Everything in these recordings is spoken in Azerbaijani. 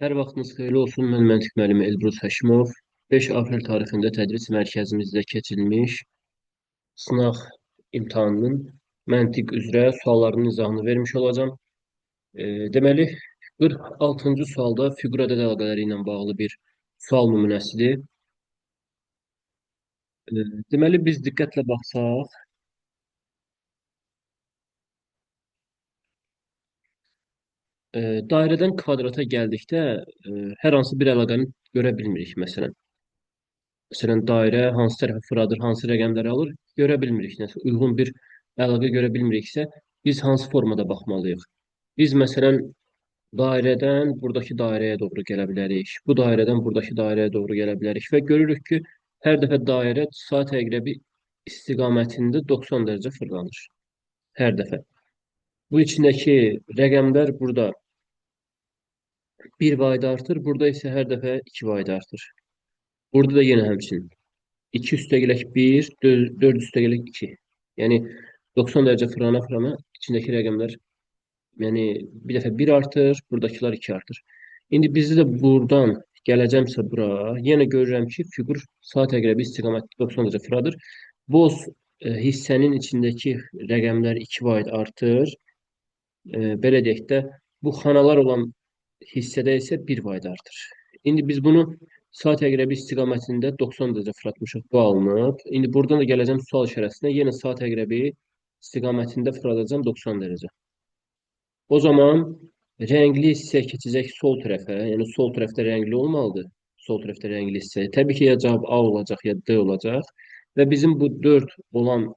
Hər vaxtınız xeyirli olsun. Mən məntiq müəllimi Elbrus Həşimov. 5 aprel tarixində tədris mərkəzimizdə keçirilmiş sınaq imtahanının məntiq üzrə suallarının izahını vermiş olacağam. Deməli, 46-cı sualda fiqur ədəd əlaqələri ilə bağlı bir sual nümunəsidir. Deməli, biz diqqətlə baxsaq, dairədən kvadrata gəldikdə hər hansı bir əlaqəni görə bilmirik, məsələn. Məsələn, dairə hansı tərəfə fıradır, hansı rəqəmləri alır, görə bilmirik. Nəsə uyğun bir əlaqə görə bilmiriksə, biz hansı formada baxmalıyıq? Biz məsələn dairədən buradakı dairəyə doğru gələ bilərik. Bu dairədən buradakı dairəyə doğru gələ bilərik və görürük ki, hər dəfə dairə saat əqrəbi istiqamətində 90 dərəcə fırlanır. Hər dəfə. Bu içindəki rəqəmlər burada 1 vahid artır, burada isə hər dəfə 2 vahid artır. Burada da yenə həmçinin. 2 üstəgələk 1, 4 üstəgələk 2. Yəni 90 dərəcə fırlana içindəki rəqəmlər yəni bir dəfə 1 artır, buradakılar 2 artır. İndi bizdə də buradan gələcəmsə bura, yenə görürəm ki, fiqur saat əqrəbi istiqamətdə 90 dərəcə fıradır. Boz hissənin içindəki rəqəmlər 2 vahid artır. Belə deyək də, bu xanalar olan hissədə isə 1 vahid artır. İndi biz bunu saat əqrəbi istiqamətində 90 dərəcə fırlatmışıq, bu alınıb. İndi buradan da gələcəm sual işarəsinə, yenə saat əqrəbi istiqamətində fırladacam 90 dərəcə. O zaman rəngli hissə keçəcək sol tərəfə, yəni sol tərəfdə rəngli olmalıdır. Sol tərəfdə rəngli hissə. Təbii ki, ya cavab A olacaq, ya D olacaq. Və bizim bu 4 olan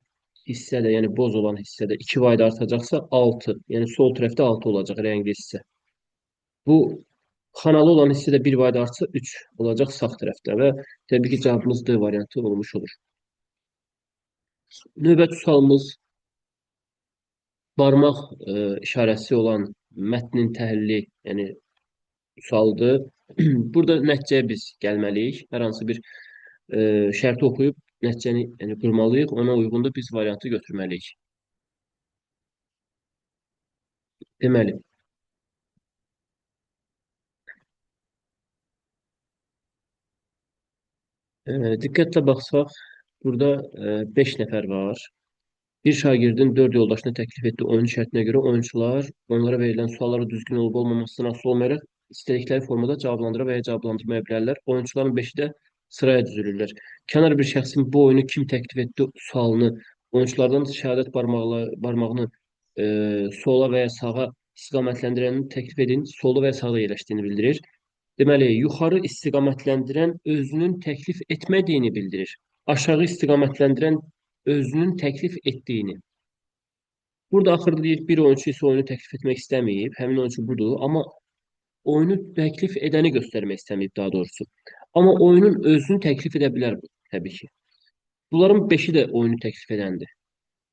hissədə, yəni boz olan hissədə 2 vahid artacaqsa 6, yəni sol tərəfdə 6 olacaq rəngli hissə. Bu xanalı olan hissədə 1 vahid artsa 3 olacaq sağ tərəfdə və təbii ki, cavabımız D variantı olmuş olur. Növbəti sualımız barmaq işarəsi olan mətnin təhlili, yəni sualdır. Burada nəticəyə biz gəlməliyik. Hər hansı bir şərti oxuyub nəticəni yəni, qurmalıyıq. Ona uyğun da biz variantı götürməliyik. Deməli, diqqətlə baxsaq, burada 5 nəfər var. Bir şagirdin 4 yoldaşına təklif etdiyi oyun şərtinə görə oyunçular onlara verilən sualları düzgün olub olmamasından asılı olmayaraq istədikləri formada cavablandıra və ya cavablandırmaya bilərlər. Oyunçuların 5-i də sıraya düzülürlər. Kənar bir şəxsin bu oyunu kim təklif etdi sualını oyunçulardan şəhadət barmağını sola və ya sağa istiqamətləndirənin təklif edin, sola və ya sağa yerləşdiyini bildirir. Deməli, yuxarı istiqamətləndirən özünün təklif etmədiyini bildirir. Aşağı istiqamətləndirən özünün təklif etdiyini. Burada axırda deyir, bir oyunçu isə oyunu təklif etmək istəməyib. Həmin oyunçu budur, amma oyunu təklif edəni göstərmək istəməyib daha doğrusu. Amma oyunun özünü təklif edə bilər bu, təbii ki. Bunların 5-i də oyunu təklif edəndir.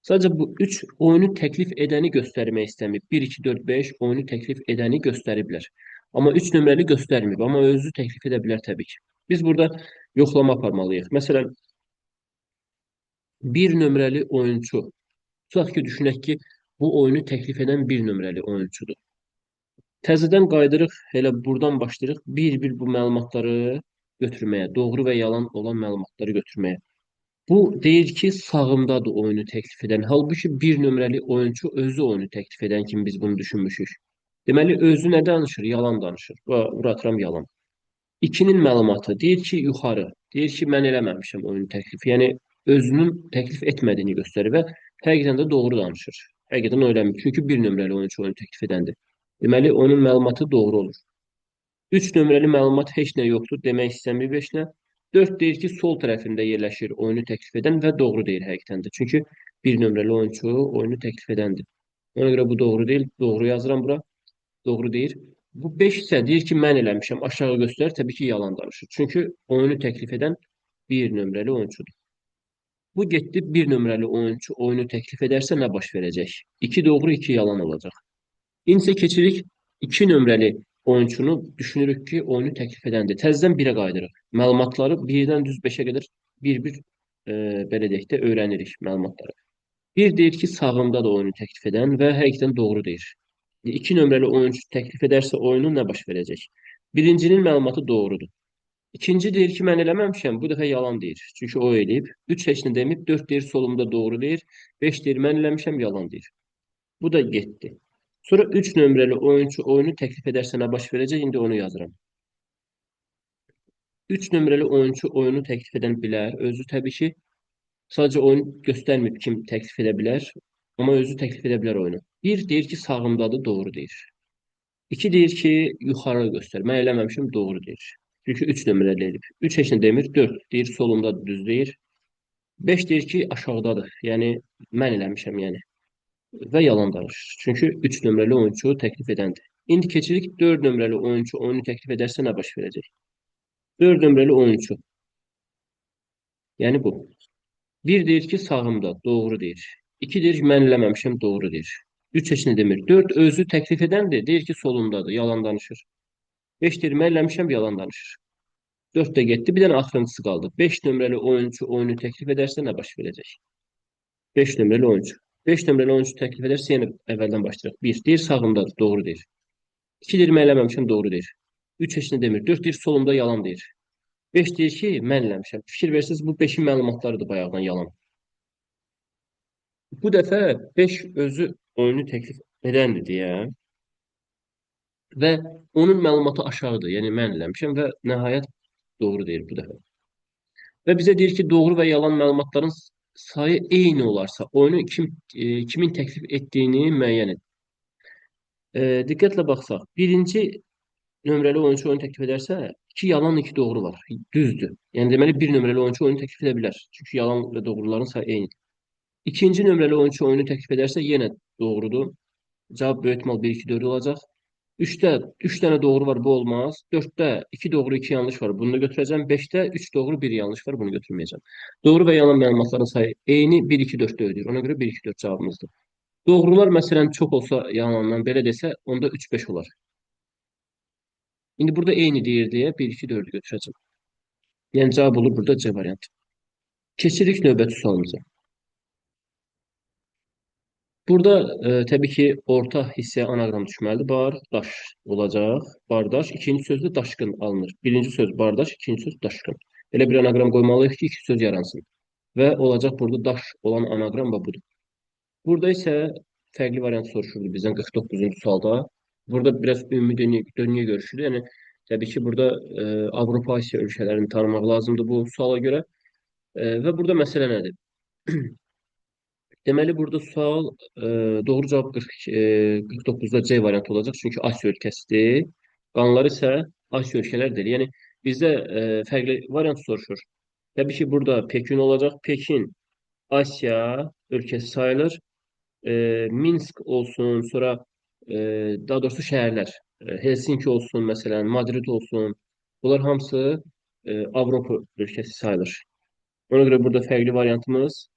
Sadəcə bu 3 oyunu təklif edəni göstərmək istəməyib. 1, 2, 4, 5 oyunu təklif edəni göstəriblər. Amma 3 nömrəli göstərməyib, amma özü təklif edə bilər təbii ki. Biz burada yoxlama aparmalıyıq. Məsələn, 1 nömrəli oyunçu. Tutaq ki, düşünək ki, bu oyunu təklif edən 1 nömrəli oyunçudur. Təzədən qayıdırıq, elə buradan başlayırıq bir-bir bu məlumatları götürməyə, doğru və yalan olan məlumatları götürməyə. Bu deyir ki, sağımdadır oyunu təklif edən. Halbuki 1 nömrəli oyunçu özü oyunu təklif edən kimi biz bunu düşünmüşük. Deməli, özü nə danışır? Yalan danışır. Bura atıram yalan. 2-nin məlumatı deyir ki, yuxarı. Deyir ki, mən eləməmişəm oyunu təklifi. Yəni, özünün təklif etmədiyini göstərir və həqiqətən də doğru danışır. Həqiqətən o eləmir. Çünki 1 nömrəli oyunçu oyunu təklif edəndir. Deməli, onun məlumatı doğru olur. 3 nömrəli məlumat heç nə yoxdur, demək istəmir 5 nə. 4 deyir ki, sol tərəfində yerləşir oyunu təklif edən və doğru deyir həqiqətən də. Çünki 1 nömrəli oyunçu oyunu təklif edəndir. Ona görə bu doğru deyil. Doğru yazıram bura. Doğru deyir. Bu 5 isə deyir ki, mən eləmişəm. Aşağı göstərir. Təbii ki, yalan danışır. Çünki oyunu təklif edən 1 nömrəli oyunçudur. Bu getdi 1 nömrəli oyunçu oyunu təklif edərsə nə baş verəcək? 2 doğru, 2 yalan olacaq. İndi isə keçirik 2 nömrəli oyunçunu düşünürük ki, oyunu təklif edəndir. Təzədən 1-ə qayıdırıq. Məlumatları 1-dən düz 5-ə qədər bir-bir belə deyək də öyrənirik məlumatları. 1 deyir ki, sağımda da oyunu təklif edən və həqiqətən doğru deyir. 2 nömrəli oyunçu təklif edərsə oyunu nə baş verəcək? Birincinin məlumatı doğrudur. İkinci deyir ki, mən eləməmişəm, bu dəfə yalan deyir. Çünki o eləyib. 3 heç nə deməyib, 4 deyir solumda doğru deyir. 5 deyir mən eləmişəm, yalan deyir. Bu da getdi. Sonra 3 nömrəli oyunçu oyunu təklif edərsə nə baş verəcək? İndi onu yazıram. 3 nömrəli oyunçu oyunu təklif edən bilər. Özü təbii ki, sadəcə oyun göstərməyib kim təklif edə bilər. Amma özü təklif edə bilər oyunu. Bir deyir ki, sağımdadır, doğru deyir. İki deyir ki, yuxarı göstər. Mən eləməmişim, doğru deyir. Çünki 3 nömrəli edib. 3 heç nə demir, 4 deyir, solumdadır, düz deyir. 5 deyir ki, aşağıdadır. Yəni mən eləmişəm, yəni və yalan danışır. Çünki 3 nömrəli oyunçu təklif edəndir. İndi keçirik 4 nömrəli oyunçu oyunu təklif edərsə nə baş verəcək? 4 nömrəli oyunçu, yəni bu. Bir deyir ki, sağımda, doğru deyir. İki deyir ki, mən eləməmişəm, doğru deyir. Üç heç nə demir. Dörd özü təklif edəndir. Deyir ki, solundadır, yalan danışır. Beş deyir, mən eləmişəm, yalan danışır. Dörd də getdi, bir dənə axırıncısı qaldı. Beş nömrəli oyuncu oyunu təklif edərsə nə baş verəcək? Beş nömrəli oyuncu. Beş nömrəli oyuncu təklif edərsə yenə əvvəldən başlayırıq. Bir, deyir sağımdadır, doğru deyir. İki deyir, mən eləməmişəm, doğru deyir. Üç heç nə demir. Dörd deyir, solumda yalan deyir. Beş deyir ki, mən eləmişəm. Fikir versiniz, bu beşin məlumatlarıdır bayaqdan yalan. Bu dəfə 5 özü oyunu təklif edəndir deyə və onun məlumatı aşağıdır. Yəni mən eləmişəm və nəhayət doğru deyir bu dəfə. Və bizə deyir ki, doğru və yalan məlumatların sayı eyni olarsa, oyunu kimin təklif etdiyini müəyyən et. Diqqətlə baxsaq, birinci nömrəli oyunçu oyunu təklif edərsə, 2 yalan, 2 doğru var. Düzdür. Yəni deməli bir nömrəli oyunçu oyunu təklif edə bilər. Çünki yalan və doğruların sayı eynidir. İkinci nömrəli oyunçu oyunu təklif edərsə yenə doğrudur. Cavab böyük ehtimal 1, 2, 4 olacaq. 3-də 3 dənə doğru var, bu olmaz. 4-də 2 doğru, 2 yanlış var. Bunu da götürəcəm. 5-də 3 doğru, 1 yanlış var. Bunu götürməyəcəm. Doğru və yalan məlumatların sayı eyni 1, 2, 4-də ödəyir. Ona görə 1, 2, 4 cavabımızdır. Doğrular məsələn çox olsa yalandan belə desə, onda 3, 5 olar. İndi burada eyni deyir deyə 1, 2, 4-ü götürəcəm. Yəni cavab olur burada C variantı. Keçirik növbəti sualımıza. Burada təbii ki, orta hissəyə anaqram düşməlidir. Bardaş olacaq. Bardaş. İkinci sözdə daşqın alınır. Birinci söz bardaş, ikinci söz daşqın. Elə bir anaqram qoymalıyıq ki, iki söz yaransın. Və olacaq burada daş olan anaqram və budur. Burada isə fərqli variant soruşurdu bizdən 49-cu sualda. Burada biraz ümumi dünya görüşüdür. Yəni təbii ki, burada Avropa, Asiya ölkələrini tanımaq lazımdır bu suala görə. Və burada məsələ nədir? Deməli, burada sual doğru cavab 49-da C variantı olacaq. Çünki Asiya ölkəsidir. Qanunlar isə Asiya ölkələr deyil. Yəni, bizdə fərqli variant soruşur. Təbii ki, burada Pekin olacaq. Pekin Asiya ölkəsi sayılır. Minsk olsun, sonra daha doğrusu şəhərlər. Helsinki olsun, məsələn, Madrid olsun. Bunlar hamısı Avropa ölkəsi sayılır. Ona görə burada fərqli variantımız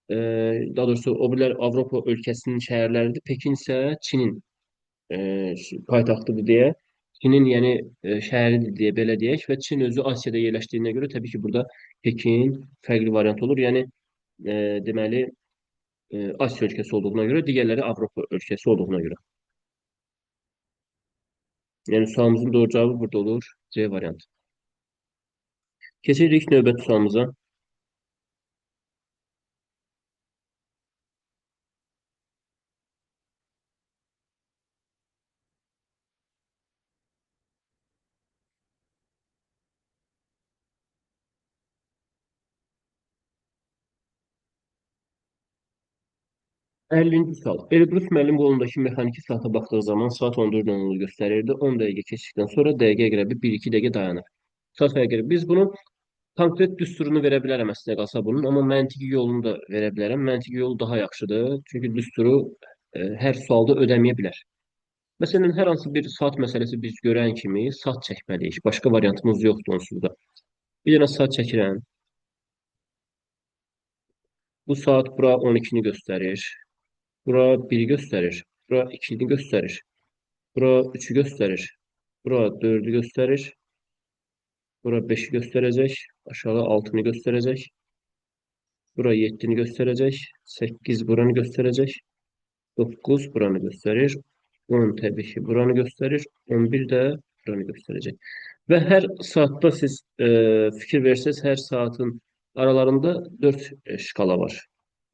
daha doğrusu o birilər Avropa ölkəsinin şəhərləridir. Pekin isə Çinin paytaxtıdır deyə, Çinin yəni şəhəridir deyə belə deyək və Çin özü Asiyada yerləşdiyinə görə təbii ki, burada Pekin fərqli variant olur. Yəni deməli Asiya ölkəsi olduğuna görə, digərləri Avropa ölkəsi olduğuna görə. Yəni sualımızın doğru cavabı burada olur. C variantı. Keçirik növbəti sualımıza. 50-ci sual. Elbrus müəllim qolundakı mexaniki saata baxdığı zaman saat 14:10 göstərirdi. 10 dəqiqə keçdikdən sonra dəqiqə əqrəbi 1-2 dəqiqə dayanır. Saat əqrəbi. Biz bunun konkret düsturunu verə bilərəm əslində qalsa bunun, amma məntiqi yolunu da verə bilərəm. Məntiqi yolu daha yaxşıdır. Çünki düsturu hər sualda ödəməyə bilər. Məsələn, hər hansı bir saat məsələsi biz görən kimi saat çəkməliyik. Başqa variantımız yoxdur onsuz da. Bir dənə saat çəkirəm. Bu saat bura 12-ni göstərir. Bura 1-i göstərir. Bura 2-ni göstərir. Bura 3-ü göstərir. Bura 4-ü göstərir. Bura 5-i göstərəcək. Aşağı 6-nı göstərəcək. Bura 7-ni göstərəcək. 8 buranı göstərəcək. 9 buranı göstərir. 10 təbii ki buranı göstərir. 11 də buranı göstərəcək. Və hər saatda siz fikir versəz, hər saatın aralarında 4 şkala var.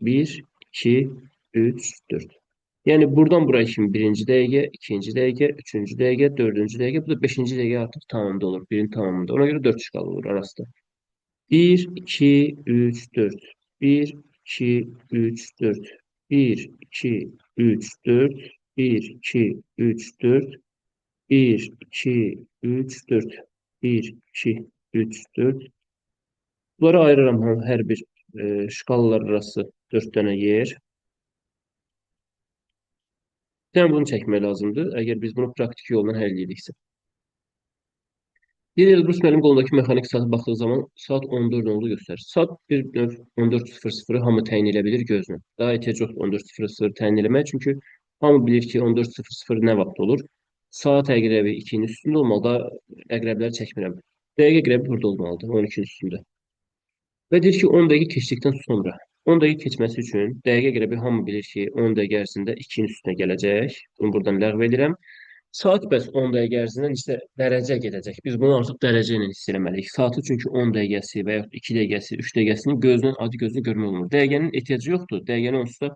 Bir, 2, 3, 4. Yəni buradan buraya kimi birinci dəqiqə, ikinci dəqiqə, üçüncü dəqiqə, dördüncü dəqiqə, bu da beşinci dəqiqə artıq tamamında olur. Birin tamamında. Ona görə 4 şkala olur arasında. Bir, 2, 3, 4. Bir, 2, 3, 4. Bir, 2, 3, 4. Bir, 2, 3, 4. Bir, 2, 3, 4. Bir, 2, 3, 4. Bunları ayırıram hər bir şkalalar arası 4 dənə yer. Yəni bunu çəkmək lazımdır, əgər biz bunu praktik yolla həll ediriksə. Bir Elbrus müəllim qolundakı mexaniki saata baxdığı zaman saat 14:00 göstərir. Saat bir növ 14:00 hamı təyin edə bilir gözlə. Daha ehtiyac yoxdur 14:00 təyin eləmək, çünki hamı bilir ki 14:00 nə vaxt olur. Saat əqrəbi 2-nin üstündə olmalı da, əqrəbləri çəkmirəm. Dəqiqə əqrəbi burada olmalıdır 12-nin üstündə. Və deyir ki 10 dəqiqə keçdikdən sonra 10 dəqiqə keçməsi üçün dəqiqə əqrəbi hamı bilir ki 10 dəqiqə ərzində 2-nin üstünə gələcək. Bunu buradan ləğv edirəm. Saat bəs 10 dəqiqə ərzində neçə dərəcə gedəcək? Biz bunu artıq dərəcə ilə hiss eləməliyik. Saatı çünki 10 dəqiqəsi və yaxud 2 dəqiqəsi, 3 dəqiqəsini gözdən, adi gözlə görmək olmur. Dəqiqənin ehtiyacı yoxdur. Dəqiqəni onsuz da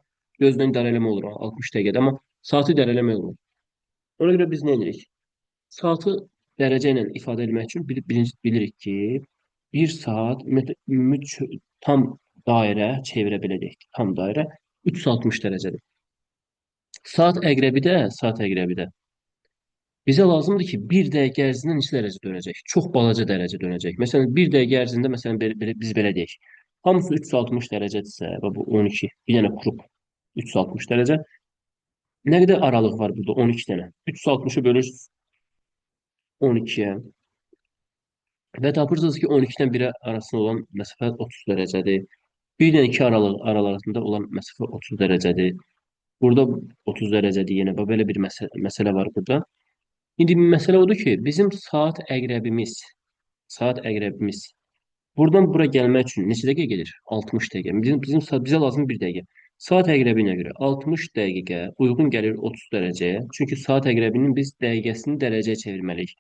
gözdən idarə eləmək olur 60 dəqiqədə, amma saatı idarə eləmək olmur. Ona görə biz nə edirik? Saatı dərəcə ilə ifadə etmək üçün birinci bilirik ki, 1 saat tam dairə çevirə biləcək. Tam dairə 360 dərəcədir. Saat əqrəbi də bizə lazımdır ki, 1 dəqiqə ərzində neçə dərəcə dönəcək? Çox balaca dərəcə dönəcək. Məsələn, 1 dəqiqə ərzində məsələn biz belə deyək. Hamısı 360 dərəcədirsə və bu 12, bir dənə qrup 360 dərəcə. Nə qədər aralıq var burada? 12 dənə. 360-ı bölürsünüz 12-yə və tapırsınız ki, 12-dən 1-ə arasında olan məsafə 30 dərəcədir. 1 ilə 2 aralarında olan məsafə 30 dərəcədir. Burada 30 dərəcədir yenə. Belə bir məsələ var burada. İndi məsələ odur ki, bizim saat əqrəbimiz buradan bura gəlmək üçün neçə dəqiqə gedir? 60 dəqiqə. Bizə lazım 1 dəqiqə. Saat əqrəbinə görə 60 dəqiqə uyğun gəlir 30 dərəcəyə. Çünki saat əqrəbinin biz dəqiqəsini dərəcəyə çevirməliyik.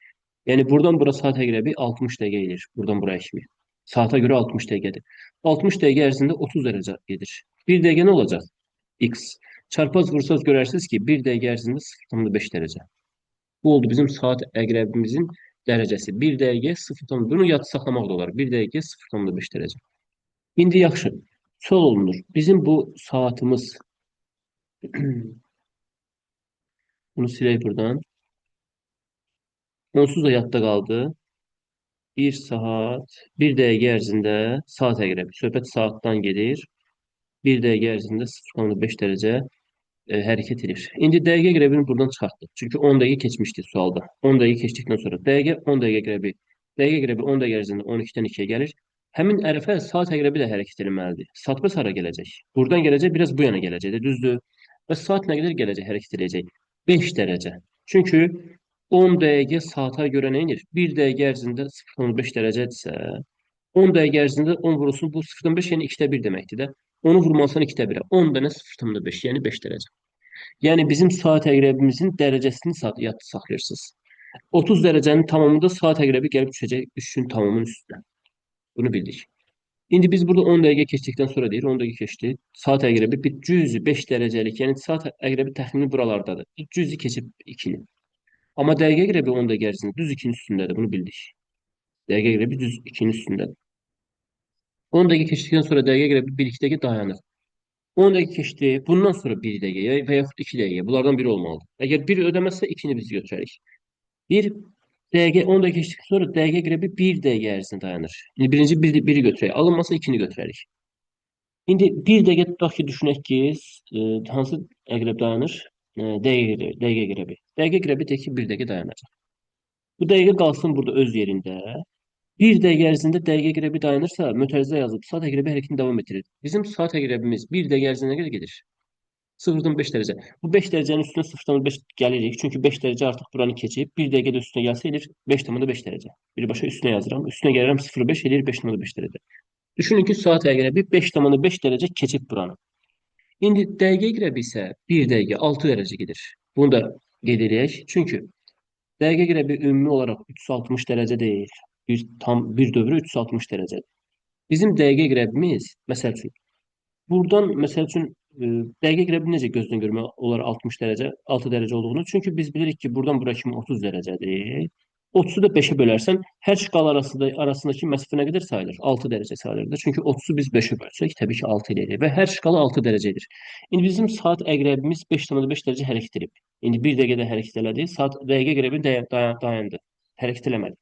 Yəni buradan bura saat əqrəbi 60 dəqiqə gedir. Buradan buraya kimi. Saata görə 60 dəqiqədir. 60 dəqiqə ərzində 30 dərəcə gedir. 1 dəqiqə nə olacaq? X. Çarpaz vursaz görərsiniz ki, 1 dəqiqə ərzində 0,5 dərəcə. Bu oldu bizim saat əqrəbimizin dərəcəsi. 1 dəqiqə 0,5. Bunu yad saxlamaq da olar. 1 dəqiqə 0,5 dərəcə. İndi yaxşı. Sual olunur. Bizim bu saatımız bunu silək buradan. Onsuz da yadda qaldı. 1 saat, 1 dəqiqə ərzində saat əqrəbi. Söhbət saatdan gedir. 1 dəqiqə ərzində 0,5 dərəcə hərəkət edir. İndi dəqiqə əqrəbini buradan çıxartdıq. Çünki 10 dəqiqə keçmişdi sualda. 10 dəqiqə keçdikdən sonra dəqiqə 10 dəqiqə əqrəbi. Dəqiqə əqrəbi 10 dəqiqə ərzində 12-dən 2-yə gəlir. Həmin ərəfə saat əqrəbi də hərəkət etməlidir. Saat bəs hara gələcək? Buradan gələcək, biraz bu yana gələcək, düzdür? Və saat nə qədər gələcək, hərəkət edəcək? 5 dərəcə. Çünki 10 dəqiqə saata görə nə edir? 1 dəqiqə ərzində 0,5 dərəcədirsə, 10 dəqiqə ərzində 10 vurulsun, bu 0,5 yəni 2-də 1 deməkdir də. Onu vurmalsan 2-də 1-ə. 10 dənə 0,5, yəni 5 dərəcə. Yəni bizim saat əqrəbimizin dərəcəsini yadda saxlayırsınız. 30 dərəcənin tamamında saat əqrəbi gəlib düşəcək 3-ün tamamının üstünə. Bunu bildik. İndi biz burada 10 dəqiqə keçdikdən sonra deyir, 10 dəqiqə keçdi. Saat əqrəbi bir cüzi 5 dərəcəlik, yəni saat əqrəbi təxmini buralardadır. Bir cüzi keçib 2-ni. Amma dəqiqə əqrəbi 10 dəqiqə ərzində düz 2-nin üstündədir, bunu bildik. Dəqiqə əqrəbi düz 2-nin üstündədir. 10 dəqiqə keçdikdən sonra dəqiqə əqrəbi 1-2 dəqiqə dayanır. 10 dəqiqə keçdi, bundan sonra 1 dəqiqə və yaxud 2 dəqiqə, bunlardan biri olmalıdır. Əgər biri ödəməzsə 2-ni biz götürərik. 1 dəqiqə 10 dəqiqə keçdikdən sonra dəqiqə əqrəbi 1 dəqiqə ərzində dayanır. İndi birinci biri götürək. Alınmasa 2-ni götürərik. İndi 1 dəqiqə tutaq ki, düşünək ki, hansı əqrəb dayanır? Dəqiqə əqrəbi. Dəqiqə əqrəbi deyək ki, 1 dəqiqə dayanacaq. Bu dəqiqə qalsın burada öz yerində. 1 dəqiqə ərzində dəqiqə əqrəbi dayanırsa, mötərizə yazıb saat əqrəbi hərəkətini davam etdirir. Bizim saat əqrəbimiz 1 dəqiqə ərzində nə qədər gedir? 0,5 dərəcə. Bu 5 dərəcənin üstünə 0,5 gəlirik. Çünki 5 dərəcə artıq buranı keçib. 1 dəqiqə də üstünə gəlsə edir 5,5 dərəcə. Birbaşa üstünə yazıram. Üstünə gəlirəm 0,5 edir 5,5 dərəcə. Düşünün ki, saat əqrəbi 5,5 dərəcə keçib buranı. İndi dəqiqə əqrəbi isə 1 dəqiqə 6 dərəcə gedir. Bunu da qeyd edək. Çünki Dəqiqə qrebi ümumi olaraq 360 dərəcə deyil. Tam bir dövrü 360 dərəcədir. Bizim dəqiqə qrebimiz, məsəl üçün, buradan məsəl üçün dəqiqə qrebi necə gözdən görmək olar 60 dərəcə, 6 dərəcə olduğunu? Çünki biz bilirik ki, buradan bura kimi 30 dərəcədir. 30-u da 5-ə bölərsən, hər şkala arasındakı məsafə nə qədər sayılır? 6 dərəcə sayılır da. Çünki 30-u biz 5-ə bölsək, təbii ki, 6 eləyir və hər şkala 6 dərəcədir. İndi bizim saat əqrəbimiz 5,5 dərəcə hərəkət edib. İndi 1 dəqiqədə hərəkət elədi. Saat dəqiqə əqrəbi dayandı. Hərəkət eləmədi.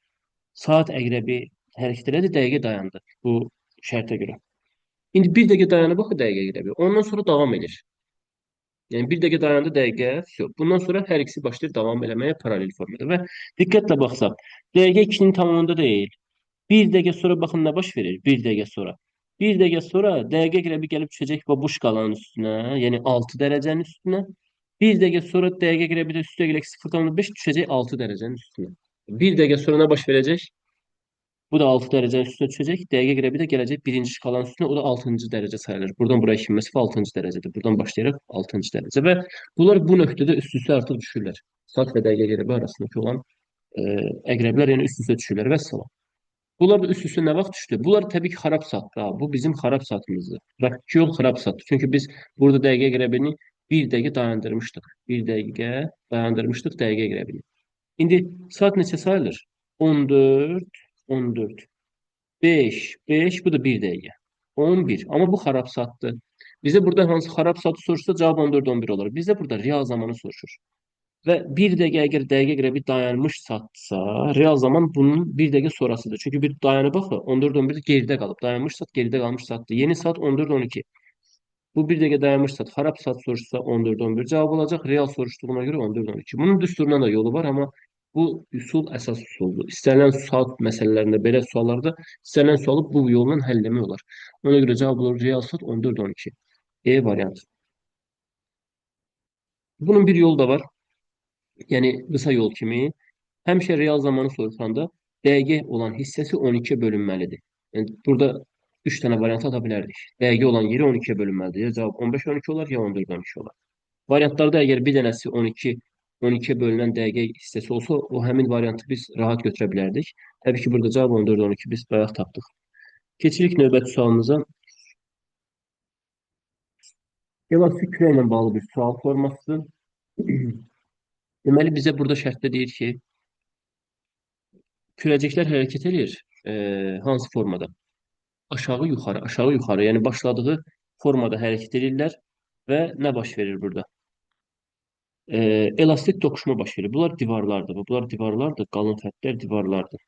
Saat əqrəbi hərəkət elədi, dəqiqə dayandı bu şərtə görə. İndi bir dəqiqə dayanıb axı dəqiqə əqrəbi. Ondan sonra davam edir. Yəni bir dəqiqə dayandı dəqiqə, все. Bundan sonra hər ikisi başlayır davam eləməyə paralel formada və diqqətlə baxsaq, dəqiqə 2-nin tamamında deyil. Bir dəqiqə sonra baxın nə baş verir? Bir dəqiqə sonra. Bir dəqiqə sonra dəqiqə qrəbi gəlib düşəcək bu şkalanın üstünə, yəni 6 dərəcənin üstünə. Bir dəqiqə sonra dəqiqə qrəbi də üstə gələk 0,5 düşəcək 6 dərəcənin üstünə. Bir dəqiqə sonra nə baş verəcək? Bu da 6 dərəcənin üstünə düşəcək. Dəqiqə qrebi də gələcək birinci şkalanın üstünə. O da 6-cı dərəcə sayılır. Buradan buraya kimi məsafə 6-cı dərəcədir. Buradan başlayaraq 6-cı dərəcə və bunlar bu nöqtədə üst-üstə artıq düşürlər. Saat və dəqiqə qrebi arasındakı olan əqrəblər yəni üst-üstə düşürlər və salam. Bunlar da üst-üstə nə vaxt düşdü? Bunlar təbii ki, xarab saatdır. Bu bizim xarab saatımızdır. Və 2 yol xarab saatdır. Çünki biz burada dəqiqə qrəbini bir dəqiqə dayandırmışdıq. Bir dəqiqə dayandırmışdıq dəqiqə qrəbini. İndi saat neçə sayılır? 14, 14. 5, 5 bu da 1 dəqiqə. 11. Amma bu xarab saatdır. Bizə burada hansı xarab saatı soruşsa cavab 14, 11 olur. Bizə burada real zamanı soruşur. Və 1 dəqiqə əgər dəqiqə qrebi dayanmış saatdırsa, real zaman bunun 1 dəqiqə sonrasıdır. Çünki bir dayanıb axı 14, 11 geridə qalıb. Dayanmış saat geridə qalmış saatdır. Yeni saat 14, 12. Bu bir dəqiqə dayanmış saat. Xarab saat soruşsa 14, 11 cavab olacaq. Real soruşduğuna görə 14, 12. Bunun düsturuna da yolu var, amma bu üsul əsas üsuldur. İstənilən saat məsələlərində, belə suallarda istənilən sualı bu yolla həll etmək olar. Ona görə cavab olur real saat 14, 12. E variantı. Bunun bir yolu da var. Yəni qısa yol kimi. Həmişə real zamanı soruşanda dəqiqə olan hissəsi 12-yə bölünməlidir. Yəni burada 3 dənə variant ata bilərdik. Dəqiqə olan yeri 12-yə bölünməlidir. Ya cavab 15-12 olar, ya 14-12 olar. Variantlarda əgər bir dənəsi 12-yə bölünən dəqiqə hissəsi olsa, o həmin variantı biz rahat götürə bilərdik. Təbii ki, burada cavab 14-12 biz bayaq tapdıq. Keçirik növbəti sualımıza. Elastik külə ilə bağlı bir sual formasıdır. Deməli, bizə burada şərtdə deyir ki, kürəciklər hərəkət edir hansı formada? Aşağı yuxarı, aşağı yuxarı. Yəni başladığı formada hərəkət edirlər və nə baş verir burada? Elastik toqquşma baş verir. Bunlar divarlardır. Bunlar divarlardır. Qalın xəttlər divarlardır.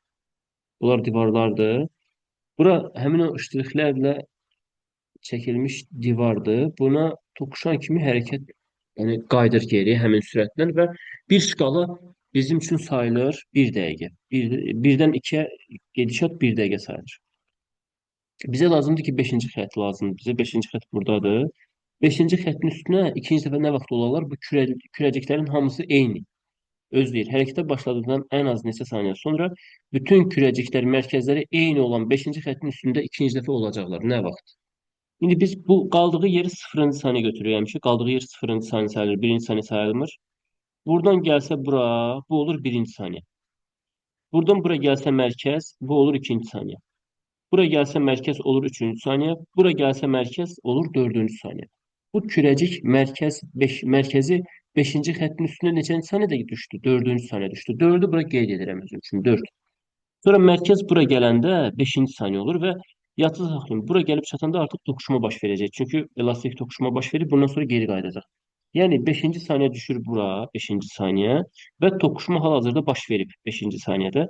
Bunlar divarlardır. Bura həmin o ştrixlərlə çəkilmiş divardır. Buna toqquşan kimi hərəkət yəni qayıdır geri həmin sürətlə və bir şkala bizim üçün sayılır 1 dəqiqə. Birdən 2-yə gedişat 1 dəqiqə sayılır. Bizə lazımdır ki, 5-ci xətt lazımdır. Bizə 5-ci xətt buradadır. 5-ci xəttin üstünə ikinci dəfə nə vaxt olarlar? Bu kürəciklərin hamısı eyni. Özləyir. Hərəkətə başladıqdan ən az neçə saniyə sonra bütün kürəciklər mərkəzləri eyni olan 5-ci xəttin üstündə ikinci dəfə olacaqlar. Nə vaxt? İndi biz bu qaldığı yeri 0-cı saniyə götürürük. Qaldığı yer 0-cı saniyə sayılır. 1-ci saniyə sayılmır. Buradan gəlsə bura, bu olur 1-ci saniyə. Buradan bura gəlsə mərkəz, bu olur 2-ci saniyə. Bura gəlsə mərkəz olur 3-cü saniyə. Bura gəlsə mərkəz olur 4-cü saniyə. Bu kürəcik mərkəzi 5-ci xəttin üstünə neçənci saniyədə düşdü? 4-cü saniyədə düşdü. 4-ü bura qeyd edirəm özüm üçün. 4. Sonra mərkəz bura gələndə 5-ci saniyə olur və yadda saxlayın. Bura gəlib çatanda artıq toqquşma baş verəcək. Çünki elastik toqquşma baş verib, bundan sonra geri qayıdacaq. Yəni 5-ci saniyə düşür bura, 5-ci saniyə və toqquşma hal-hazırda baş verib 5-ci saniyədə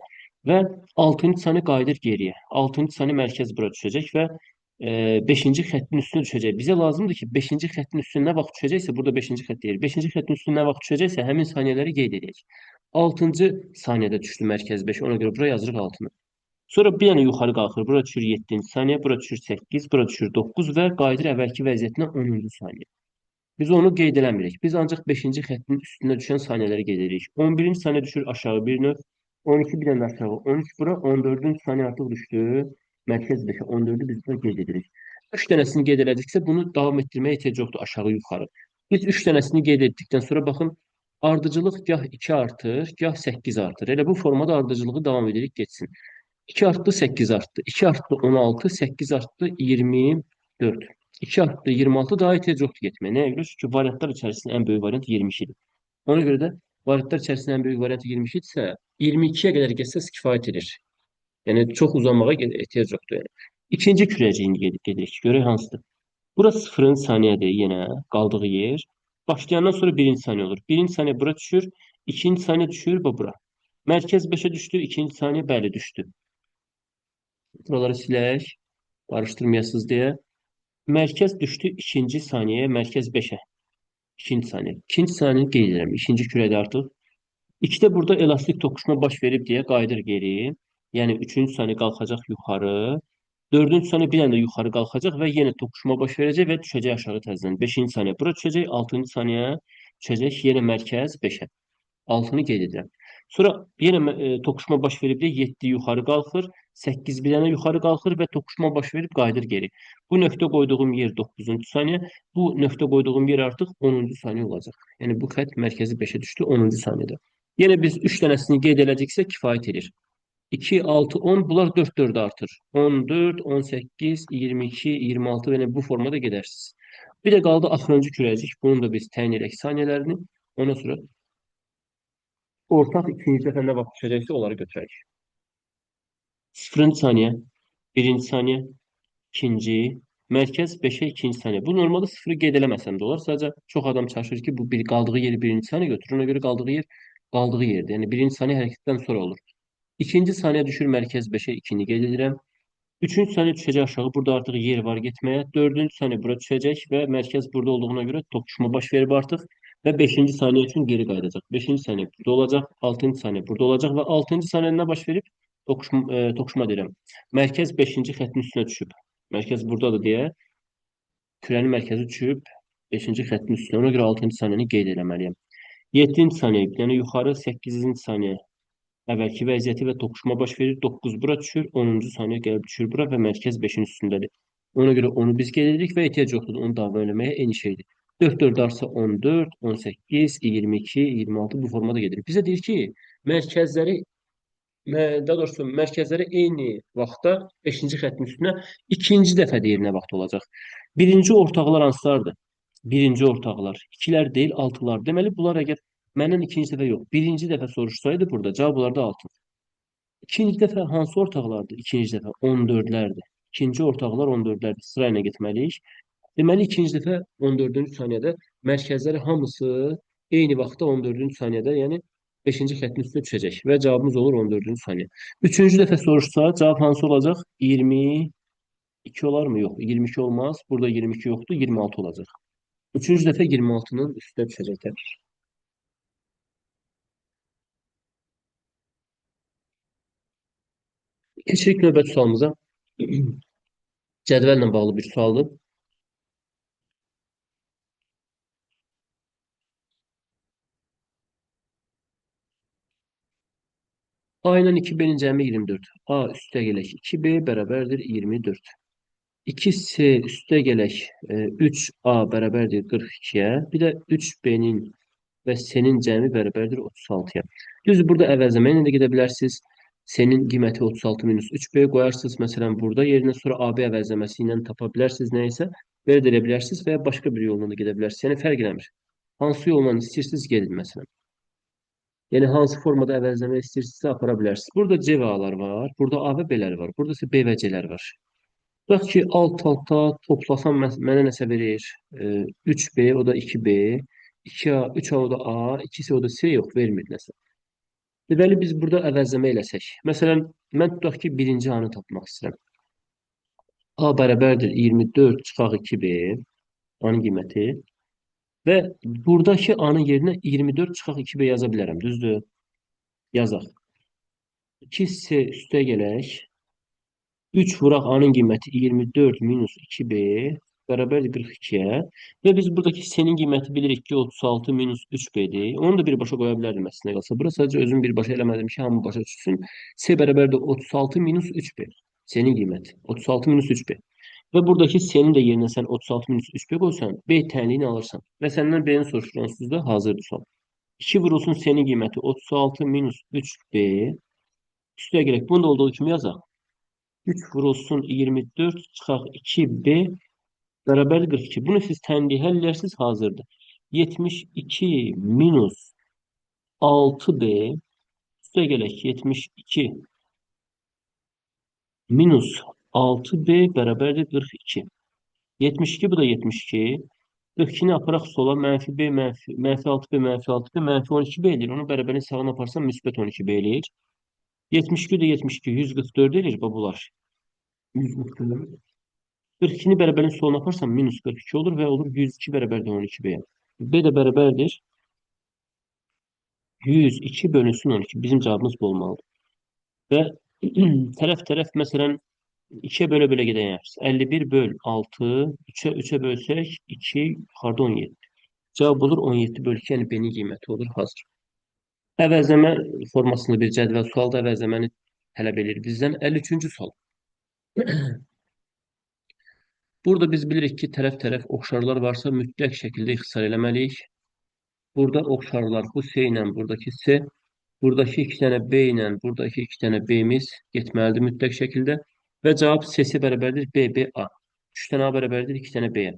və 6-cı saniyə qayıdır geriyə. 6-cı saniyə mərkəz bura düşəcək və 5-ci xəttin üstünə düşəcək. Bizə lazımdır ki, 5-ci xəttin üstünə nə vaxt düşəcəksə, burada 5-ci xətt deyir. 5-ci xəttin üstünə nə vaxt düşəcəksə, həmin saniyələri qeyd edək. 6-cı saniyədə düşdü mərkəz 5. Ona görə bura yazırıq 6-nı. Sonra bir dənə yuxarı qalxır. Bura düşür 7-ci saniyə, bura düşür 8, bura düşür 9 və qayıdır əvvəlki vəziyyətinə 10-cu saniyə. Biz onu qeyd eləmirik. Biz ancaq 5-ci xəttin üstünə düşən saniyələri qeyd edirik. 11-ci saniyə düşür aşağı bir növ. 12 bir dənə aşağı. 13 bura. 14-cü saniyə artıq düşdü. Mərkəz 5-ə. 14-ü biz bura qeyd edirik. 3 dənəsini qeyd elədiksə bunu davam etdirməyə ehtiyac yoxdur aşağı yuxarı. Biz 3 dənəsini qeyd etdikdən sonra baxın ardıcılıq gah 2 artır, gah 8 artır. Elə bu formada ardıcılığı davam edirik getsin. 2 arttı, 8 arttı. 2 arttı, 16, 8 arttı, 24. 2 arttı, 26 daha ehtiyac yoktu getməyə. Nəyə görə? Çünki variantlar içərisində ən böyük variant 22 idi. Ona görə də variantlar içərisində ən böyük variant 22 idisə, 22-yə qədər getsəz kifayət edir. Yəni çox uzanmağa ehtiyac yoxdur yəni. İkinci kürəciyə indi gedirik. Görək hansıdır. Burası sıfırıncı saniyədir yenə qaldığı yer. Başlayandan sonra birinci saniyə olur. Birinci saniyə bura düşür, ikinci saniyə düşür və bura. Mərkəz 5-ə düşdü, ikinci saniyə bəli düşdü. Buraları silək, qarışdırmayasınız deyə. Mərkəz düşdü ikinci saniyəyə, mərkəz 5-ə. İkinci saniyə. İkinci saniyəni qeyd edirəm. İkinci kürədə artıq. İkidə burada elastik toqquşma baş verib deyə qayıdır geri. Yəni üçüncü saniyə qalxacaq yuxarı. Dördüncü saniyə bir dənə də yuxarı qalxacaq və yenə toqquşma baş verəcək və düşəcək aşağı təzədən. Beşinci saniyə bura düşəcək, altıncı saniyə düşəcək yenə mərkəz 5-ə. Altını qeyd edirəm. Sonra yenə toqquşma baş verib deyə 7 yuxarı qalxır, 8 bir dənə yuxarı qalxır və toqquşma baş verib qayıdır geri. Bu nöqtə qoyduğum yer 9-cu saniyə, bu nöqtə qoyduğum yer artıq 10-cu saniyə olacaq. Yəni bu xətt mərkəzi 5-ə düşdü 10-cu saniyədə. Yenə biz 3 dənəsini qeyd elədiksə kifayət edir. 2, 6, 10 bunlar 4-4 artır. 14, 18, 22, 26 və yəni bu formada gedərsiniz. Bir də qaldı axırıncı kürəcik. Bunu da biz təyin edək saniyələrini. Ondan sonra ortaq ikinci dəfə nə vaxt düşəcəksə onları götürək. Sıfırıncı saniyə, birinci saniyə, ikinci, mərkəz 5-ə ikinci saniyə. Bu normalda sıfırı qeyd eləməsəm də olar. Sadəcə çox adam çalışır ki, bu bir qaldığı yeri birinci saniyə götürür. Ona görə qaldığı yer qaldığı yerdir. Yəni birinci saniyə hərəkətdən sonra olur. İkinci saniyə düşür mərkəz 5-ə 2-ni qeyd edirəm. Üçüncü saniyə düşəcək aşağı. Burada artıq yer var getməyə. Dördüncü saniyə bura düşəcək və mərkəz burada olduğuna görə toqquşma baş verib artıq. Və beşinci saniyə üçün geri qayıdacaq. Beşinci saniyə burada olacaq. Altıncı saniyə burada olacaq və altıncı saniyədə nə baş verib? Toqquşma deyirəm. Mərkəz beşinci xəttin üstünə düşüb. Mərkəz buradadır deyə kürənin mərkəzi düşüb beşinci xəttin üstünə. Ona görə altıncı saniyəni qeyd eləməliyəm. Yeddinci saniyə, yəni yuxarı 8-ci saniyə əvvəlki vəziyyəti və toqquşma baş verir. 9 bura düşür, 10-cu saniyə gəlib düşür bura və mərkəz 5-in üstündədir. Ona görə onu biz qeyd edirik və ehtiyac yoxdur onu davam eləməyə, eyni şeydir. 4 artsa 14, 18, 22, 26 bu formada gedir. Bizə deyir ki, mərkəzləri daha doğrusu mərkəzləri eyni vaxtda 5-ci xəttin üstünə ikinci dəfə deyir nə vaxt olacaq. Birinci ortaqlar hansılardır? Birinci ortaqlar 2-lər deyil, 6-lar. Deməli bunlar əgər məndən ikinci dəfə yox, birinci dəfə soruşsaydı burada cavab olardı 6. İkinci dəfə hansı ortaqlardır? İkinci dəfə 14-lərdir. İkinci ortaqlar 14-lərdir. Sırayla getməliyik. Deməli ikinci dəfə 14-cü saniyədə mərkəzləri hamısı eyni vaxtda 14-cü saniyədə, yəni 5-ci xəttin üstünə düşəcək və cavabımız olur 14-cü saniyə. Üçüncü dəfə soruşsa cavab hansı olacaq? 22 olar mı? Yox, 22 olmaz. Burada 22 yoxdur, 26 olacaq. Üçüncü dəfə 26-nın üstünə düşəcəklər. Keçirik növbəti sualımıza. Cədvəllə bağlı bir sualdır. A ilə 2B-nin cəmi 24. A üstəgələk 2B bərabərdir 24. 2C üstəgələk 3A bərabərdir 42-yə. Bir də 3B-nin və C-nin cəmi bərabərdir 36-ya. Düzdür, burada əvəzləmə ilə də gedə bilərsiniz. C-nin qiyməti 36 minus 3B qoyarsınız. Məsələn, burada yerinə sonra AB əvəzləməsi ilə tapa bilərsiniz nə isə. Belə də edə bilərsiniz və ya başqa bir yolla da gedə bilərsiniz. Yəni, fərq eləmir. Hansı yolla istəyirsiniz, gedin məsələn. Yəni, hansı formada əvəzləmə istəyirsinizsə apara bilərsiniz. Burada C və A-lar var, burada A və B-lər var, burada isə B və C-lər var. Tutaq ki, alt-alta toplasam mənə nəsə verir. 3B, o da 2B, 2A, 3A, o da A, 2C, o da C, yox, vermir nəsə. Deməli, biz burada əvəzləmə eləsək. Məsələn, mən tutaq ki, birinci A-nı tapmaq istəyirəm. A bərabərdir 24 çıxaq 2B, A-nın qiyməti. Və buradakı A-nın yerinə 24 çıxaq 2B yaza bilərəm, düzdür? Yazaq. 2C üstəgələk 3 vuraq A-nın qiyməti 24 minus 2B bərabərdir 42-yə. Və biz buradakı C-nin qiyməti bilirik ki, 36 minus 3B-dir. Onu da birbaşa qoya bilərdim əslində qalsa. Bura sadəcə özüm birbaşa eləmədim ki, hamı başa düşsün. C bərabərdir 36 minus 3B. C-nin qiyməti 36 minus 3B. Və buradakı C-nin də yerinə sən 36 minus 3B qoysan, B tənliyini alırsan. Və səndən B-ni soruşur, onsuz da hazırdır sual. 2 vurulsun senin qiyməti 36 minus 3b. Üstə gələk. Bunda olduğu kimi yazaq. 3 vurulsun 24 çıxaq 2b bərabər 42. Bunu siz tənqi həll edersiniz, hazırdır. 72 minus 6b üstə gələk. 72 minus 6b bərabərdir 42. 72 bu da 72. 42'ni aparaq sola mənfi b mənfi 6b mənfi 6b mənfi 12b eləyir. Onun bərabərini sağına aparsam müsbət 12b eləyir. 72 də 72 144 eləyir babular. 144. 42'ni bərabərini soluna aparsam minus 42 olur və olur 102 bərabərdir 12b. B də bərabərdir 102 bölünsün 12. Bizim cavabımız bu olmalıdır. Və tərəf məsələn 2'ye bölə gedəyək. 51 böl 6 3'e bölsək 2 yuxarıda 17. Cavab olur 17 bölü 2, yəni B-nin qiyməti olur hazır. Əvəzləmə formasında bir cədvəl sualda əvəzləməni tələb edir bizdən. 53-cü sual. Burada biz bilirik ki, tərəf oxşarlar varsa mütləq şəkildə ixtisar eləməliyik. Burada oxşarlar bu S ilə buradakı S, buradakı 2 dənə B ilə buradakı 2 dənə B-miz getməlidir mütləq şəkildə. Və cavab S-si bərabərdir BBA. 3 dənə A bərabərdir 2 dənə B-yə.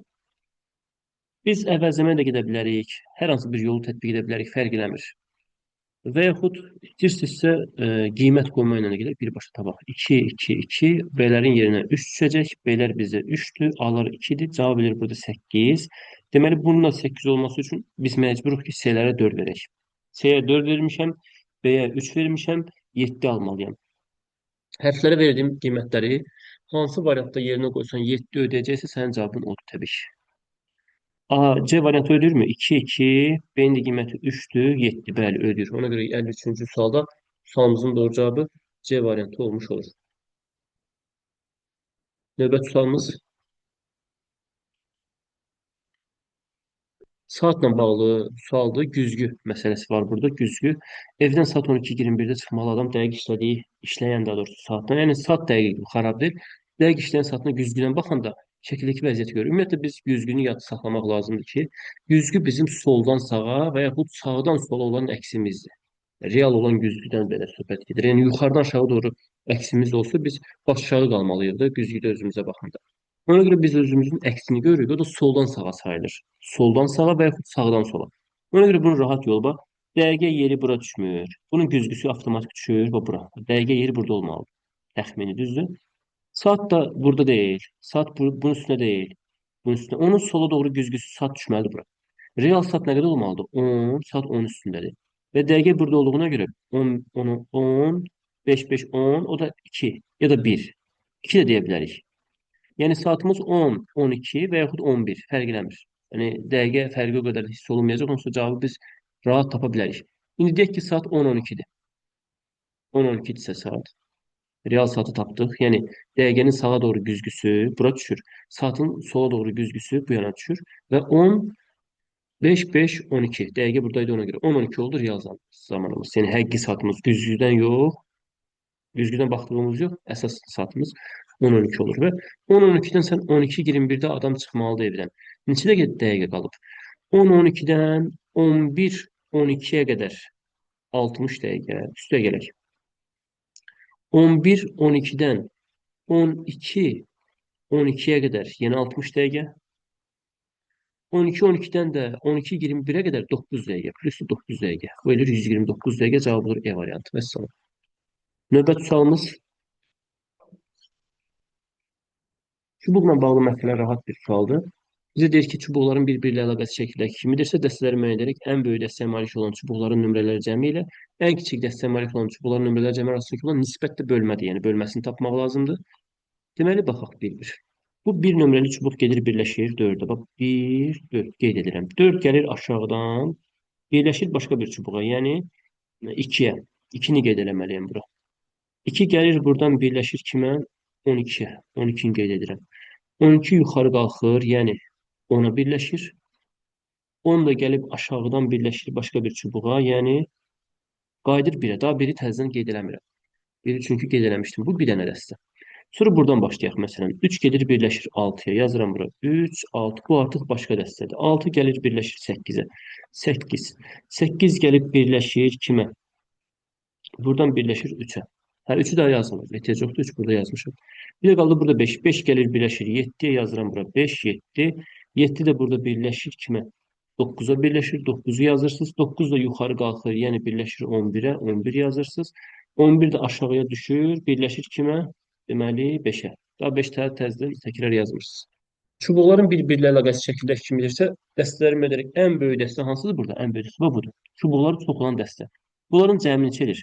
Biz əvəzləməyə də gedə bilərik. Hər hansı bir yolu tətbiq edə bilərik, fərq eləmir. Və yaxud istəyirsinizsə qiymət qoyma ilə də gedək, birbaşa tabaq. 2, 2, 2, B-lərin yerinə 3 düşəcək. B-lər bizdə 3-dür, A-lar 2-dir. Cavab edir burada 8. Deməli, bunun da 8 olması üçün biz məcburuq ki, C-lərə 4 verək. C-yə 4 vermişəm, B-yə 3 vermişəm, 7 almalıyam. Hərflərə verdiyim qiymətləri hansı variantda yerinə qoysan 7 ödəyəcəksə, sənin cavabın odur təbii ki. A, C variantı ödür mü? 2, 2. B'nin de qiyməti 3'dür. 7. Bəli, ödür. Ona görə 53-cü sualda sualımızın doğru cavabı C variantı olmuş olur. Növbəti sualımız saatla bağlı sualdır. Güzgü məsələsi var burada. Güzgü. Evdən saat 12:21-də çıxmalı adam dəqiq işləyən daha doğrusu saatdan. Yəni saat dəqiq xarabdır. Dəqiq işləyən saatına güzgüdən baxanda şəkildəki vəziyyəti görürük. Ümumiyyətlə biz güzgünü yadda saxlamaq lazımdır ki, güzgü bizim soldan sağa və yaxud sağdan sola olan əksimizdir. Real olan güzgüdən belə söhbət gedir. Yəni yuxarıdan aşağı doğru əksimiz olsa biz baş aşağı qalmalıyıq da güzgüdə özümüzə baxanda. Ona görə biz özümüzün əksini görürük. O da soldan sağa sayılır. Soldan sağa və yaxud sağdan sola. Ona görə bunun rahat yolu var. Dəqiqə yeri bura düşmür. Bunun güzgüsü avtomatik düşür və bura. Dəqiqə yeri burada olmalıdır. Təxmini düzdür. Saat da burada deyil. Saat bunun üstünə deyil. Bunun üstünə. Onun sola doğru güzgüsü saat düşməlidir bura. Real saat nə qədər olmalıdır? 10, saat 10 üstündədir. Və dəqiqə burada olduğuna görə 10, 10, 5, 5, 10, o da 2 ya da 1. 2 də deyə bilərik. Yəni saatımız 10, 12 və yaxud 11 fərq eləmir. Yəni dəqiqə fərqi o qədər hiss olunmayacaq. Onsuz cavabı biz rahat tapa bilərik. İndi deyək ki, saat 10-12-dir. 10-12-dirsə saat. Real saatı tapdıq. Yəni dəqiqənin sağa doğru güzgüsü bura düşür. Saatın sola doğru güzgüsü bu yana düşür və 10 5 5 12. Dəqiqə buradaydı ona görə. 10-12 oldu real zamanımız. Yəni həqiqi saatımız güzgüdən yox. Güzgüdən baxdığımız yox. Əsas saatımız 10-12 olur və 10-12-dən sən 12:21-də adam çıxmalıdır evdən. Neçə dəqiqə qalıb? 10-12-dən 11-12-yə qədər 60 dəqiqə. Üstə gələk. 11-12-dən 12-12-yə qədər yenə 60 dəqiqə. 12-12-dən də 12-21-ə qədər 9 dəqiqə. Plus 9 dəqiqə. Bu eləyir 129 dəqiqə. Cavab olur E variantı. Vəssalam. Növbəti sualımız çubuqla bağlı məsələ rahat bir sualdır. Bizə deyir ki, çubuqların bir-biri ilə əlaqəsi şəkildəki kimidirsə, dəstələri müəyyən edərək ən böyük dəstəyə malik olan çubuqların nömrələri cəmi ilə ən kiçik dəstəyə malik olan çubuqların nömrələri cəmi arasındakı olan nisbət də bölmədir. Yəni bölməsini tapmaq lazımdır. Deməli, baxaq bir-bir. Bu bir nömrəli çubuq gedir birləşir 4-ə. Bax, 1, 4 qeyd edirəm. 4 gəlir aşağıdan, birləşir başqa bir çubuğa, yəni 2-yə. 2-ni qeyd eləməliyəm bura. 2 gəlir buradan birləşir kimə? 12-yə. 12-ni qeyd edirəm. 12 yuxarı qalxır, yəni 10-a birləşir. 10 da gəlib aşağıdan birləşir başqa bir çubuğa, yəni qayıdır 1-ə. Daha biri təzədən qeyd eləmirəm. Biri çünki qeyd eləmişdim. Bu bir dənə dəstə. Sonra buradan başlayaq məsələn. 3 gedir birləşir 6-ya. Yazıram bura. 3, 6. Bu artıq başqa dəstədir. 6 gəlir birləşir 8-ə. 8. 8 gəlib birləşir kimə? Buradan birləşir 3-ə. Hə, 3-ü də yazmır. Ehtiyac yoxdur. 3 burada yazmışam. Bir də qaldı burada 5. 5 gəlir birləşir 7-yə. Yazıram bura. 5, 7. 7 də burada birləşir kimə? 9-a birləşir. 9-u yazırsınız. 9 da yuxarı qalxır. Yəni birləşir 11-ə. 11 yazırsınız. 11 də aşağıya düşür. Birləşir kimə? Deməli 5-ə. Daha 5 tə təzədən təkrar yazmırsınız. Çubuqların bir-biri ilə əlaqəsi şəkildəki kimidirsə, dəstələri edərək ən böyük dəstə hansıdır burada? Ən böyük dəstə budur. Çubuqları toplanan dəstə. Bunların cəmini neçə edir?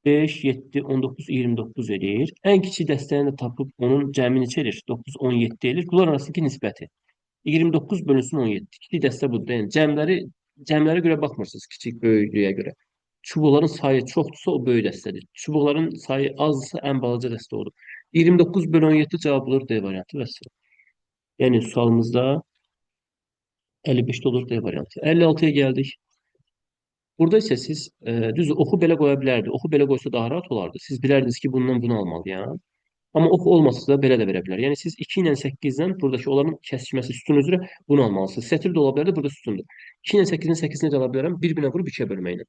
5, 7, 19, 29 edir. Ən kiçik dəstəni də tapıb onun cəmi neçə edir? 9, 17 edir. Bunlar arasındakı nisbəti. 29 bölünsün 17. Kiçik dəstə budur. Yəni cəmlərə görə baxmırsınız, kiçik böyüklüyə görə. Çubuqların sayı çoxdursa o böyük dəstədir. Çubuqların sayı azdırsa ən balaca dəstə odur. 29 bölü 17 cavab olur D variantı və S. Yəni sualımızda 55-də olur D variantı. 56-ya gəldik. Burada isə siz düz oxu belə qoya bilərdi. Oxu belə qoysa daha rahat olardı. Siz bilərdiniz ki, bundan bunu almalıyam. Amma oxu olmasa da belə də verə bilər. Yəni siz 2 ilə 8-dən buradakı onların kəsişməsi sütun üzrə bunu almalısınız. Sətir də ola bilər də burada sütundur. 2 ilə 8-in 8-ini də ala bilərəm. Bir-birinə vurub 2-yə bölməklə.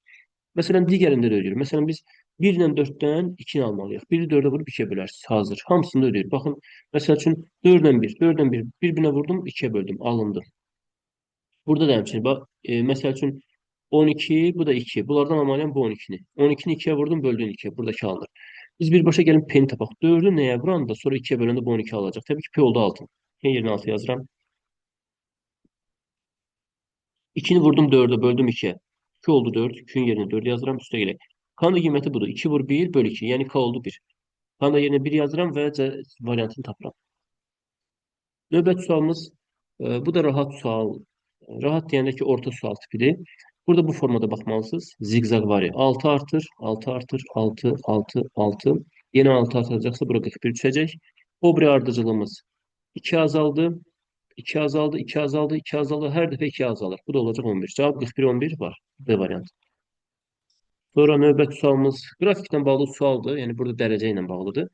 Məsələn, digərində də ödəyir. Məsələn, biz 1 ilə 4-dən 2-ni almalıyıq. 1-i 4-ə vurub 2-yə bölərsiniz. Hazır. Hamısını da ödəyir. Baxın, məsəl üçün 4 ilə 1, 4 ilə 1 bir-birinə vurdum, 2-yə böldüm, alındı. Burada da həmçinin, bax, məsəl üçün 12, bu da 2. Bunlardan almalıyam bu 12-ni. 12-ni 2-yə vurdum, böldün 2-yə. Buradakı alınır. Biz birbaşa gəlin P-ni tapaq. 4-ü nəyə vuran da sonra 2-yə böləndə bu 12 alacaq. Təbii ki, P oldu 6. P yerinə 6 yazıram. 2-ni vurdum 4-ə, böldüm 2-yə. 2 oldu 4. 2-ün yerinə 4 yazıram, üstə gələk. K-nın qiyməti budur. 2 vur 1 böl 2. Yəni K oldu 1. K-nın da yerinə 1 yazıram və variantını tapıram. Növbəti sualımız, bu da rahat sual. Rahat deyəndə ki, orta sual tipidir. Burada bu formada baxmalısınız. Ziqzaq var. 6 artır, 6 artır, 6, 6, 6. Yenə 6 artacaqsa bura 41 düşəcək. O biri ardıcılığımız 2 azaldı, 2 azaldı, 2 azaldı, 2 azaldı. Hər dəfə 2 azalır. Bu da olacaq 11. Cavab 41, 11 var. D variantı. Sonra növbəti sualımız qrafiklə bağlı sualdır. Yəni burada dərəcə ilə bağlıdır.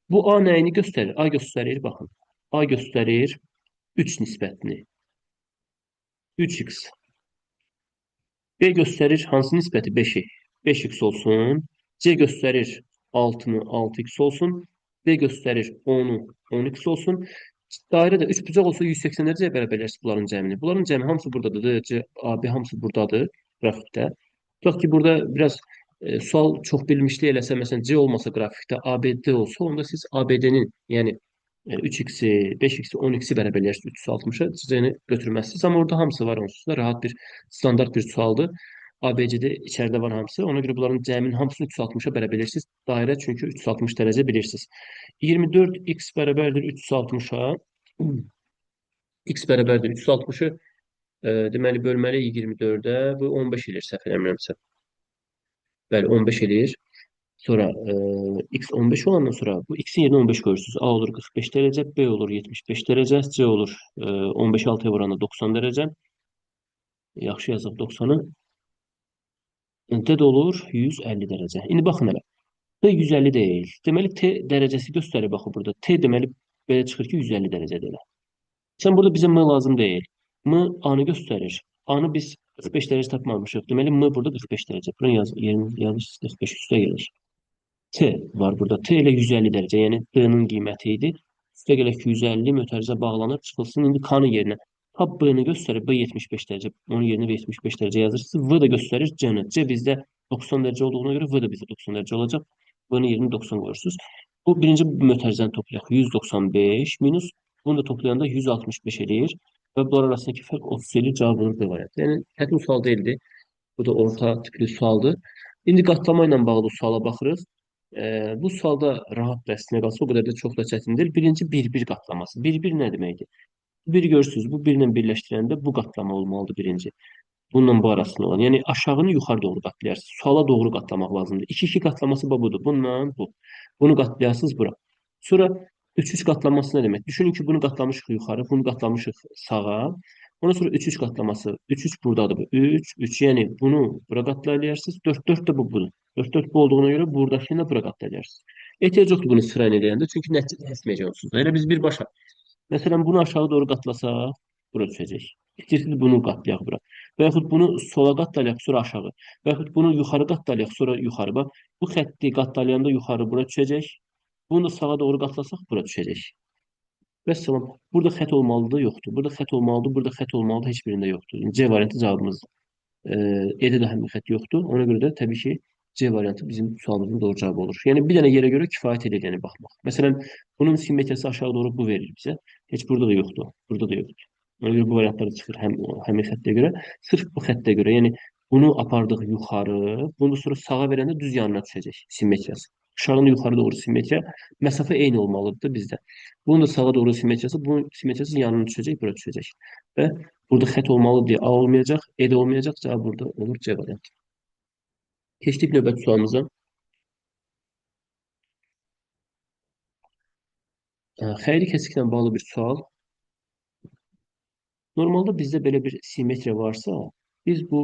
Bu A nəyini göstərir? A göstərir, baxın. A göstərir 3 nisbətini. 3x. B göstərir hansı nisbəti? 5-i. 5x olsun. C göstərir 6-nı 6x olsun. D göstərir 10-u 10x olsun. Dairədə 3 bucaq olsa 180 dərəcəyə bərabərləşir bunların cəmini. Bunların cəmi hamısı buradadır. C, A, B hamısı buradadır qrafikdə. Tutaq ki, burada biraz sual çox bilmişlik eləsə, məsələn, C olmasa qrafikdə, ABD olsa, onda siz ABD-nin, yəni 3x-i, 5x-i, 10x-i bərabərləşdir 360-a, C-ni götürməzsiniz. Amma orada hamısı var onsuz da. Rahat bir, standart bir sualdır. ABC-də içəridə var hamısı. Ona görə bunların cəminin hamısını 360-a bərabərləşirsiniz. Dairə çünki 360 dərəcə bilirsiniz. 24x bərabərdir 360-a. X bərabərdir 360-ı. Deməli, bölməliyik 24-ə. Bu 15 edir, səhv eləmirəmsə. Bəli, 15 eləyir. Sonra x 15 olandan sonra bu x-in yerinə 15 qoyursunuz. A olur 45 dərəcə, B olur 75 dərəcə, C olur 15 6-ya vuranda 90 dərəcə. Yaxşı yazıq 90-ı. D də olur 150 dərəcə. İndi baxın hələ. T 150 deyil. Deməli T dərəcəsi göstərir baxın burada. T deməli belə çıxır ki 150 dərəcədir elə. Sən burada bizə M lazım deyil. M A-nı göstərir. A-nı biz 45 dərəcə tapmamışıq. Deməli M burada 45 dərəcə. Buranı yazırsınız 45 üstə gəlir. T var burada. T ilə 150 dərəcə, yəni D-nin qiyməti idi. Üstə gələk ki, 150 mötərizə bağlanır, çıxılsın. İndi K-nın yerinə. Tab B-ni göstərir, B 75 dərəcə. Onun yerinə 75 dərəcə yazırsınız. V da göstərir C-ni. C bizdə 90 dərəcə olduğuna görə V da bizdə 90 dərəcə olacaq. V-nin yerinə 90 qoyursunuz. Bu birinci mötərizəni toplayaq. 195 minus. Bunu da toplayanda 165 edir. Və bunlar arasındakı fərq 30 edir. Cavab olur B variantı. Yəni, çətin sual deyildi. Bu da orta tipli sualdır. İndi qatlama ilə bağlı suala baxırıq. Bu sualda rahat dərsine qalsa o qədər də çox da çətin deyil. Birinci bir-bir qatlaması. Bir-bir nə deməkdir? Bir görürsünüz, bu birlə birləşdirəndə bu qatlama olmalıdır birinci. Bununla bu arasında olan. Yəni aşağını yuxarı doğru qatlayarsınız. Suala doğru qatlamaq lazımdır. 2-2 qatlaması budur. Bununla bu. Bunu qatlayarsınız bura. Sonra 3-3 qatlaması nə demək? Düşünün ki, bunu qatlamışıq yuxarı, bunu qatlamışıq sağa. Ondan sonra 3-3 qatlaması. 3-3 buradadır bu. 3-3. Yəni bunu bura qatlayarsınız. 4-4 də bu budur. 4-4 bu olduğuna görə buradakını da bura qatlayarsınız. Ehtiyac yoxdur bunu sırayla eləyəndə, çünki nəticə kəsməyəcək onsuz da. Elə biz birbaşa, məsələn, bunu aşağı doğru qatlasaq, bura düşəcək. İstəyirsiniz bunu qatlayaq bura. Və yaxud bunu sola qatlayaq, sonra aşağı. Və yaxud bunu yuxarı qatlayaq, sonra yuxarı. Bax, bu xətti qatlayanda yuxarı bura düşəcək. Bunu da sağa doğru qatlasaq, bura düşəcək. Vəssalam. Burada xətt olmalıdır, yoxdur. Burada xətt olmalıdır, burada xətt olmalıdır, heç birində yoxdur. Yəni, C variantı cavabımızdır. Edə də həmin xətt yoxdur. Ona görə də təbii ki, C variantı bizim sualımızın doğru cavabı olur. Yəni bir dənə yerə görə kifayət edir, yəni baxmaq. Məsələn, bunun simmetriyası aşağı doğru bu verir bizə. Heç burada da yoxdur. Burada da yoxdur. Ona görə bu variantlar çıxır həmin xəttə görə. Sırf bu xəttə görə, yəni bunu apardıq yuxarı, bunu da sonra sağa verəndə düz yanına düşəcək simmetriyası. Aşağının yuxarı doğru simmetriya, məsafə eyni olmalıdır da bizdə. Bunun da sağa doğru simmetriyası, bunun simmetriyası yanına düşəcək, bura düşəcək. Və burada xətt olmalı deyə A olmayacaq, E də olmayacaq, cavab burada olur C variantı. Keçdik növbəti sualımıza. Xeyri kəsiklə bağlı bir sual. Normalda bizdə belə bir simmetriya varsa, biz bu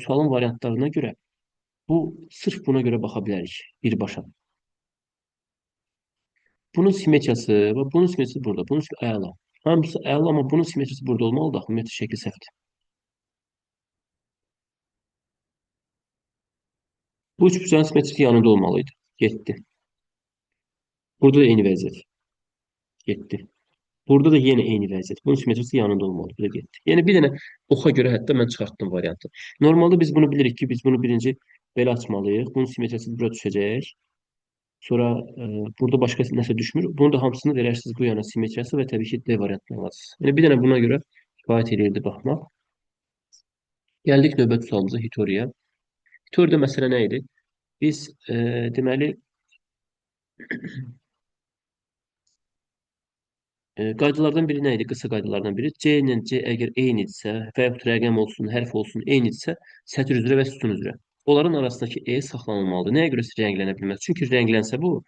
sualın variantlarına görə sırf buna görə baxa bilərik birbaşa. Bunun simmetriyası və bunun simmetriyası burada. Bunun əla. Hamısı əla, amma bunun simmetriyası burada olmalıdır. Ümumiyyətlə şəkil səhvdir. Bu üçbucağın simmetrisi yanında olmalıydı. Getdi. Burada da eyni vəziyyət. Getdi. Burada da yenə eyni vəziyyət. Bunun simmetrisi yanında olmalı. Bu da getdi. Yəni bir dənə oxa görə hətta mən çıxartdım variantı. Normalda biz bunu bilirik ki, biz bunu birinci belə açmalıyıq. Bunun simmetrisi bura düşəcək. Sonra burada başqa nəsə düşmür. Bunu da hamısını verərsiniz bu yana simmetriyası və təbii ki, D variantını alırsınız. Yəni bir dənə buna görə kifayət edirdi baxmaq. Gəldik növbəti sualımıza, Hitoriya. Hitoriyada məsələ nə idi? Biz deməli qaydalardan biri nə idi? Qısa qaydalardan biri C ilə C əgər eynidirsə və yaxud rəqəm olsun, hərf olsun, eynidirsə sətr üzrə və sütun üzrə. Onların arasındakı E saxlanılmalıdır. Nəyə görə rənglənə bilməz? Çünki rənglənsə bu,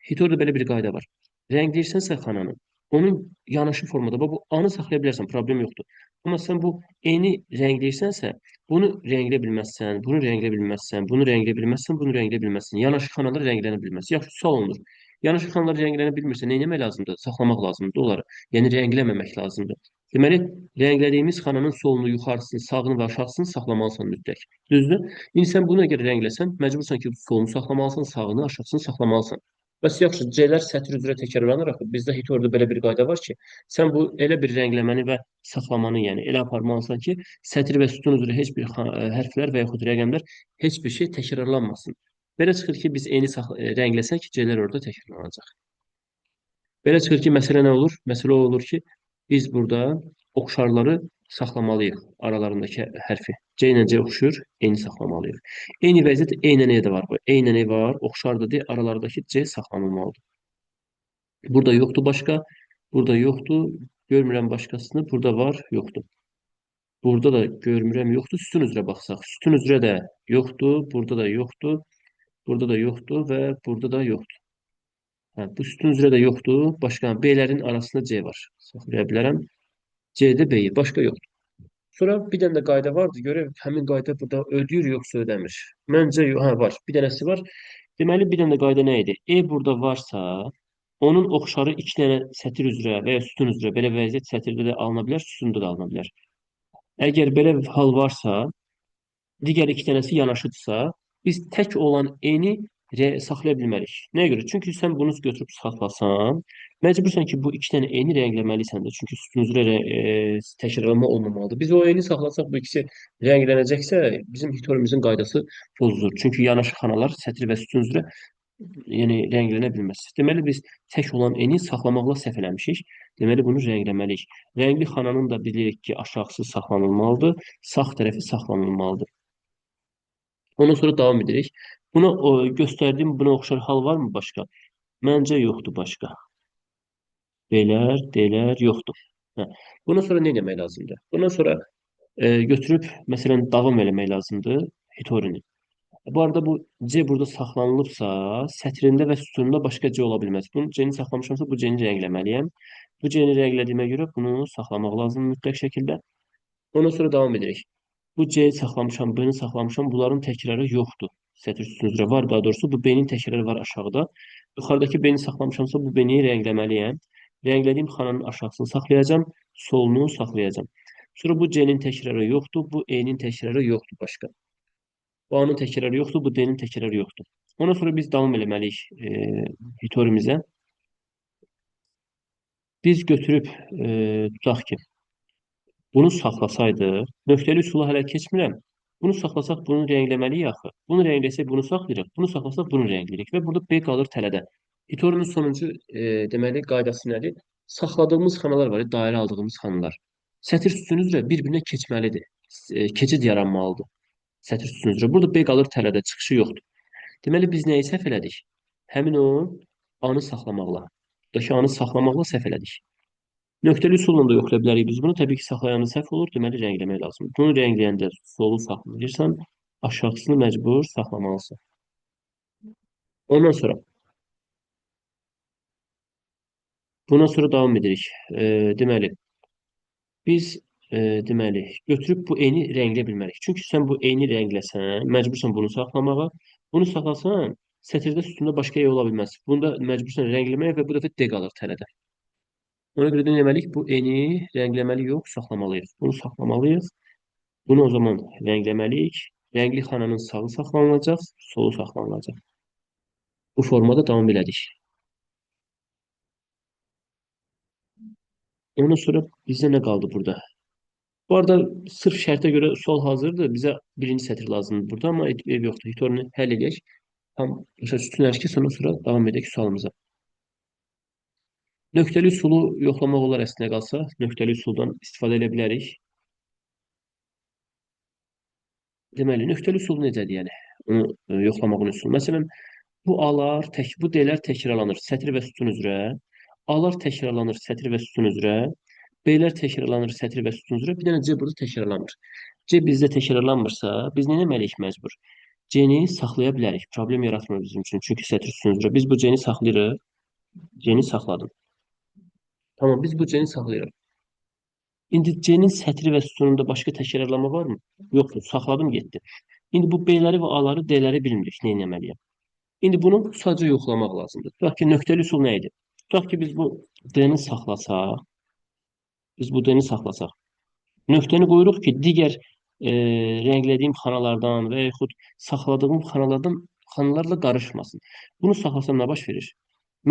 Hitorda belə bir qayda var. Rəngləyirsənsə xananı, onun yanaşı formada, bax bu A-nı saxlaya bilərsən, problem yoxdur. Amma sən bu E-ni rəngləyirsənsə, bunu rənglə bilməzsən, bunu rənglə bilməzsən, bunu rənglə bilməzsən, bunu rənglə bilməzsən. Yanaşı xanalar rənglənə bilməz. Yaxşı, sual olunur. Yanaşı xanalar rənglənə bilmirsə, nə etmək lazımdır? Saxlamaq lazımdır onları. Yəni rəngləməmək lazımdır. Deməli, rənglədiyimiz xananın solunu, yuxarısını, sağını və aşağısını saxlamalısan mütləq. Düzdür? İndi sən bunu əgər rəngləsən, məcbursan ki, solunu saxlamalısan, sağını, aşağısını saxlamalısan. Bəs yaxşı, C-lər sətr üzrə təkrarlanır axı. Bizdə Hitorda belə bir qayda var ki, sən bu elə bir rəngləməni və saxlamanı, yəni elə aparmalısan ki, sətr və sütun üzrə heç bir hərflər və yaxud rəqəmlər heç bir şey təkrarlanmasın. Belə çıxır ki, biz eni rəngləsək, C-lər orada təkrarlanacaq. Belə çıxır ki, məsələ nə olur? Məsələ o olur ki, biz burada oxşarları saxlamalıyıq aralarındakı hərfi. C ilə C oxşur, eni saxlamalıyıq. Eyni vəziyyət E ilə E də var. E ilə E var, oxşardır deyə aralardakı C saxlanılmalıdır. Burada yoxdur başqa, burada yoxdur, görmürəm başqasını, burada var, yoxdur. Burada da görmürəm, yoxdur. Sütun üzrə baxsaq, sütun üzrə də yoxdur, burada da yoxdur, burada da yoxdur və burada da yoxdur. Hə, bu sütun üzrə də yoxdur. Başqa B-lərin arasında C var. Saxlaya bilərəm. C-də B-yi, başqa yoxdur. Sonra bir dənə də qayda vardı. Görək həmin qayda burada ödəyir yoxsa ödəmir. Məncə hə var. Bir dənəsi var. Deməli bir dənə də qayda nə idi? E burada varsa, onun oxşarı iki dənə sətir üzrə və ya sütun üzrə belə vəziyyət sətirdə də alına bilər, sütunda da alına bilər. Əgər belə bir hal varsa, digər iki dənəsi yanaşıdırsa, biz tək olan eni saxlaya bilmərik. Nəyə görə? Çünki sən bunu götürüb saxlasan, məcbursan ki, bu iki dənə eni rənglənməlisən də. Çünki sütun üzrə təkrarlama olmamalıdır. Biz o eni saxlasaq, bu ikisi rənglənəcəksə, bizim Hitorimizin qaydası pozulur. Çünki yanaşı xanalar sətr və sütun üzrə yəni rənglənə bilməz. Deməli, biz tək olan eni saxlamaqla səhv eləmişik. Deməli, bunu rəngləməliyik. Rəngli xananın da bilirik ki, aşağısı saxlanılmalıdır, sağ tərəfi saxlanılmalıdır. Ondan sonra davam edirik. Buna göstərdiyim buna oxşar hal varmı başqa? Məncə yoxdur başqa. Belər, delər yoxdur. Hə. Bundan sonra nə etmək lazımdır? Bundan sonra götürüb məsələn davam eləmək lazımdır Hitorini. Bu arada bu C burada saxlanılıbsa, sətrində və sütununda başqa C ola bilməz. Bunu C-ni saxlamışamsa bu C-ni rəngləməliyəm. Bu C-ni rənglədiyimə görə bunu saxlamaq lazımdır mütləq şəkildə. Ondan sonra davam edirik. Bu C-yi saxlamışam, B-ni saxlamışam. Bunların təkrarı yoxdur. Sətr üstün üzrə var. Daha doğrusu bu B-nin təkrarı var aşağıda. Yuxarıdakı B-ni saxlamışamsa bu B-ni rəngləməliyəm. Rənglədiyim xananın aşağısını saxlayacağım, solunu saxlayacağım. Sonra bu C-nin təkrarı yoxdur, bu E-nin təkrarı yoxdur başqa. Bu A-nın təkrarı yoxdur, bu D-nin təkrarı yoxdur. Ondan sonra biz davam eləməliyik teorimizə. Biz götürüb tutaq ki, bunu saxlasaydıq, nöqtəli üsula hələ keçmirəm. Bunu saxlasaq bunu rəngləməliyik axı. Bunu rəngləsək bunu saxlayırıq. Bunu saxlasaq bunu rəngləyirik və burada B qalır tələdə. Teoriyanın sonuncu deməli qaydası nədir? Saxladığımız xanalar var, dairə aldığımız xanalar. Sətr sütunu üzrə bir-birinə keçməlidir. Keçid yaranmalıdır. Sətr sütunu üzrə. Burada B qalır tələdə, çıxışı yoxdur. Deməli biz nəyi səhv elədik? Həmin o A-nı saxlamaqla. Buradakı A-nı saxlamaqla səhv elədik. Nöqtəli üsulla da yoxlaya bilərik biz bunu. Təbii ki, saxlayanı səhv olur, deməli rəngləmək lazımdır. Bunu rəngləyəndə solu saxlayırsan, aşağısını məcbur saxlamalısan. Ondan sonra buna sonra davam edirik. Deməli, biz deməli götürüb bu eni rəngləyə bilmərik. Çünki sən bu eni rəngləsən, məcbursan bunu saxlamağa. Bunu saxlasan, sətirdə sütunda başqa E ola bilməz. Bunda məcbursan rəngləməyə və bu dəfə D qalır tələdə. Ona görə də nə etməliyik? Bu eni rəngləməli yox, saxlamalıyıq. Bunu saxlamalıyıq. Bunu o zaman rəngləməliyik. Rəngli xananın sağı saxlanılacaq, solu saxlanılacaq. Bu formada davam elədik. Ondan sonra bizdə nə qaldı burada? Bu arada sırf şərtə görə sol hazırdır. Bizə birinci sətir lazımdır burada, amma ev yoxdur. Hitorini həll edək. Tam başa düşdülər ki, sonra davam edək sualımıza. Nöqtəli üsulu yoxlamaq olar əslində qalsa, nöqtəli üsuldan istifadə edə bilərik. Deməli, nöqtəli üsul necədir yəni? Onu yoxlamağın üsulu. Məsələn, bu D-lər təkrarlanır sətr və sütun üzrə. A-lar təkrarlanır sətr və sütun üzrə. B-lər təkrarlanır sətr və sütun üzrə. Bir dənə C burada təkrarlanmır. C bizdə təkrarlanmırsa, biz nə etməliyik məcbur? C-ni saxlaya bilərik. Problem yaratmır bizim üçün. Çünki sətr sütun üzrə. Biz bu C-ni saxlayırıq. C-ni saxladım. Tamam, biz bu C-ni saxlayırıq. İndi C-nin sətri və sütununda başqa təkrarlama varmı? Yoxdur. Saxladım, getdi. İndi bu B-ləri və A-ları, D-ləri bilmirik. Nə etməliyəm? İndi bunu sadəcə yoxlamaq lazımdır. Tutaq ki, nöqtəli üsul nə idi? Tutaq ki, biz bu D-ni saxlasaq, nöqtəni qoyuruq ki, digər rənglədiyim xanalardan və yaxud saxladığım xanalarla qarışmasın. Bunu saxlasam nə baş verir?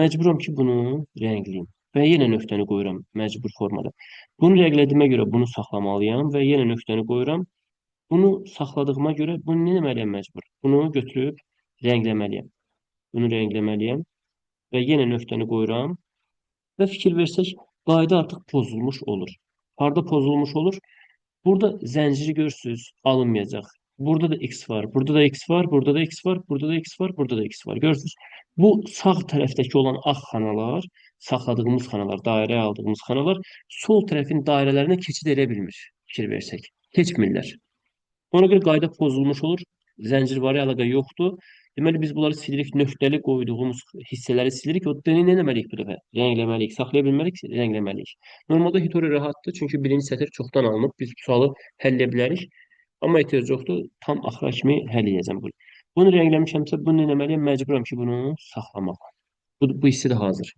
Məcburam ki, bunu rəngləyim. Və yenə nöqtəni qoyuram məcbur formada. Bunu rənglədiyimə görə bunu saxlamalıyam və yenə nöqtəni qoyuram. Bunu saxladığıma görə bunu nə etməliyəm məcbur? Bunu götürüb rəngləməliyəm. Bunu rəngləməliyəm və yenə nöqtəni qoyuram və fikir versək, qayda artıq pozulmuş olur. Harda pozulmuş olur? Burada zənciri görürsüz, alınmayacaq. Burada da x var, burada da x var, burada da x var, burada da x var, burada da x var. Görürsüz? Bu sağ tərəfdəki olan ağ xanalar, saxladığımız xanalar, dairəyə aldığımız xanalar sol tərəfin dairələrinə keçid edə bilmir. Fikir versək. Keçmirlər. Ona görə qayda pozulmuş olur. Zəncirvari əlaqə yoxdur. Deməli, biz bunları silirik, nöqtəli qoyduğumuz hissələri silirik. O dəni nə etməliyik bu dəfə? Rəngləməliyik. Saxlaya bilmərik, rəngləməliyik. Normalda hitori rahatdır, çünki birinci sətir çoxdan alınıb. Biz bu sualı həll edə bilərik. Amma ehtiyac yoxdur. Tam axıra kimi həll edəcəm bunu. Bunu rəngləmişəmsə, bunu nə etməliyəm? Məcburam ki, bunu saxlamaq. Bu hissi də hazır.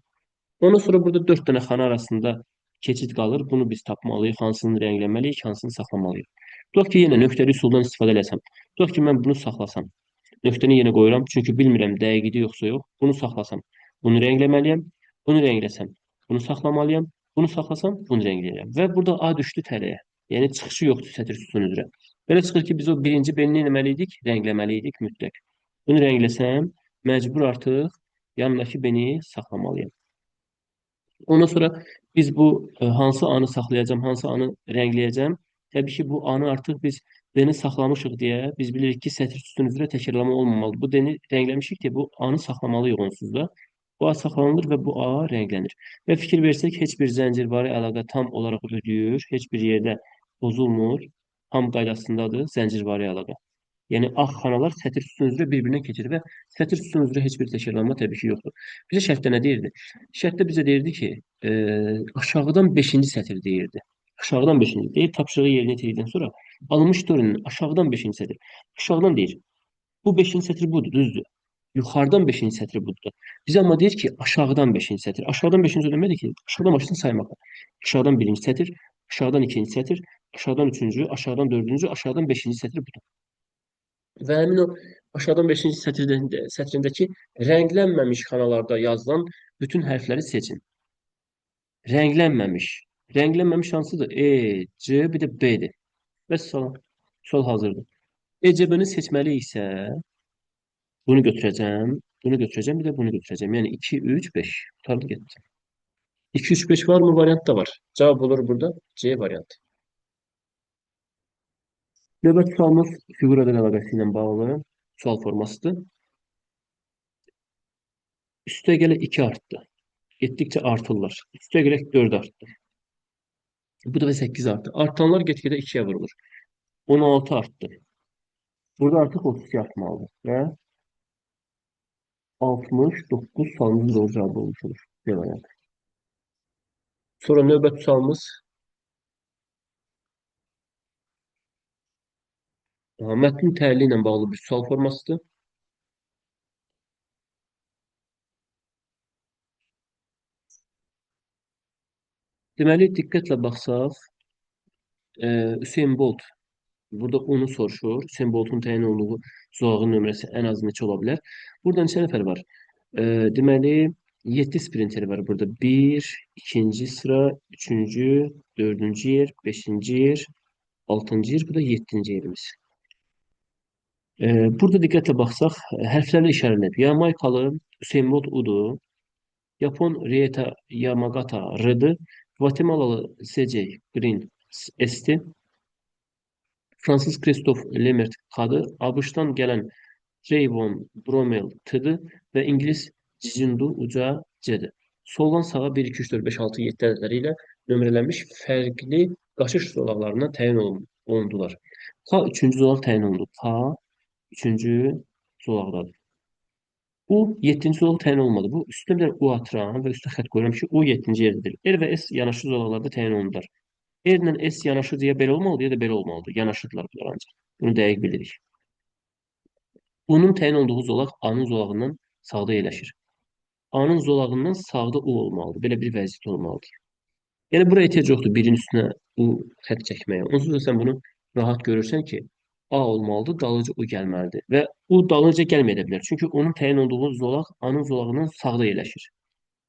Ondan sonra burada 4 dənə xana arasında keçid qalır. Bunu biz tapmalıyıq. Hansını rəngləməliyik, hansını saxlamalıyıq. Tutaq ki, yenə nöqtəli üsuldan istifadə eləsəm. Tutaq ki, mən bunu saxlasam. Nöqtəni yenə qoyuram. Çünki bilmirəm dəqiqidir yoxsa yox. Bunu saxlasam. Bunu rəngləməliyəm. Bunu rəngləsəm. Bunu saxlamalıyam. Bunu saxlasam, bunu rəngləyirəm. Və burada A düşdü tələyə. Yəni çıxışı yoxdur sətr sütun üzrə. Belə çıxır ki, biz o birinci belini eləməliydik, rəngləməliydik mütləq. Bunu rəngləsəm, məcbur artıq yanındakı beni saxlamalıyam. Ondan sonra biz bu hansı anı saxlayacağım, hansı anı rəngləyəcəm. Təbii ki, bu anı artıq biz D-ni saxlamışıq deyə biz bilirik ki, sətr sütun üzrə təkrarlama olmamalıdır. Bu D-ni rəngləmişik deyə bu anı saxlamalıyıq onsuz da. Bu A saxlanılır və bu A rənglənir. Və fikir versək, heç bir zəncirvari əlaqə tam olaraq ödəyir, heç bir yerdə pozulmur. Tam qaydasındadır zəncirvari əlaqə. Yəni ağ xanalar sətr sütun üzrə bir-birinə keçir və sətr sütun üzrə heç bir təkrarlanma təbii ki, yoxdur. Bizə şərtdə nə deyirdi? Şərtdə bizə deyirdi ki, aşağıdan 5-ci sətr deyirdi. Aşağıdan 5-ci deyib tapşırığı yerinə yetirdikdən sonra alınmış teorinin aşağıdan 5-ci sətr. Aşağıdan deyir. Bu beşinci sətr budur, düzdür. Yuxarıdan beşinci sətr budur. Biz amma deyir ki, aşağıdan beşinci sətr. Aşağıdan beşinci o deməkdir ki, aşağıdan başlayın saymağa. Aşağıdan birinci sətr, aşağıdan ikinci sətr, aşağıdan üçüncü, aşağıdan dördüncü, aşağıdan beşinci sətr budur. Və həmin o aşağıdan beşinci sətrindəki rənglənməmiş xanalarda yazılan bütün hərfləri seçin. Rənglənməmiş. Rənglənməmiş hansıdır? E, C, bir də B-dir. Və sol hazırdır. ECB-ni seçməli isə bunu götürəcəm, bunu götürəcəm, bir də bunu götürəcəm. Yəni 2, 3, 5. Qurtardı getdi. 2, 3, 5 var mı? Variant da var. Cavab olur burada C variantı. Növbəti sualımız fiquradan əlaqəsi ilə bağlı sual formasıdır. Üstə gələ 2 artdı. Getdikcə artırlar. Üstə gələk 4 artdı. Bu da 8 artdı. Artanlar get-gedə 2-yə vurulur. 16 artdı. Burada artıq 32 artmalıdır. Və 69 sualımızın doğru cavabı olmuş olur. B variantı. Sonra növbəti sualımız mətnin təhlili ilə bağlı bir sual formasıdır. Deməli, diqqətlə baxsaq, Hüseyn Bolt burada onu soruşur. Hüseyn Boltun təyin olduğu zolağın nömrəsi ən az neçə ola bilər? Burada neçə nəfər var? Deməli, 7 sprinteri var burada. 1, ikinci sıra, üçüncü, dördüncü yer, beşinci yer, altıncı yer, bu da yeddinci yerimiz. Burada diqqətlə baxsaq, hərflərlə işarələnib. Yamaykalı Hüseyn Bolt udur. Japon Rieta Yamagata R'dır. Gvatemalalı C.J. Green S'ti. Fransız Christoph Lemert K'dır. ABŞ-dan gələn Trayvon Bromell T'dir və İngilis Cicindu Uca C'dir. Soldan sağa 1, 2, 3, 4, 5, 6, 7 ədədləri ilə nömrələnmiş fərqli qaçış zolaqlarına təyin olundular. K üçüncü zolaq təyin olundu. K üçüncü zolaqdadır. U 7-ci zolaq təyin olmadı. Bu üstünə bir U atıram və üstə xətt qoyuram ki, U 7-ci yerdedir. R və S yanaşı zolaqlarda təyin olundular. R ilə S yanaşı deyə belə olmalıdır, ya da belə olmalıdır. Yanaşıdırlar bunlar ancaq. Bunu dəqiq bilirik. U-nun təyin olduğu zolaq A-nın zolağından sağda yerləşir. A-nın zolağından sağda U olmalıdır. Belə bir vəziyyət olmalıdır. Yəni buraya ehtiyac yoxdur birin üstünə U xətt çəkməyə. Onsuz da sən bunu rahat görürsən ki, A olmalıdır, dalınca U gəlməlidir. Və U dalınca gəlməyə də bilər. Çünki onun təyin olduğu zolaq A-nın zolağından sağda yerləşir.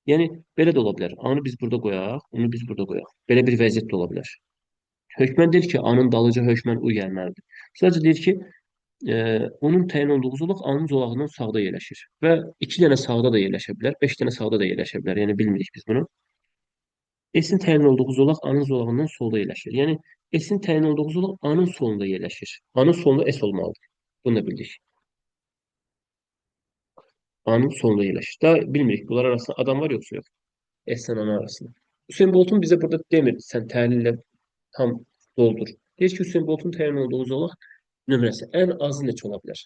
Yəni belə də ola bilər. A-nı biz burada qoyaq, onu biz burada qoyaq. Belə bir vəziyyət də ola bilər. Hökmən deyir ki, A-nın dalınca hökmən U gəlməlidir. Sadəcə deyir ki, onun təyin olduğu zolaq A-nın zolağından sağda yerləşir. Və 2 dənə sağda da yerləşə bilər, 5 dənə sağda da yerləşə bilər. Yəni bilmirik biz bunu. S-in təyin olduğu zolaq A-nın zolağından solda yerləşir. Yəni S-in təyin olduğu zolaq A-nın solunda yerləşir. A-nın solunda S olmalıdır. Bunu da bildik. A-nın solunda yerləşir. Daha bilmirik bunlar arasında adam var yoxsa yox. S-lə A arasında. Hüseyn Boltun bizə burada demir, sən təhlillə tam doldur. Deyir ki, Hüseyn Boltun təyin olduğu zolaq nömrəsi ən azı neçə ola bilər?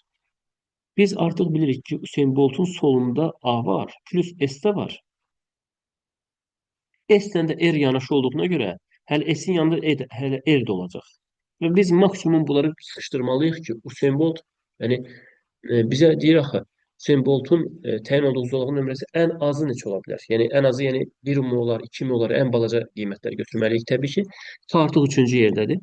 Biz artıq bilirik ki, Hüseyn Boltun solunda A var, plus S də var. S-lə də R yanaşı olduğuna görə hələ S-in yanında hələ R də olacaq. Və biz maksimum bunları sıxışdırmalıyıq ki, Hüseyn Bolt yəni bizə deyir axı Hüseyn Boltun təyin olduğu zolağın nömrəsi ən azı neçə ola bilər? Yəni ən azı yəni 1 mi olar, 2 mi olar, ən balaca qiymətləri götürməliyik təbii ki. K artıq 3-cü yerdədir.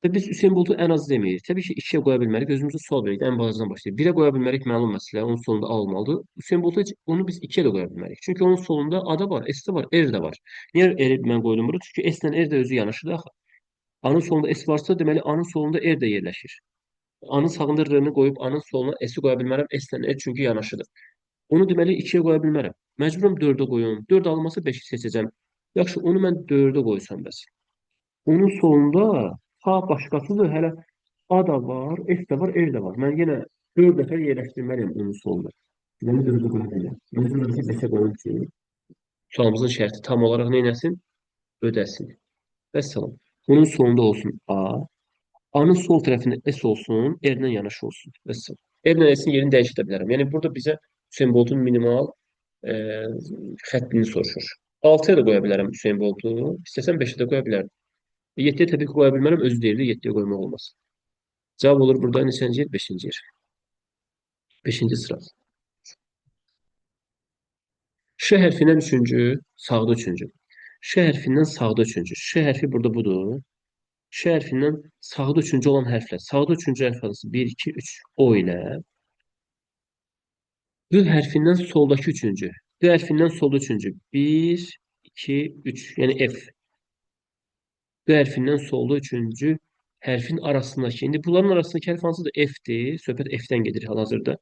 Və biz Hüseyn Boltu ən az demirik. Təbii ki, 2-yə qoya bilmərik. Özümüzə sual veririk. Ən balacadan başlayıb. 1-ə qoya bilmərik, məlum məsələ. Onun solunda A olmalıdır. Hüseyn Boltu heç onu biz 2-yə də qoya bilmərik. Çünki onun solunda A da var, S də var, R də var. Niyə R mən qoydum bura? Çünki S ilə R də özü yanaşır axı. A-nın solunda S varsa, deməli A-nın solunda R də yerləşir. A-nın sağında R-ni qoyub A-nın soluna S-i qoya bilmərəm. S ilə R çünki yanaşıdır. Onu deməli 2-yə qoya bilmərəm. Məcburam 4-ə qoyum. 4 alınmasa 5-i seçəcəm. Yaxşı, onu mən 4-ə qoysam bəs. Onun solunda K başqasıdır. Hələ A da var, S də var, R də var. Mən yenə 4 dəfə yerləşdirməliyəm onun solunda. Yəni 4-ə qoya bilirəm. Məcburam ki, 5-ə qoyum ki, sualımızın şərti tam olaraq neynəsin? Ödəsin. Vəssalam. Bunun solunda olsun A. A-nın sol tərəfində S olsun, R-lə yanaşı olsun. Vəssalam. R-lə S-in yerini dəyişə bilərəm. Yəni burada bizə Hüseyn Boltun minimal e, xəttini soruşur. 6-ya da qoya bilərəm Hüseyn Boltu. İstəsəm 5-ə də qoya bilərəm. 7-yə təbii ki, qoya bilmərəm. Özü deyirdi 7-yə qoymaq olmaz. Cavab olur burada neçənci yer? 5-ci yer. Beşinci sıra. Ş hərfindən üçüncü, sağda üçüncü. Ş hərfindən sağda üçüncü. Ş hərfi burada budur. Ş hərfindən sağda üçüncü olan hərflər. Sağda üçüncü hərf hansı? 1, 2, 3. O ilə. Q hərfindən soldakı üçüncü. Q hərfindən solda üçüncü. 1, 2, 3. Yəni F. Q hərfindən solda üçüncü hərfin arasındakı. İndi bunların arasındakı hərf hansıdır? F'dir. Söhbət F'dən gedir hal-hazırda.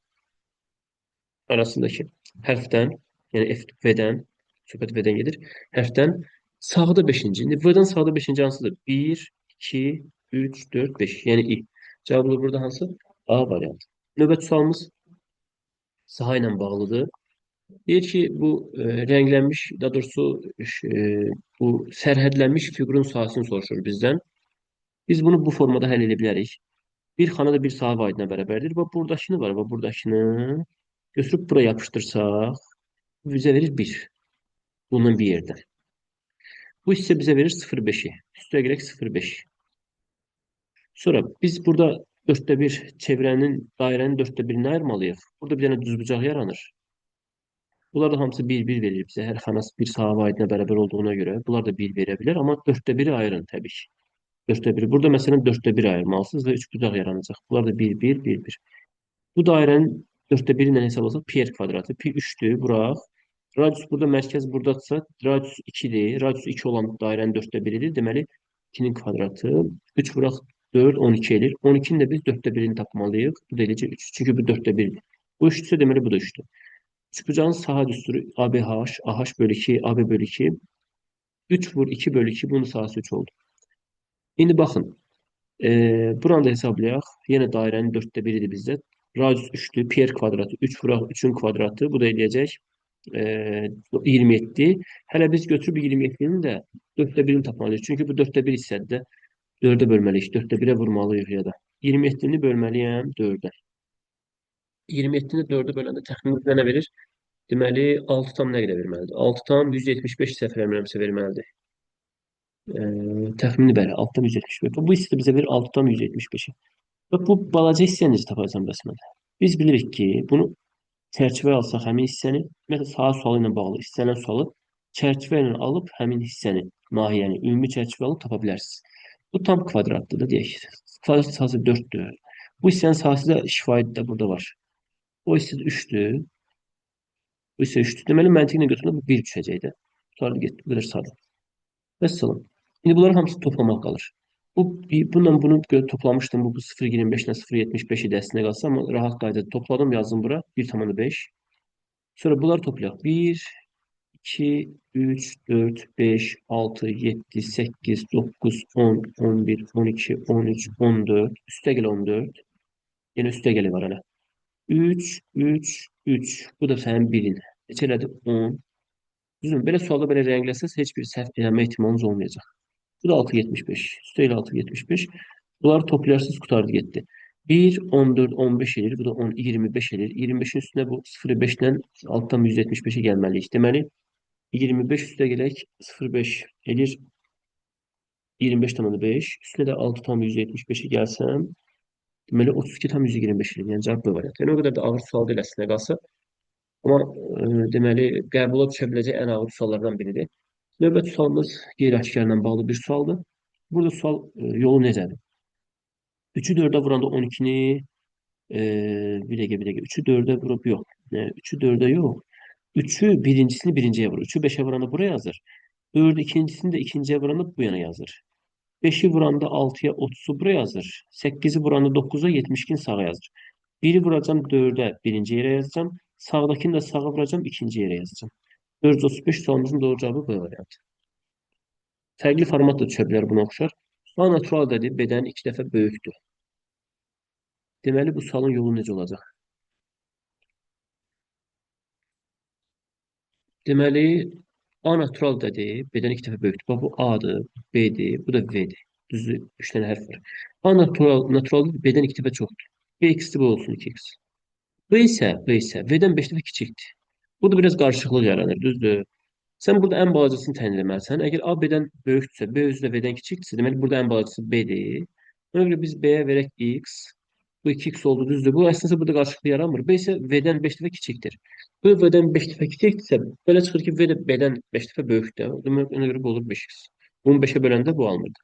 Arasındakı hərfdən, yəni F, V-dən, söhbət V-dən gedir. Hərfdən sağda beşinci. İndi V-dən sağda beşinci hansıdır? 1, 2, 3, 4, 5. Yəni I. Cavabı burada hansı? A variantı. Növbəti sualımız saha ilə bağlıdır. Deyir ki, bu rənglənmiş, daha doğrusu bu sərhədlənmiş fiqurun sahəsini soruşur bizdən. Biz bunu bu formada həll edə bilərik. Bir xana da bir saha vahidinə bərabərdir. Və buradakını var və buradakını götürüb buraya yapıştırsaq, bizə verir 1. Bunun bir yerdən. Bu hissə bizə verir 0,5-i. Üstə gələk 0,5. Sonra biz burada 4də 1 çevrənin, dairənin 4də 1-ni ayırmalıyıq. Burada bir dənə düzbucaq yaranır. Bunlar da hamısı 1-1 verir bizə. Hər xanası bir saha vahidinə bərabər olduğuna görə bunlar da 1 verə bilər. Amma 4də 1-i ayırın təbii ki. 4də 1. Burada məsələn 4də 1 ayırmalısınız və 3 bucaq yaranacaq. Bunlar da 1-1, 1-1. Bu dairənin 4də 1 ilə hesablasaq pi r kvadratı. Pi 3-dür, buraq. Radius burada, mərkəz buradadırsa, radius 2-dir. Radius 2 olan dairənin 4də 1-idir. Deməli, 2-nin kvadratı. 3 vuraq 4, 12 edir. 12-nin də biz 4də 1-ini tapmalıyıq. Bu da eləcə 3. Çünki bu 4də 1-dir. Bu 3-dürsə, deməli, bu da 3-dür. Üçbucağın saha düsturu ABH, AH bölü 2, AB bölü 2. 3 vur 2 bölü 2, bunun sahası 3 oldu. İndi baxın, buranı da hesablayaq. Yenə dairənin 4də 1-idir bizdə. Radius 3'tü. Pi r kvadratı 3 vuraq 3'ün kvadratı. Bu da eləyəcək 27. Hələ biz götürüb 27-nin də 4də 1-ini tapmalıyıq. Çünki bu 4də 1 hissədir də 4-ə bölməliyik. 4də 1-ə vurmalıyıq ya da. 27-ni bölməliyəm 4-ə. 27-ni 4-ə böləndə təxminən nə verir? Deməli 6 tam nə qədər verməlidir? 6 tam 175 səhv eləmirəmsə verməlidir. Təxmini bəli 6 tam 175. Bu hissə bizə verir 6 tam 175-i. Və bu balaca hissəni necə tapacağam bəs mən? Biz bilirik ki, bunu çərçivə alsaq həmin hissəni, məsələn, saha sualı ilə bağlı istənilən sualı çərçivə ilə alıb həmin hissəni, nahiyəni, ümumi çərçivə alıb tapa bilərsiniz. Bu tam kvadratdır da deyək. Kvadrat sahəsi 4-dür. Bu hissənin sahəsi də şifaidi də burada var. O hissə 3-dür. Bu hissə 3-dür. Deməli, məntiqlə götürəndə bu 1 düşəcək də. Sonra getdi, bu qədər sadə. Vəssalam. İndi bunların hamısı toplamaq qalır. Bununla bunu toplamışdım. Bu 0,25 ilə 0,75 idi əslində qalsa. Amma rahat qaydada topladım, yazdım bura. 1,5. Sonra bunları toplayaq. 1, 2, 3, 4, 5, 6, 7, 8, 9, 10, 11, 12, 13, 14. Üstə gələ 14. Yenə üstə gələ var hələ. 3, 3, 3. Bu da sənin 1-in. Neçə elədi? 10. Düzün, belə sualda belə rəngləsəz heç bir səhv eləmə ehtimalınız olmayacaq. Bu da 6,75. Üstə ilə 6,75. Bunları toplayarsınız, qutardı getdi. 1, 14, 15 edir. Bu da 10, 25 edir. 25-in üstünə bu 0,5 ilə altdan 175-ə gəlməliyik. Deməli, 25 üstə gələk 0,5 edir. 25,5. Üstünə də 6,175-ə gəlsəm, deməli 32,125 edir. Yəni cavab B variantı. Yəni o qədər də ağır sual deyil əslində qalsa. Amma deməli, qəbula düşə biləcək ən ağır suallardan biridir. Növbəti sualımız qeyri-aşkarla bağlı bir sualdır. Burada sual yolu necədir? 3'ü 4'e vuranda 12'ni bir dakika 3'ü 4'e vurup yok. 3'ü 4'e yok. 3'ü birincisini birinciye vurur. 3'ü 5'e vuranda buraya yazır. 4'ü ikincisini de ikinciye vuranda bu yana yazır. 5'i vuranda 6'ya 30'u buraya yazır. 8'i vuranda 9'a 72'ni sağa yazır. 1'i vuracağım 4'e birinci yere yazacağım. Sağdakini de sağa vuracağım ikinci yere yazacağım. 435 sualımızın doğru cevabı B variantı. Fərqli format da düşə bilər buna oxşar. A natural dedi, B-dən 2 dəfə böyükdür. Deməli, bu sualın yolu necə olacaq? Deməli, A natural dedi, B-dən 2 dəfə böyükdür. Bax, bu A-dır, B-dir, bu da V-dir. Düzdür, 3 dənə hərf var. A natural dedi, B-dən 2 dəfə çoxdur. B-x-dir, bu olsun 2x. B isə V-dən 5 dəfə kiçikdir. Bu da biraz qarışıqlıq yaranır, düzdür? Sən burada ən balacasını təyin etməlisən. Əgər A B-dən böyükdürsə, B özü də V-dən kiçikdirsə, deməli burada ən balacası B-dir. Ona görə biz B-yə verək x. Bu 2x oldu düzdür. Bu əslində burada qarşılıqlı yaranmır. B isə V-dən 5 dəfə kiçikdir. Bu V-dən 5 dəfə kiçikdirsə, belə çıxır ki, V də B-dən 5 dəfə böyükdür. Demək, ona görə bu olur 5x. Bunu 5-ə böləndə bu alınırdı.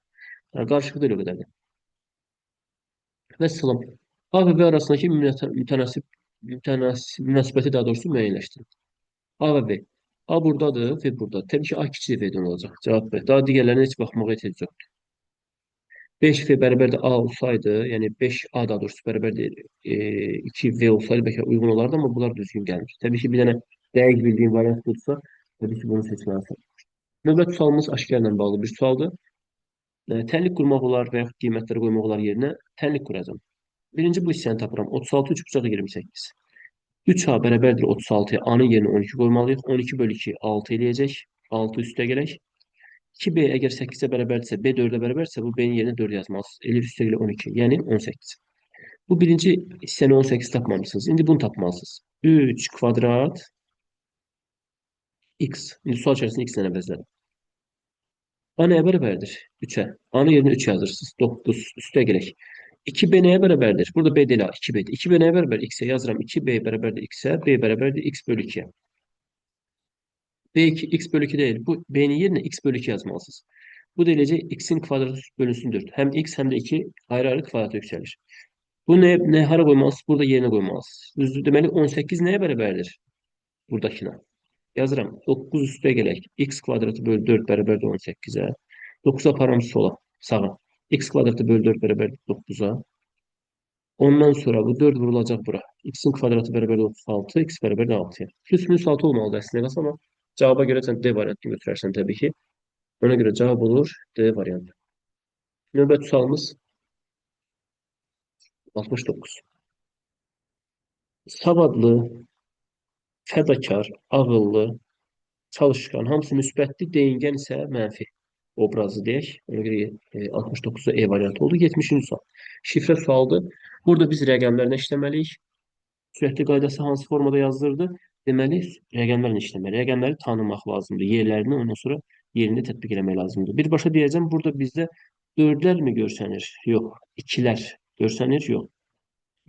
Yəni, qarşılıqlı deyil o qədər də. Vəssalam. A və B arasındakı münasibəti daha doğrusu müəyyənləşdirin. A və B. A buradadır, V buradadır. Təbii ki, A kiçik V-dən olacaq. Cavab B. Daha digərlərinə heç baxmağa ehtiyac yoxdur. 5V bərabər də A olsaydı, yəni 5A daha doğrusu bərabərdir 2V olsaydı bəlkə uyğun olardı, amma bunlar düzgün gəlmir. Təbii ki, bir dənə dəqiq bildiyin variant budursa, təbii ki, bunu seçməlisən. Növbəti sualımız aşkarla bağlı bir sualdır. Tənlik qurmaq olar və yaxud qiymətləri qoymaq olar yerinə tənlik quracağım. Birinci bu hissəni tapıram. 36 3 bıçağı 28. 3A bərabərdir 36-ya A-nın yerinə 12 qoymalıyıq. 12 bölü 2 6 eləyəcək. 6 üstə gələk. 2B əgər 8-ə bərabərdirsə, B 4-ə bərabərdirsə, bu B-nin yerinə 4 yazmalısınız. Elif üstə gələ 12, yəni 18. Bu birinci hissəni 18 tapmamışsınız. İndi bunu tapmalısınız. 3 kvadrat x. İndi sual içərisində x ilə əvəzlədim. A nəyə bərabərdir? 3-ə. A-nın yerinə 3 yazırsınız. 9 üstə gələk. 2B nəyə bərabərdir? Burada B deyil, 2B-dir. 2B nəyə bərabər? X-ə yazıram. 2B bərabərdir X-ə. B bərabərdir X bölü 2-yə. B2 X bölü 2 değil. Bu B'nin yerine X bölü 2 yazmalısınız. Bu da eləcək x'in kvadratı bölünsün 4. Hem x hem de 2 ayrı-ayrı kvadrata yüksəlir. Bu ne hara qoymalısınız? Burada yerine qoymalısınız. Düzdür. Deməli 18 nəyə bərabərdir? Buradakına. Yazıram. 9 üstə gələk. X kvadratı bölü 4 bərabərdir 18'ə. 9 aparım sola, sağa. X kvadratı bölü 4 bərabərdir 9'a. Ondan sonra bu 4 vurulacaq bura. X'in kvadratı bərabərdir 36, x bərabərdir 6'ya. Plus minus 6 olmalıdır əslində qalsa, amma cavaba görə sən D variantını götürərsən təbii ki. Ona görə cavab olur D variantı. Növbəti sualımız 69. Savadlı, fədakar, ağıllı, çalışkan, hamısı müsbətdir, deyingən isə mənfi obrazı deyək. Ona görə 69-da E variantı oldu. 70-ci sual. Şifrə sualdır. Burada biz rəqəmlərlə işləməliyik. Sürətli qaydası hansı formada yazdırdı? Deməli, rəqəmlərlə işləməli. Rəqəmləri tanımaq lazımdır. Yerlərini ondan sonra yerində tətbiq eləmək lazımdır. Birbaşa deyəcəm, burada bizdə 4'lər mi görsənir? Yox. 2'lər görsənir? Yox.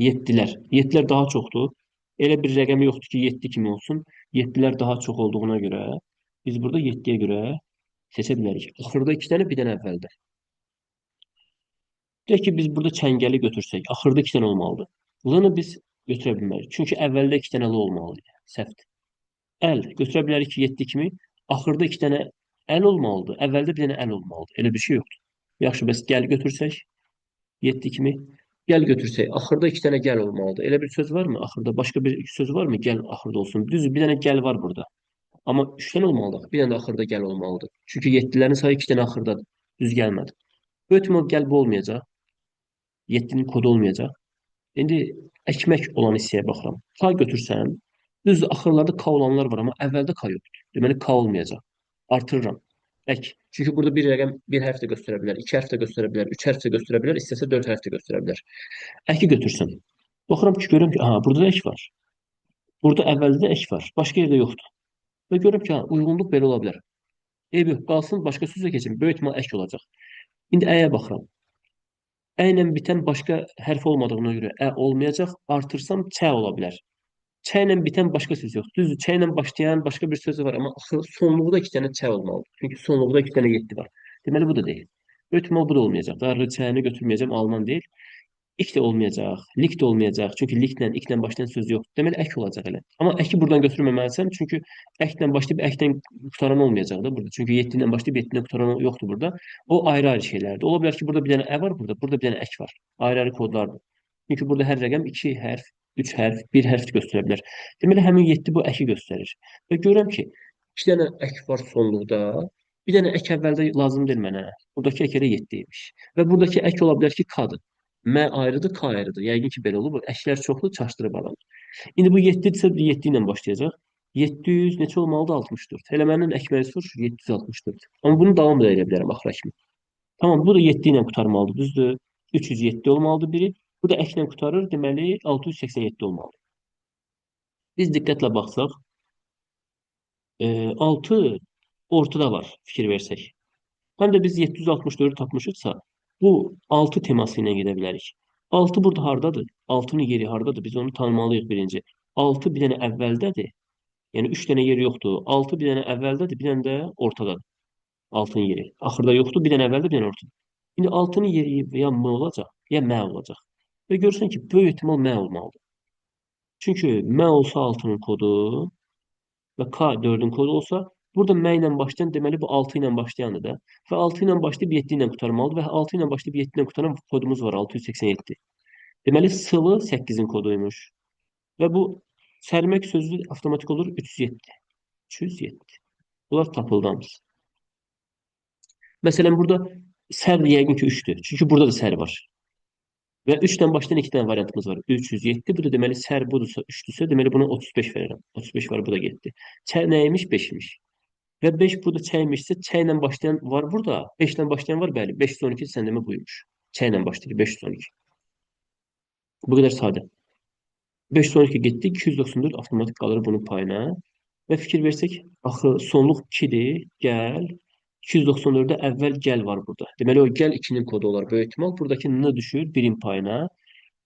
7'lər. 7'lər daha çoxdur. Elə bir rəqəm yoxdur ki, 7 kimi olsun. 7'lər daha çox olduğuna görə biz burada 7'yə görə seçə bilərik. Axırda 2 dənə, bir dənə əvvəldə. Deyək ki, biz burada çəngəli götürsək, axırda 2 dənə olmalıdır. Bunu biz götürə bilmərik. Çünki əvvəldə 2 dənəli olmalıdır. Səhvdir. Əl götürə bilərik ki, 7 kimi. Axırda 2 dənə əl olmalıdır. Əvvəldə bir dənə əl olmalıdır. Elə bir şey yoxdur. Yaxşı, bəs gəl götürsək 7 kimi. Gəl götürsək, axırda 2 dənə gəl olmalıdır. Elə bir söz varmı? Axırda başqa bir söz varmı? Gəl axırda olsun. Düzdür, bir dənə gəl var burada. Amma 3 dənə olmalıdır. Bir dənə də axırda gəl olmalıdır. Çünki 7'lerin sayı 2 dənə axırdadır. Düz gəlmədi. Bu ehtimal gəl bu olmayacaq. 7'nin kodu olmayacaq. İndi əkmək olan hissəyə baxıram. K götürsəm, düzdür, axırlarda K olanlar var, amma əvvəldə K yoxdur. Deməli, K olmayacaq. Artırıram. Ek. Çünki burada bir rəqəm bir hərf də göstərə bilər, 2 hərf də göstərə bilər, 3 hərf də göstərə bilər, istəsə 4 hərf də göstərə bilər. Əki götürsün. Baxıram ki, görürəm ki, aha, burada da ek var. Burada əvvəldə də ek var. Başqa yerdə yoxdur. Və görürəm ki, ha, uyğunluq belə ola bilər. Eyb yox, qalsın, başqa sözə keçin. Böyük ehtimal ek olacaq. İndi əyə baxıram. Ə ilə bitən başqa hərf olmadığına görə ə olmayacaq. Artırsam ç ola bilər. Ç ilə bitən başqa söz yoxdur. Düzdür, ç ilə başlayan başqa bir sözü var, amma axı sonluqda 2 dənə ç olmalıdır. Çünki sonluqda 2 dənə 7 var. Deməli, bu da deyil. Böyük ehtimal bu da olmayacaq. Daha ç-ni götürməyəcəm, Alman deyil. İk də olmayacaq, lik də olmayacaq. Çünki liklə, iklə başlayan söz yoxdur. Deməli, ek olacaq elə. Amma əki buradan götürməməlisən, çünki əklə başlayıb əkdən qutaran olmayacaq da burada. Çünki 7 ilə başlayıb 7 ilə qutaran yoxdur burada. O ayrı-ayrı şeylərdir. Ola bilər ki, burada bir dənə ə var burada, burada bir dənə ek var. Ayrı-ayrı kodlardır. Çünki burada hər rəqəm 2 hərf, 3 hərf, 1 hərf göstərə bilər. Deməli, həmin 7 bu əki göstərir. Və görürəm ki, 2 dənə ek var sonluqda. Bir dənə ek əvvəldə lazım deyil mənə. Buradakı ek elə 7 imiş. Və buradakı ek ola bilər ki, K-dır. M ayrıdır, K ayrıdır. Yəqin ki, belə olur. Əklər çoxdur, çaşdırıb adamı. İndi bu 7-dirsə 7 ilə başlayacaq. 700 neçə olmalıdır? 64. Elə məndən əkməyi soruşur 764. Amma bunu davam da edə bilərəm axıra kimi. Tamam, bu da 7 ilə qurtarmalıdır, düzdür? 307 olmalıdır biri. Bu da əklə qurtarır, deməli 687 olmalıdır. Biz diqqətlə baxsaq, 6 ortada var, fikir versək. Həm də biz 764'ü tapmışıqsa, bu 6 teması ilə gedə bilərik. 6 burada hardadır? 6'nın yeri hardadır? Biz onu tanımalıyıq birinci. 6 bir dənə əvvəldədir. Yəni 3 dənə yeri yoxdur. 6 bir dənə əvvəldədir, bir dənə də ortadadır. 6'nın yeri. Axırda yoxdur, bir dənə əvvəldə, bir dənə ortada. İndi 6'nın yeri ya M olacaq, ya M olacaq. Və görürsən ki, böyük ehtimal M olmalıdır. Çünki M olsa 6'nın kodu və K 4'ün kodu olsa, burada M ilə başlayan, deməli bu 6 ilə başlayandır da. Və 6 ilə başlayıb 7 ilə qurtarmalıdır və 6 ilə başlayıb 7 ilə qurtaran kodumuz var 687. Deməli sılı 8'in koduymuş. Və bu sərmək sözü avtomatik olur 307. 307. Bunlar tapıldı hamısı. Məsələn, burada sər yəqin ki 3'dür. Çünki burada da sər var. Və 3'dən başlayan 2 dənə variantımız var. 307. Bu da deməli sər budursa 3'dürsə, deməli buna 35 verirəm. 35 var, bu da getdi. Çə nəymiş? 5'miş. Və 5 burada çəymişsə, çə ilə başlayan var burada. 5 ilə başlayan var, bəli. 512 sən demə buymuş. Çə ilə başlayır 512. Bu qədər sadə. 512 getdi, 294 avtomatik qalır bunun payına. Və fikir versək, axı sonluq 2'dir, gəl. 294'də əvvəl gəl var burada. Deməli o gəl 2'nin kodu olar böyük ehtimal. Buradakı n düşür 1'in payına.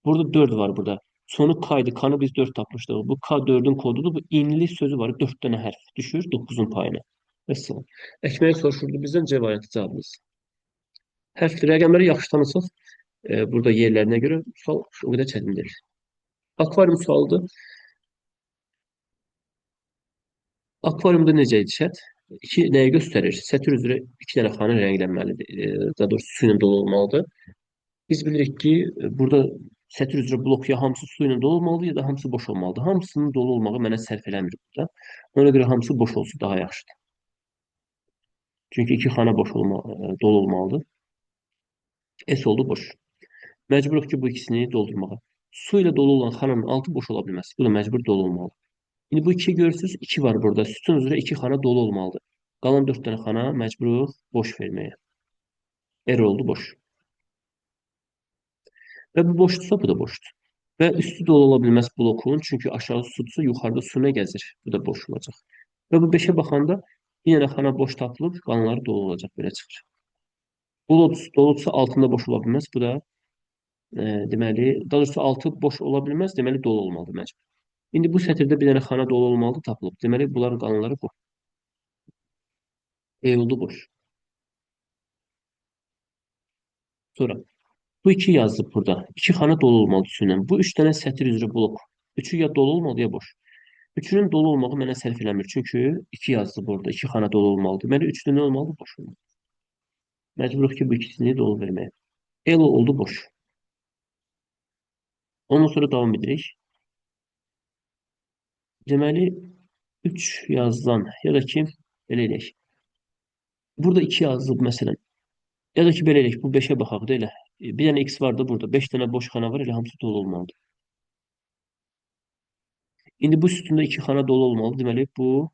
Burada 4 var burada. Sonu K'ydı. K'nı biz 4 tapmışdık. Bu K 4'ün kodudur. Bu inli sözü var. 4 tane hərf düşür 9'un payına. Vəssalam. Əkməyi soruşurdu bizdən C variantı cavabımız. Hərf rəqəmləri yaxşı tanısaq, burada yerlərinə görə sual o qədər çətin deyil. Akvarium sualıdır. Akvariumda necə idi şərt? 2 nəyi göstərir? Sətir üzrə 2 dənə xana rənglənməlidir. Daha doğrusu su ilə dolu olmalıdır. Biz bilirik ki, burada sətir üzrə blok ya hamısı su ilə dolu olmalıdır, ya da hamısı boş olmalıdır. Hamısının dolu olmağı mənə sərf eləmir burada. Ona görə hamısı boş olsa daha yaxşıdır. Çünki 2 xana dolu olmalıdır. S oldu boş. Məcburuq ki, bu ikisini doldurmağa. Su ilə dolu olan xananın altı boş ola bilməz. Bu da məcbur dolu olmalı. İndi bu 2'yi görürsünüz. 2 var burada. Sütun üzrə 2 xana dolu olmalıdır. Qalan 4 dənə xana məcburuq boş verməyə. R oldu boş. Və bu boşdursa, bu da boşdur. Və üstü dolu ola bilməz blokun. Çünki aşağı sudursa, yuxarıda su nə gəzir? Bu da boş olacaq. Və bu 5'ə baxanda bir dənə xana boş tapılıb, qalanları dolu olacaq. Belə çıxır. Doludursa altında boş ola bilməz. Bu da deməli, daha doğrusu altı boş ola bilməz. Deməli dolu olmalıdır məcbur. İndi bu sətirdə bir dənə xana dolu olmalıdır, tapılıb. Deməli bunların qalanları boş. E oldu boş. Sonra bu 2 yazdı burada. 2 xana dolu olmalıdır suyla. Bu 3 dənə sətir üzrə blok. 3'ü ya dolu olmalı ya boş. 3'ünün dolu olmağı mənə sərf eləmir. Çünki 2 yazdı burada. 2 xana dolu olmalıdır. Deməli 3'də nə olmalıdır? Boş olmalı. Məcburuq ki, bu ikisini dolu verməyə. L oldu boş. Ondan sonra davam edirik. Deməli 3 yazılan ya da ki belə eləyək. Burada 2 yazılıb məsələn. Ya da ki belə eləyək. Bu 5'ə baxaq da elə. Bir dənə x var da burada. 5 dənə boş xana var. Elə hamısı dolu olmalıdır. İndi bu sütunda 2 xana dolu olmalı. Deməli bu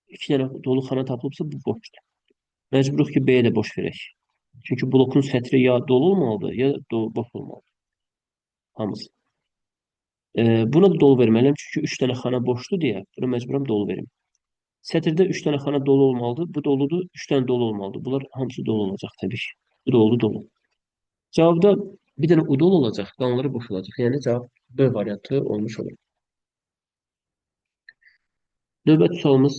2 dənə dolu xana tapılıbsa bu boşdur. Məcburuq ki, B-yə də boş verək. Çünki blokun sətri ya dolu olmalıdır, ya boş olmalıdır. Hamısı. Buna da dolu verməliyəm. Çünki 3 dənə xana boşdur deyə buna məcburam dolu verim. Sətirdə 3 dənə xana dolu olmalıdır. Bu doludur. 3 dənə dolu olmalıdır. Bunlar hamısı dolu olacaq təbii ki. Bu da oldu dolu. Cavabda bir dənə udol olacaq, qalanları boş olacaq. Yəni cavab B variantı olmuş olur. Növbəti sualımız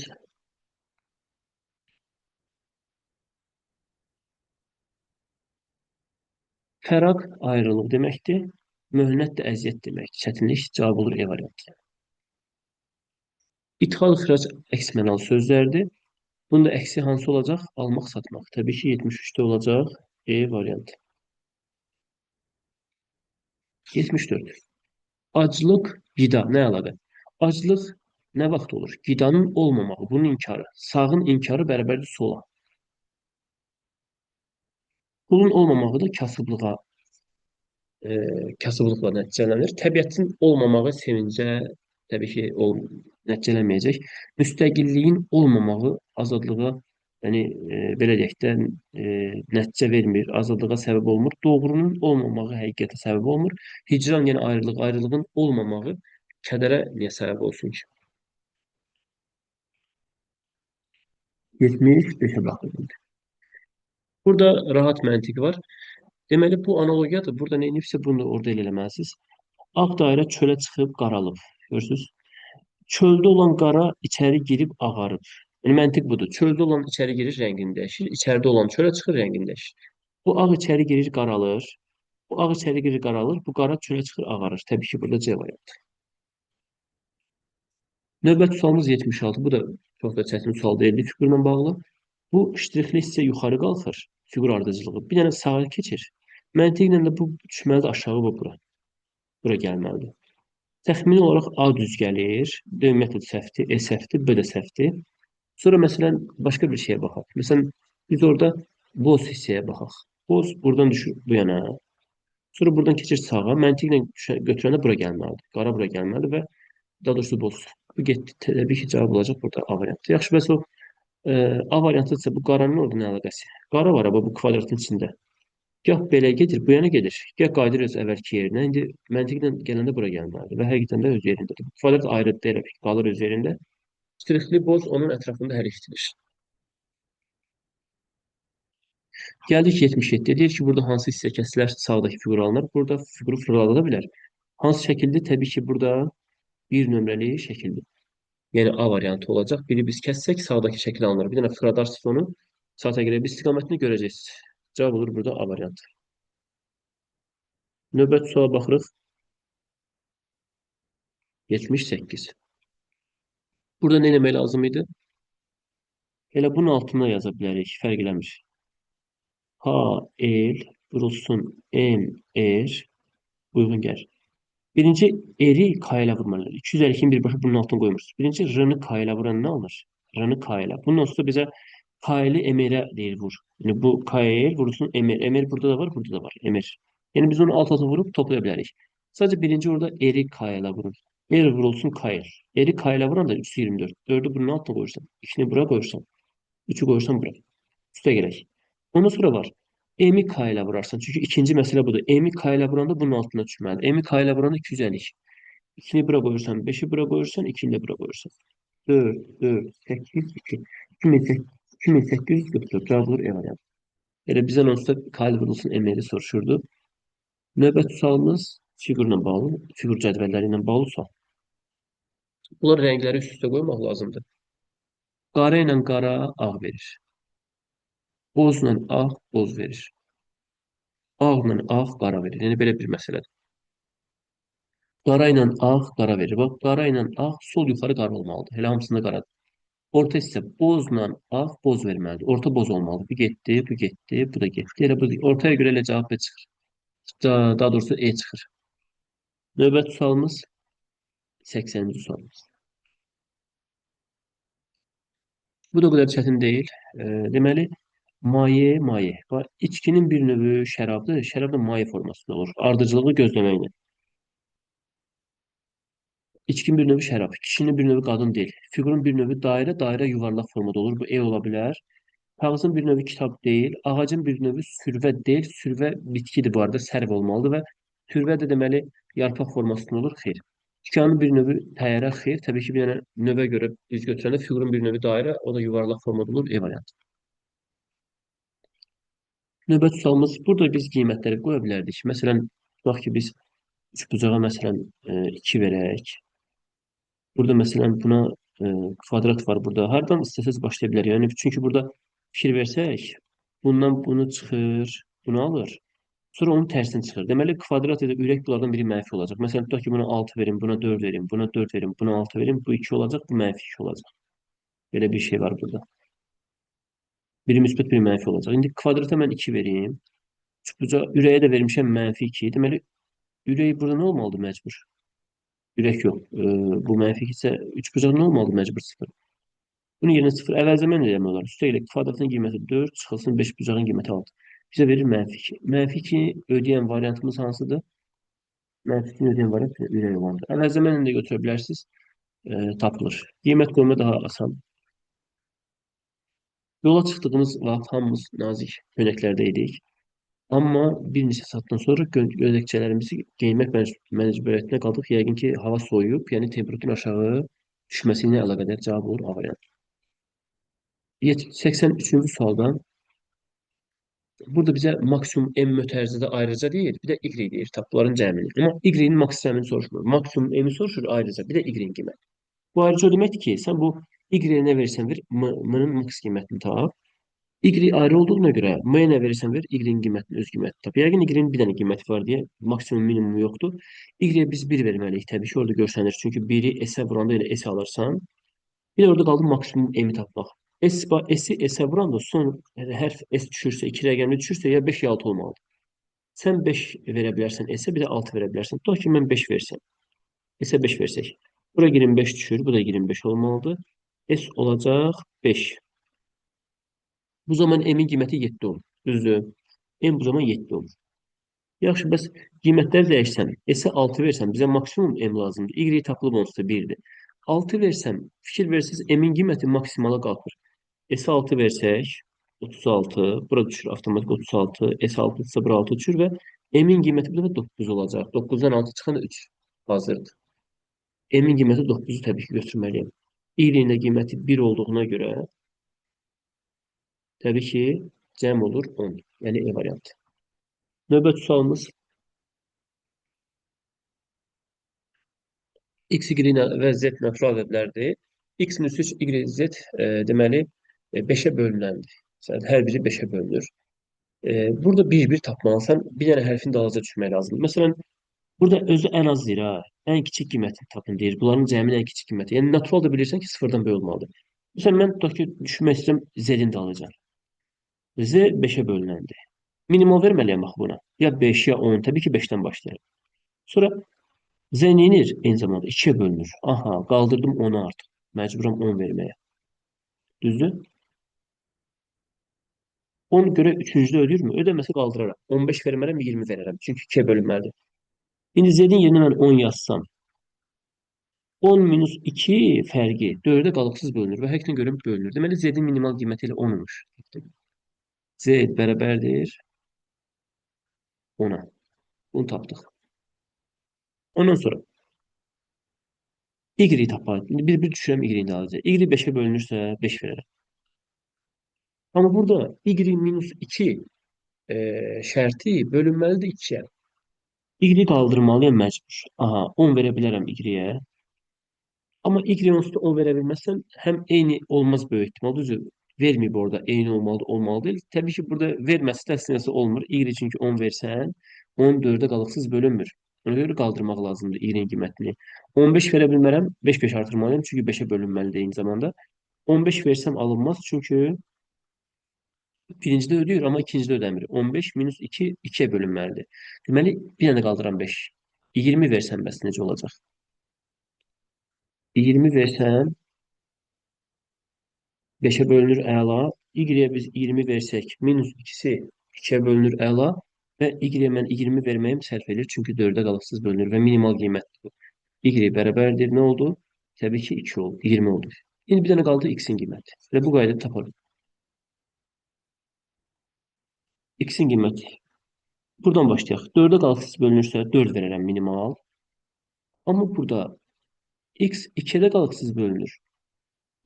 fəraq ayrılıq deməkdir. Möhnət də əziyyət deməkdir. Çətinlik cavab olur E variantı. İdxal, ixrac əks mənalı sözlərdir. Bunun da əksi hansı olacaq? Almaq, satmaq. Təbii ki, 73'də olacaq E variantı. 74. Aclıq, qida. Nə əlaqə? Aclıq nə vaxt olur? Qidanın olmamağı, bunun inkarı. Sağın inkarı bərabərdir sola. Pulun olmamağı da kasıblığa kasıblıqla nəticələnir. Təbiətin olmamağı sevincə təbii ki, nəticələnməyəcək. Müstəqilliyin olmamağı azadlığa, yəni belə deyək də, nəticə vermir, azadlığa səbəb olmur. Doğrunun olmamağı həqiqətə səbəb olmur. Hicran, yəni ayrılıq, ayrılığın olmamağı kədərə niyə səbəb olsun ki? 75'e baxırdım. Burada rahat məntiq var. Deməli, bu analogiyadır. Burada nə edibsə bunu orada elə eləməlisiniz. Ağ dairə çölə çıxıb qaralıb. Görürsünüz? Çöldə olan qara içəri girib ağarıb. Yəni məntiq budur. Çöldə olan içəri girir, rəngini dəyişir. İçəridə olan çölə çıxır, rəngini dəyişir. Bu ağ içəri girir, qaralır. Bu ağ içəri girir, qaralır. Bu qara çölə çıxır, ağarır. Təbii ki, burada C variantı. Növbəti sualımız 76. Bu da çox da çətin sual deyildi fiqurla bağlı. Bu ştrixli hissə yuxarı qalxır. Fiqur ardıcılığı. Bir dənə sağa keçir. Məntiqlə də bu düşməlidir aşağı və bura. Bura gəlməlidir. Təxmini olaraq A düz gəlir. D metod səhvdir, E səhvdir, B də səhvdir. Sonra məsələn başqa bir şeyə baxaq. Məsələn biz orada boz hissəyə baxaq. Boz buradan düşür bu yana. Sonra buradan keçir sağa. Məntiqlə götürəndə bura gəlməlidir. Qara bura gəlməlidir və daha doğrusu boz. Bu getdi. Təbii ki, cavab olacaq burada A variantı. Yaxşı, bəs o A variantı bu qaranın orada nə əlaqəsi? Qara var amma bu kvadratın içində. Gah belə gedir, bu yana gedir. Gah qayıdır öz əvvəlki yerinə. İndi məntiqlə gələndə bura gəlməlidir və həqiqətən də öz yerindədir. Bu kvadrat ayrı deyil, qalır öz yerində. Ştrixli boz onun ətrafında hərəkət Gəldik 77-yə. Deyir ki, burada hansı hissə kəsilər sağdakı fiqur alınır? Burada fiquru fırladıla bilər. Hansı şəkildir? Təbii ki, burada bir nömrəli şəkildir. Yəni A variantı olacaq. Biri biz kəssək sağdakı şəkil alınır. Bir dənə fırladarsınız onu. Saata görə bir istiqamətini görəcəksiniz. Cavab olur burada A variantı. Növbəti suala baxırıq. 78. Burada nə eləmək lazım idi? Elə bunun altına yaza bilərik. Fərq eləmir. H, L, vurulsun M, R, uyğun gəlir. Birinci eri K ilə vurmalıdır. 252-ni birbaşa bunun altına qoymursunuz. Birinci R-nı K ilə vuran nə alır? R-nı K ilə. Bundan sonra bizə K ilə MR-ə deyir vur. Yəni bu K ilə vurulsun MR. MR burada da var, burada da var. MR. Yəni biz onu alt-alta vurub toplaya bilərik. Sadəcə birinci orada eri K ilə vurur. R vurulsun K ilə. Eri K ilə vuran da 324. 4-ü bunun altına qoyursan. 2-ni bura qoyursan. 3-ü qoyursan bura. Üstə gələk. Ondan sonra var. M-i K ilə vurarsan. Çünki ikinci məsələ budur. M-i K ilə vuranda bunun altına düşməlidir. M-i K ilə vuranda 252. 2-ni bura qoyursan, 5-i bura qoyursan, 2-ni də bura qoyursan. 4, 4, 8, 2. 2844. Cavab olur E variantı. Elə bizdən onsuz da K ilə vurulsun M-i soruşurdu. Növbəti sualımız fiqurla bağlı, fiqur cədvəlləri ilə bağlı sual. Bunlar rəngləri üst-üstə qoymaq lazımdır. Qara ilə qara ağ verir. Bozla ağ boz verir. Ağla ağ qara verir. Yəni belə bir məsələdir. Qara ilə ağ qara verir. Bax, qara ilə ağ sol yuxarı qara olmalıdır. Elə hamısında qaradır. Orta isə bozla ağ boz verməlidir. Orta boz olmalıdır. Bu getdi, bu getdi, bu da getdi. Elə bu ortaya görə elə cavab B çıxır. Daha doğrusu E çıxır. Növbəti sualımız 80-ci sualımız. Bu da o qədər çətin deyil. Deməli, maye. Bax, içkinin bir növü şərabdır. Şərab da maye formasında olur. Ardıcılığı gözləməklə. İçkin bir növü şərab, kişinin bir növü qadın deyil. Fiqurun bir növü dairə, dairə yuvarlaq formada olur. Bu E ola bilər. Kağızın bir növü kitab deyil. Ağacın bir növü sürvə deyil. Sürvə bitkidir bu arada, sərv olmalıdır və sürvə də deməli yarpaq formasında olur. Xeyr. Tikanın bir növü təyyarə, xeyr. Təbii ki, bir dənə növə görə biz götürəndə fiqurun bir növü dairə, o da yuvarlaq formada olur. E variantı. Növbəti sualımız, burada biz qiymətləri qoya bilərdik. Məsələn, tutaq ki, biz üçbucağa məsələn 2 verək. Burada məsələn buna kvadrat var burada. Hardan istəsəz başlaya bilər. Yəni çünki burada fikir versək, bundan bunu çıxır, bunu alır. Sonra onun tərsini çıxır. Deməli kvadrat ya da ürək bunlardan biri mənfi olacaq. Məsələn tutaq ki, buna 6 verim, buna 4 verim, buna 4 verim, buna 6 verim, bu 2 olacaq, bu mənfi 2 olacaq. Belə bir şey var burada. Biri müsbət, biri mənfi olacaq. İndi kvadrata mən 2 vereyim. Üçbucağa ürəyə də vermişəm mənfi 2. Deməli ürək burada nə olmalıdır məcbur? Ürək yox. Bu mənfi isə üçbucaq nə olmalıdır məcbur 0. Bunun yerinə 0 əvəzləmə eləmək olar. Üstə ilə kvadratın qiyməti 4, çıxılsın 5 bucağın qiyməti 6. Bizə verir mənfi 2. Mənfi 2 ödəyən variantımız hansıdır? Mənfi 2 ödəyən variant ürək olandır. Əvəzləmə ilə də götürə bilərsiniz. Tapılır. Qiymət qoyma daha asan. Yola çıxdığımız vaxt hamımız nazik köynəklərdə idik. Amma bir neçə saatdan sonra gödəkçələrimizi geyinmək məcburiyyətinə qaldıq. Yəqin ki, hava soyuyub, yəni temperaturun aşağı düşməsi ilə əlaqədar cavab olur A variantı. 83-cü sualdan Burada bizə maksimum M mötərizədə ayrıca deyil, bir də Y deyir. Tap bunların cəmini. Amma Y-nin maks cəmini soruşmur. Maksimum M-i soruşur ayrıca, bir də Y-in qiyməti. Bu ayrıca o deməkdir ki, sən bu Y-ə nə verirsən ver, M-nin maks qiymətini tap. Y ayrı olduğuna görə M-yə nə verirsən ver, Y-in qiymətini öz qiymətini tap. Yəqin Y-in bir dənə qiyməti var deyə maksimum minimumu yoxdur. Y-ə biz 1 verməliyik. Təbii ki, orada görsənir. Çünki 1-i S-ə vuranda yenə S alırsan. Bir də orada qaldı maksimum M-i tapmaq. S-i S-ə vuranda son hərf S düşürsə, 2 rəqəmi düşürsə ya 5 ya 6 olmalıdır. Sən 5 verə bilərsən S-ə, bir də 6 verə bilərsən. Tutaq ki, mən 5 versəm. S-ə 5 versək. Bura 25 düşür, bu da 25 olmalıdır. S olacaq 5. Bu zaman M-in qiyməti 7 olur. Düzdür? M bu zaman 7 olur. Yaxşı, bəs qiymətləri dəyişsəm, S-ə 6 versəm, bizə maksimum M lazımdır. Y tapılıb onsuz da 1-dir. 6 versəm, fikir versiniz, M-in qiyməti maksimala qalxır. S6 versək 36, bura düşür avtomatik 36, S6 isə bura 6 düşür və M-in qiyməti burada 9 olacaq. 9-dan 6 çıxanda 3 hazırdır. M-in qiyməti 9-u təbii ki götürməliyəm. Y-nin də qiyməti 1 olduğuna görə təbii ki cəm olur 10. Yəni E variantı. Növbəti sualımız X, Y və Z natural ədədlərdir. X minus 3, Y, Z deməli 5-ə bölünəndir. Məsələn, hər biri 5-ə bölünür. Burada bir-bir tapmalısan, bir dənə hərfin dalınca düşmək lazımdır. Məsələn, burada özü ən az deyir ha, ən kiçik qiymətini tapın deyir. Bunların cəminin ən kiçik qiyməti. Yəni natural da bilirsən ki, sıfırdan böyük olmalıdır. Məsələn, mən tutaq ki, düşmək istəyirəm Z-in dalınca. Z 5-ə bölünəndir. Minimal verməliyəm bax buna. Ya 5 ya 10, təbii ki 5-dən başlayırım. Sonra Z neynir? Eyni zamanda 2-yə bölünür. Aha, qaldırdım 10-u artıq. Məcburam 10 verməyə. Düzdür? 10 görə 3-cüdə ödəyirmi? Ödəməsə qaldıraram. 15 vermərəm, 20 verərəm. Çünki 2-yə bölünməlidir. İndi Z-in yerinə mən 10 yazsam, 10 minus 2 fərqi 4-ə qalıqsız bölünür və həqiqətən görüm bölünür. Deməli, Z-in minimal qiyməti elə 10-muş. Z bərabərdir 10-a. Bunu tapdıq. Ondan sonra Y tapar. İndi bir düşürəm Y-ni də alacaq. Y 5-ə bölünürsə 5 verərəm. Amma burada Y minus 2 şərti bölünməlidir 2-yə. Y qaldırmalıyam məcbur. Aha, 10 verə bilərəm Y-yə. Amma Y onsuz da 10 verə bilməzsən, həm eyni olmaz böyük ehtimal. Düzdür, verməyib orada eyni olmalıdır, olmalı deyil. Təbii ki, burada verməsi təsniyəsi olmur. Y çünki 10 versən, 10 4-ə qalıqsız bölünmür. Ona görə qaldırmaq lazımdır Y-nin qiymətini. 15 verə bilmərəm, 5-5 artırmalıyam, çünki 5-ə bölünməlidir eyni zamanda. 15 versəm alınmaz, çünki birincidə ödəyir, amma ikincidə ödəmir. 15 minus 2, 2-yə bölünməlidir. Deməli, bir dənə qaldıram 5. 20 versəm bəs necə olacaq? 20 versəm 5-ə bölünür əla. Y-yə biz 20 versək, minus 2-si 2-yə bölünür əla və Y-yə mən 20 verməyim sərf edir. Çünki 4-ə qalıqsız bölünür və minimal qiymətdir. Y bərabərdir. Nə oldu? Təbii ki 2 oldu. 20 oldu. İndi bir dənə qaldı X-in qiyməti. Və bu qaydada taparıq. X-in qiyməti. Buradan başlayaq. 4-ə qalıqsız bölünürsə 4 verərəm minimal. Amma burada X 2-də qalıqsız bölünür.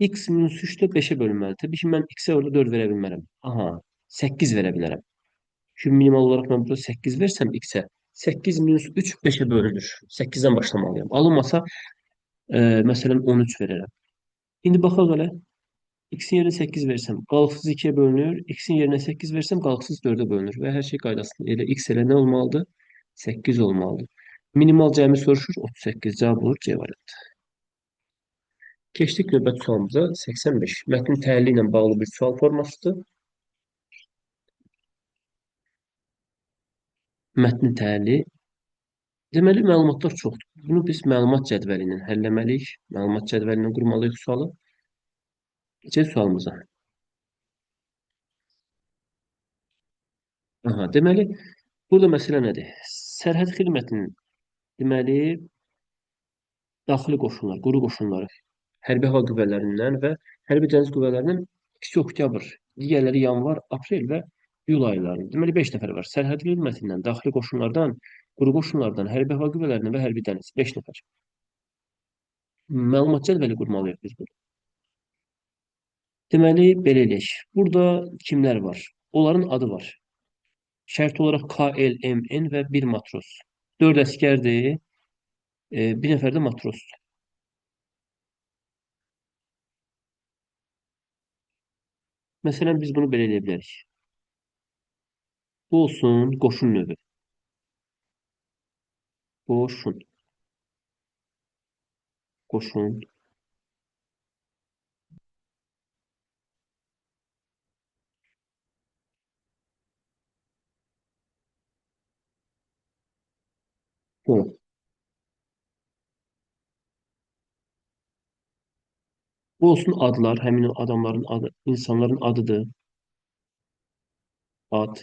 X minus 3 də 5-ə bölünməli. Təbii ki, mən X-ə orada 4 verə bilmərəm. Aha, 8 verə bilərəm. Çünki minimal olaraq mən burada 8 versəm X-ə, 8 minus 3 5-ə bölünür. 8-dən başlamalıyam. Alınmasa, məsələn, 13 verərəm. İndi baxaq elə. X-in yerinə 8 versəm, qalıqsız 2-yə bölünür. X-in yerinə 8 versəm, qalıqsız 4-ə bölünür. Və hər şey qaydasında. Elə X elə nə olmalıdır? 8 olmalıdır. Minimal cəmi soruşur, 38 cavab olur C variantı. Keçdik növbəti sualımıza 85. Mətnin təhlili ilə bağlı bir sual formasıdır. Mətnin təhlili. Deməli, məlumatlar çoxdur. Bunu biz məlumat cədvəli ilə həlləməliyik. Məlumat cədvəli ilə qurmalıyıq sualı. Keçək sualımıza. Aha, deməli, burada məsələ nədir? Sərhəd xidmətinin deməli, daxili qoşunlar, quru qoşunları, hərbi hava qüvvələrindən və hərbi dəniz qüvvələrindən ikisi oktyabr, digərləri yanvar, aprel və iyul ayları. Deməli 5 nəfər var. Sərhəd xidmətindən, daxili qoşunlardan, quru qoşunlardan, hərbi hava qüvvələrindən və hərbi dəniz 5 nəfər. Məlumat cədvəli qurmalıyıq biz burada. Deməli belə eləyək. Burada kimlər var? Onların adı var. Şərt olaraq KLMN və bir matros. 4 əsgərdir, bir nəfər də matrosdur. Məsələn, biz bunu belə eləyə bilərik. Bu olsun qoşun növü. Qoşun, qoşun. Sonra. Bu olsun adlar, həmin o adamların adı, insanların adıdır. Ad.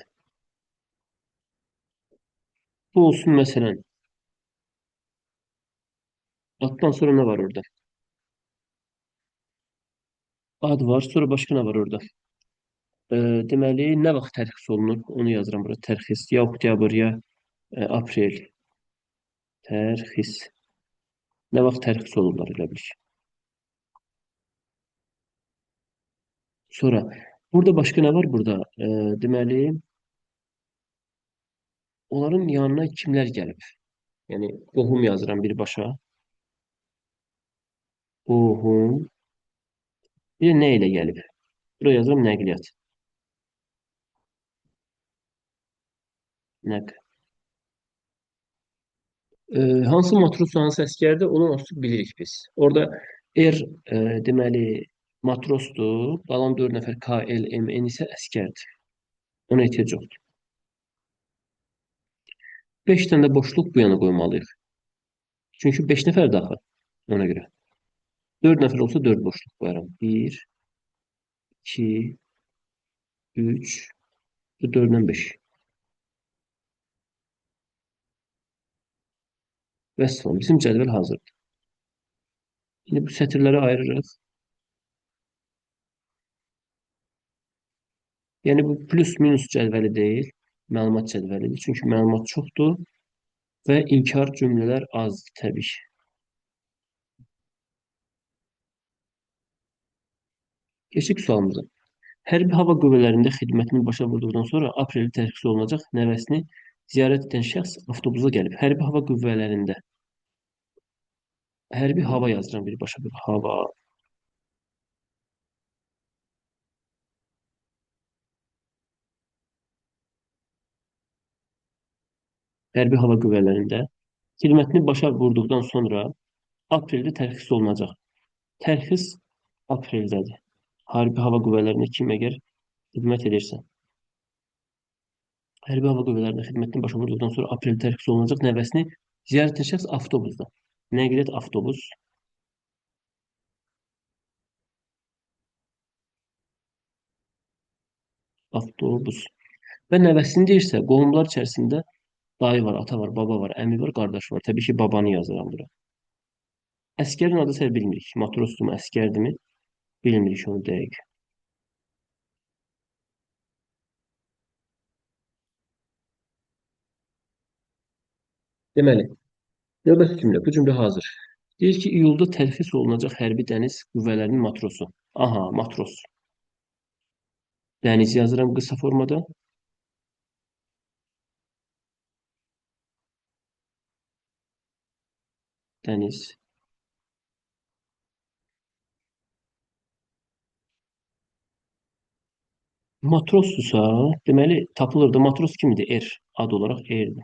Bu olsun məsələn. Addan sonra nə var orada? Ad var, sonra başqa nə var orada? Deməli, nə vaxt tərxis olunur? Onu yazıram bura. Tərxis ya oktyabr ya aprel. Tərxis. Nə vaxt tərxis olurlar elə bil ki. Sonra burada başqa nə var burada? Deməli, onların yanına kimlər gəlib? Yəni qohum yazıram birbaşa. Qohum. Bir də nə ilə gəlib? Buraya yazıram nəqliyyat. Nəql. Hansı matros, hansı əsgərdir, onu artıq bilirik biz. Orada er deməli matrosdur, qalan 4 nəfər KLMN isə əsgərdir. Ona ehtiyac yoxdur. 5 dənə də boşluq bu yana qoymalıyıq. Çünki 5 nəfər daxil ona görə. 4 nəfər olsa 4 boşluq qoyaram. 1, 2, 3 və 4-dən 5. Vəssalam. Bizim cədvəl hazırdır. İndi bu sətirləri ayırırıq. Yəni bu plus minus cədvəli deyil, məlumat cədvəlidir. Çünki məlumat çoxdur və inkar cümlələr azdır təbii ki. Keçik sualımıza. Hərbi hava qüvvələrində xidmətini başa vurduqdan sonra apreldə tərxis olunacaq nəvəsini ziyarət edən şəxs avtobusa gəlib. Hərbi hava qüvvələrində. Hərbi hava yazıram birbaşa bir hava. Hərbi hava qüvvələrində xidmətini başa vurduqdan sonra apreldə tərxis olunacaq. Tərxis apreldədir. Hərbi hava qüvvələrində kim əgər xidmət edirsə. Hərbi hava qüvvələrində xidmətini başa vurduqdan sonra apreldə tərxis olunacaq nəvəsini ziyarət edən şəxs avtobusda. Nəqliyyat avtobus, avtobus. Və nəvəsini deyirsə, qohumlar içərisində dayı var, ata var, baba var, əmi var, qardaş var. Təbii ki, babanı yazıram bura. Əsgərin adı isə bilmirik. Matrosdurmu, əsgərdimi? Bilmirik onu dəqiq. Deməli, növbəti cümlə. Bu cümlə hazır. Deyir ki, iyulda tərxis olunacaq hərbi dəniz qüvvələrinin matrosu. Aha, matros. Dəniz yazıram qısa formada. Dəniz. Matrosdursa, deməli tapılır da matros kimdir? Er. Ad olaraq erdir.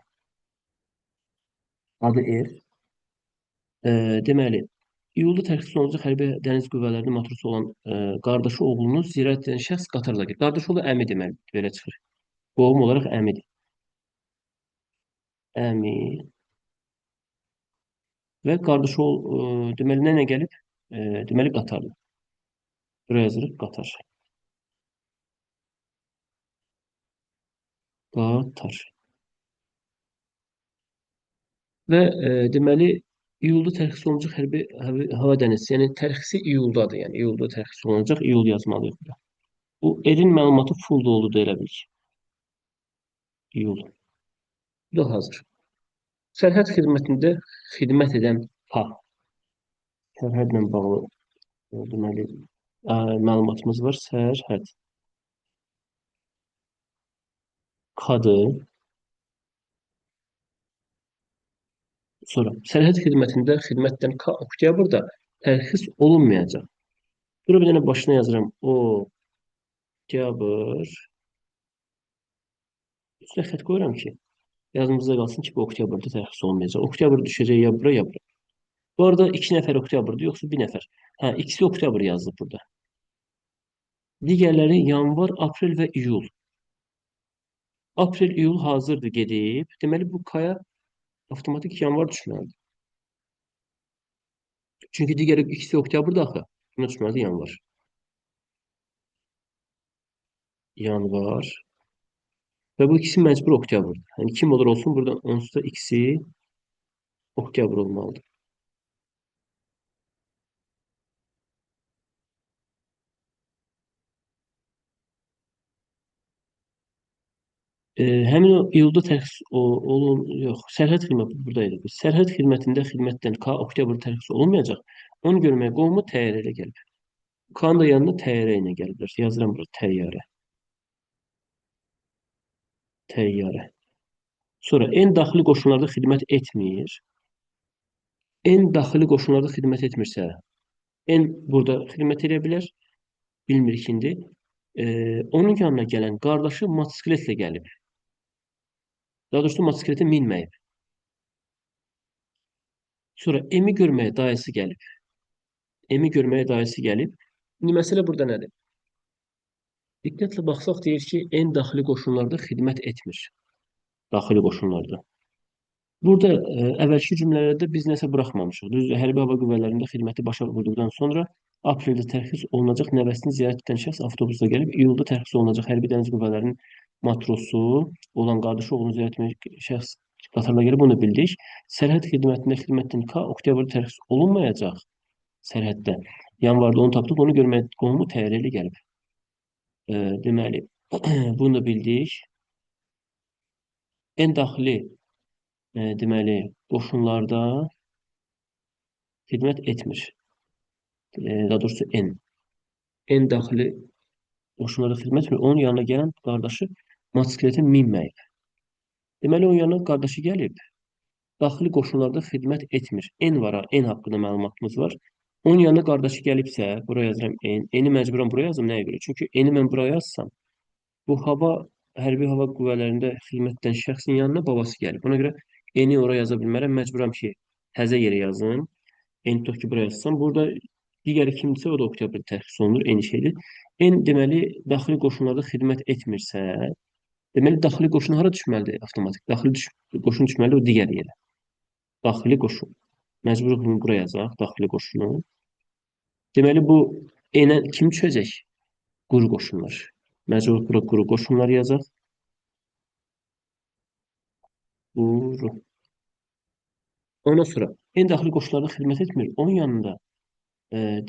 Adı er. Deməli, iyulda tərxis olunacaq hərbi dəniz qüvvələrinin matrosu olan qardaşı oğlunu ziyarət edən şəxs qatarla gedir. Qardaşı oğlu əmi deməli, belə çıxır. Qohum olaraq əmidir. Əmi və qardaşı deməli nə gəlib? Deməli qatardır. Buraya yazırıq qatar. Qatar. Və deməli iyulda tərxis olunacaq hava dənizçisi. Yəni tərxisi iyuldadır. Yəni iyulda tərxis olunacaq. İyul yazmalıyıq bura. Bu erin məlumatı full doludur elə bil ki. İyul. Bu da hazır. Sərhəd xidmətində xidmət edən ha, sərhədlə bağlı deməli məlumatımız var. Sərhəd. Kadın. Sonra sərhəd xidmətində xidmətdən oktyabrda tərxis olunmayacaq. Bura bir dənə başına yazıram. Oktyabr. Üstünə xətt qoyuram ki, yazımızda qalsın ki, bu oktyabrda tərxis olmayacaq. Oktyabr düşəcək ya bura, ya bura. Bu arada iki nəfər oktyabrdır, yoxsa bir nəfər? Hə, ikisi oktyabr yazılıb burada. Digərləri yanvar, aprel və iyul. Aprel, iyul hazırdır gedib. Deməli, bu kaya avtomatik yanvar düşməlidir. Çünki digər ikisi oktyabrda axı. Buna düşməlidir yanvar. Yanvar. Və bu ikisi məcbur oktyabrdır. Yəni kim olur olsun, burada onsuz da ikisi oktyabr olmalıdır. Həmin o iyulda tərxis yox, sərhəd xidməti buradaydı. Sərhəd xidmətində xidmətdən oktyabr tərxis olunmayacaq. Onu görməyə qovmu təyyarə ilə gəlib. K-nın da yanına təyyarə ilə gəliblər. Yazıram burada təyyarə. Təyyarə. Sonra en daxili qoşunlarda xidmət etmir. En daxili qoşunlarda xidmət etmirsə, en burada xidmət edə bilər. Bilmirik indi. Onun yanına gələn qardaşı motosikletlə gəlib. Daha doğrusu motosikletə minməyib. Sonra Emi görməyə dayısı gəlib. Emi görməyə dayısı gəlib. İndi məsələ burada nədir? Diqqətlə baxsaq deyir ki, en daxili qoşunlarda xidmət etmir. Daxili qoşunlarda. Burada əvvəlki cümlələrdə biz nəsə buraxmamışıq. Düzdür, hərbi hava qüvvələrində xidməti başa vurduqdan sonra apreldə tərxis olunacaq nəvəsini ziyarət edən şəxs avtobusla gəlib, iyulda tərxis olunacaq hərbi dəniz qüvvələrinin matrosu olan qardaşı oğlunu ziyarət etmək şəxs qatarla gəlib, bunu bildik. Sərhəd xidmətində xidmətdən oktyabrda tərxis olunmayacaq sərhəddə. Yanvarda onu tapdıq, onu görməyə qohumu təyyarə ilə gəlib. Deməli, bunu da bildik. En daxili deməli, qoşunlarda xidmət etmir. Daha doğrusu en. En daxili qoşunlarda xidmət etmir. Onun yanına gələn qardaşı motosikletə minməyib. Deməli, onun yanına qardaşı gəlib. Daxili qoşunlarda xidmət etmir. En var, en haqqında məlumatımız var. Onun yanına qardaşı gəlibsə, buraya yazıram en. Eni məcburan buraya yazım, nəyə görə? Çünki eni mən buraya yazsam, bu hərbi hava qüvvələrində xidmətdən şəxsin yanına babası gəlib. Ona görə eni oraya yaza bilmərəm. Məcburam ki, təzə yerə yazım. Eni tutaq ki, buraya yazsam. Burada digəri kimdirsə, o da oktyabr tərxis olunur. Eyni şeydir. En deməli, daxili qoşunlarda xidmət etmirsə, deməli, daxili qoşun hara düşməlidir avtomatik? Qoşun düşməlidir o digər yerə. Daxili qoşun. Məcbur bunu buraya yazaq, daxili qoşunu. Deməli, bu enə kim düşəcək? Quru qoşunlar. Məcbur bura quru qoşunlar yazaq. Quru. Ondan sonra en daxili qoşunlarda xidmət etmir. Onun yanında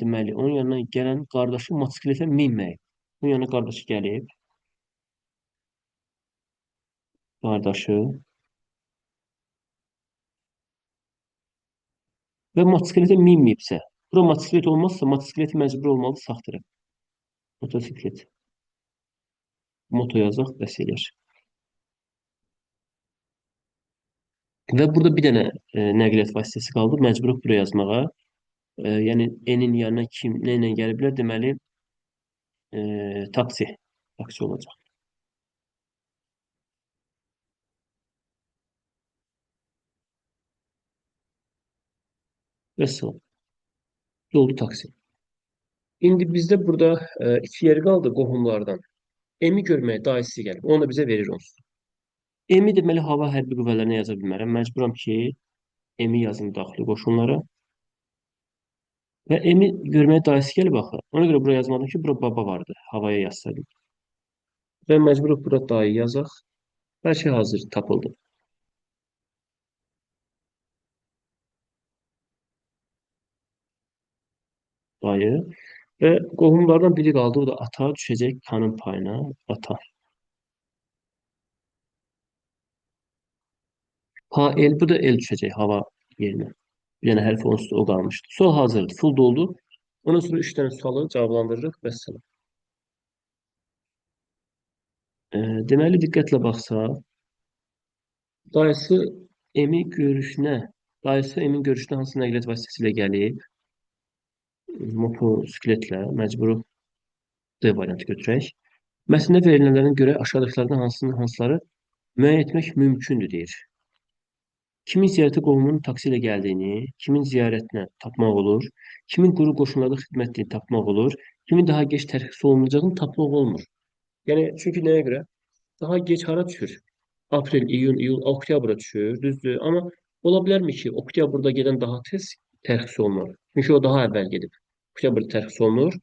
deməli, onun yanına gələn qardaşı motosikletə minməyib. Onun yanına qardaşı gəlib. Qardaşı və motosikletə minməyibsə, bura motosiklet olmazsa, motosikleti məcbur olmalı saxdırıb. Motosiklet. Moto yazaq, bəs eləyər. Və burada bir dənə nəqliyyat vasitəsi qaldı. Məcburuq buraya yazmağa. Yəni enin yanına kim, nə ilə gəliblər? Deməli, taksi. Taksi olacaq. Vəssalam. Yoldu taksi. İndi bizdə burada iki yer qaldı qohumlardan. Emi görməyə dayısı gəlib. Onu da bizə verir onsuz. Emi deməli hava hərbi qüvvələrinə yaza bilmərəm. Məcburam ki, Emi yazım daxili qoşunlara. Və Emi görməyə dayısı gəlib axı. Ona görə buraya yazmadım ki, bura baba vardı. Havaya yazsaydım. Və məcburuq bura dayı yazaq. Hər şey hazır, tapıldı. Dayı. Və qohumlardan biri qaldı. O da ata düşəcək kanın payına. Ata. Ha, el. Bu da el düşəcək hava yerinə. Bir dənə hərfi onsuz da o qalmışdı. Sol hazırdır. Full doldu. Ondan sonra 3 dənə sualı cavablandırırıq. Vəssalam. Deməli diqqətlə baxsaq, dayısı Emi görüşünə, dayısı Emin görüşünə hansı nəqliyyat vasitəsilə gəlib? Motosikletlə məcbur D variantı götürək. Mətndə verilənlərə görə aşağıdakılardan hansıları müəyyən etmək mümkündür deyir. Kimin ziyarətə qohumunun taksi ilə gəldiyini, kimin ziyarətinə tapmaq olur, kimin quru qoşunlarda xidmət etdiyini tapmaq olur, kimin daha gec tərxis olunacağını tapmaq olmur. Yəni çünki nəyə görə? Daha gec hara düşür? Aprel, iyun, iyul, oktyabra düşür, düzdür? Amma ola bilərmi ki, oktyabrda gedən daha tez tərxis olunur? Çünki o daha əvvəl gedib. Oktyabrda tərxis olunur.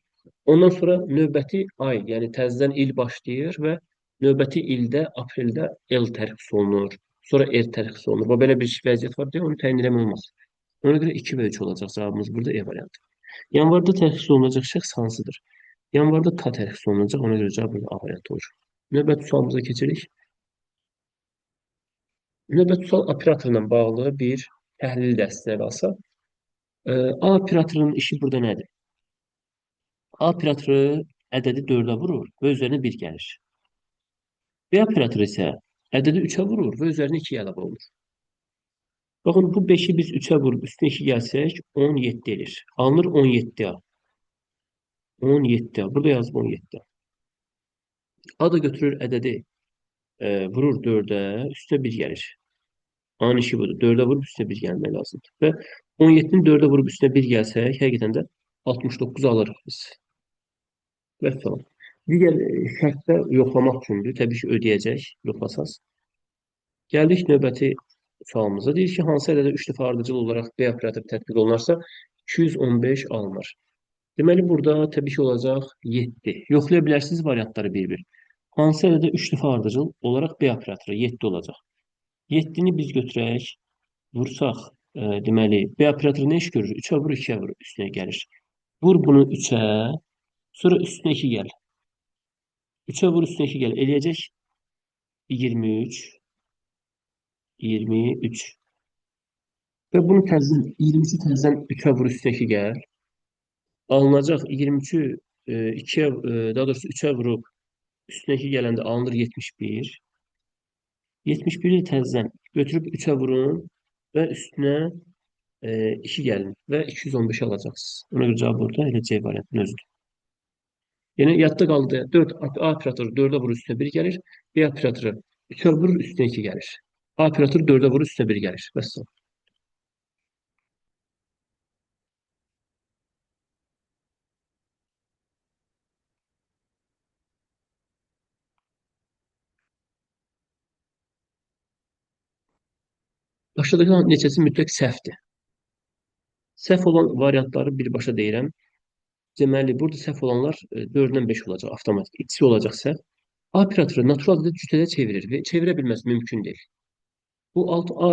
Ondan sonra növbəti ay, yəni təzədən il başlayır və növbəti ildə apreldə el tərxis olunur. Sonra er tərxis olunur. Və belə bir vəziyyət var deyə onu təyin etmək olmaz. Ona görə 2 və 3 olacaq cavabımız burada E variantı. Yanvarda tərxis olunacaq şəxs hansıdır? Yanvarda K tərxis olunacaq. Ona görə cavab burada A variantı olur. Növbəti sualımıza keçirik. Növbəti sual operatorla bağlı bir təhlil dərsine qalsa. A operatorunun işi burada nədir? A operatoru ədədi 4-ə vurur və üzərinə 1 gəlir. B operatoru isə ədədi 3-ə vurur və üzərinə 2 əlavə olunur. Baxın, bu 5-i biz 3-ə vurub üstünə 2 gəlsək, 17 edir. Alınır 17A. 17A. Burada yazıb 17A. A da götürür ədədi vurur 4-ə, üstə 1 gəlir. A'nın işi budur. 4'e vurup üstüne 1 gelmeye lazımdır. Ve 17'nin 4'e vurup üstüne 1 gelsək, həqiqətən də 69 alırıq biz. Və sonra. Digər şərtdə yoxlamaq üçündür. Təbii ki, ödəyəcək, yoxlasaz. Gəldik növbəti sualımıza. Deyir ki, hansı ədədə 3 dəfə ardıcıl olaraq B operatoru tətbiq olunarsa 215 alınır. Deməli, burada təbii ki, olacaq 7. Yoxlaya bilərsiniz variantları bir-bir. Hansı ədədə 3 dəfə ardıcıl olaraq B operatoru 7 olacaq? 7'ni biz götürək, vursaq, deməli, B operatoru nə iş görür? 3'ə vur, 2'ə vur, üstünə gəlir. Vur bunu 3'ə, sonra üstünə 2 gəl. 3'ə vur, üstünə 2 gəl. Eləyəcək 23, 23. Və bunu təzdən, 23'ü təzdən 3'ə vur, üstünə 2 gəl. Alınacaq 23'ü 2'ə, daha doğrusu 3'ə vurub, üstünə 2 gələndə alınır 71. 71'i təzdən götürüb 3'ə vurun və üstünə 2 gəlin və 215 alacaqsınız. Ona görə cavab burada elə C variantının özüdür. Yəni yadda qaldı. 4 A operatoru 4'ə vurur üstünə 1 gəlir. B operatoru 3'ə vurur üstünə 2 gəlir. A operatoru 4'ə vurur üstünə 1 gəlir. Vəssalam. Aşağıdakı neçəsi mütləq səhvdir? Səhv olan variantları birbaşa deyirəm. Deməli, burada səhv olanlar 4-dən 5 olacaq avtomatik. İkisi olacaq səhv. A operatoru natural ədəd cütədə çevirir və çevirə bilməz, mümkün deyil. Bu 6A,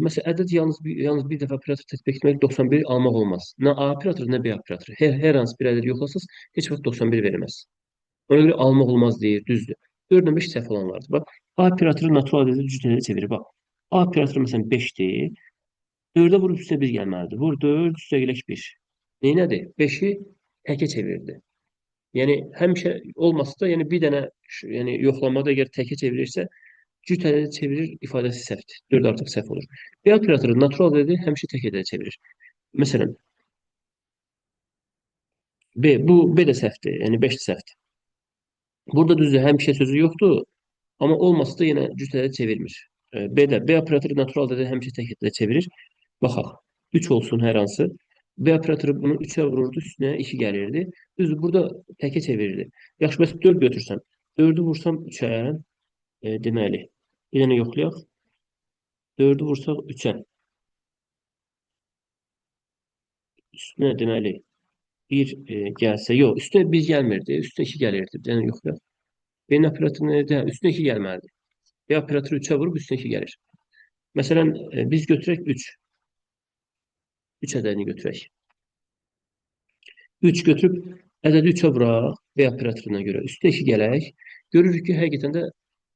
məsələn, ədəd yalnız bir dəfə operator tətbiq etmək 91 almaq olmaz. Nə A operatoru, nə B operatoru. Hər hansı bir ədəd yoxlasınız, heç vaxt 91 verməz. Ona görə almaq olmaz deyir, düzdür. 4-dən 5 səhv olanlardır. Bax, A operatoru natural ədədi cütədə çevirir. Bax, A operatoru məsələn 5-dir. 4'ə vurub üstə 1 gəlməlidir. Vur 4, üstəgələk 1. Neynədir? 5'i təkə çevirdi. Yəni həmişə olmasa da, yəni bir dənə yəni yoxlamada əgər təkə çevirirsə, cüt ədədə çevirir ifadəsi səhvdir. 4 artıq səhv olur. B operatoru natural ədədi həmişə tək ədədə çevirir. Məsələn, bu B də səhvdir. Yəni 5 də səhvdir. Burada düzdür, həmişə sözü yoxdur. Amma olmasa da yenə cüt ədədə çevirmir. B operatoru natural ədədi həmişə tək ədədə çevirir. Baxaq. 3 olsun hər hansı. B operatoru bunu 3'ə vururdu, üstünə 2 gəlirdi. Düzdür, burada təkə çevirirdi. Yaxşı, bəs 4 götürsəm. 4'ü vursam 3'ə, deməli. Bir dənə yoxlayaq. 4'ü vursaq 3'ə. Üstünə deməli 1 gəlsə, yox, üstünə 1 gəlmirdi, üstünə 2 gəlirdi. Bir dənə yoxlayaq. B operatoru nədir? Üstünə 2 gəlməlidir. B operatoru 3'ə vurub üstünə 2 gəlir. Məsələn, biz götürək 3. 3 ədədini götürək. 3 götürüb ədədi 3'ə vuraq B operatoruna görə. Üstə 2 gələk. Görürük ki, həqiqətən də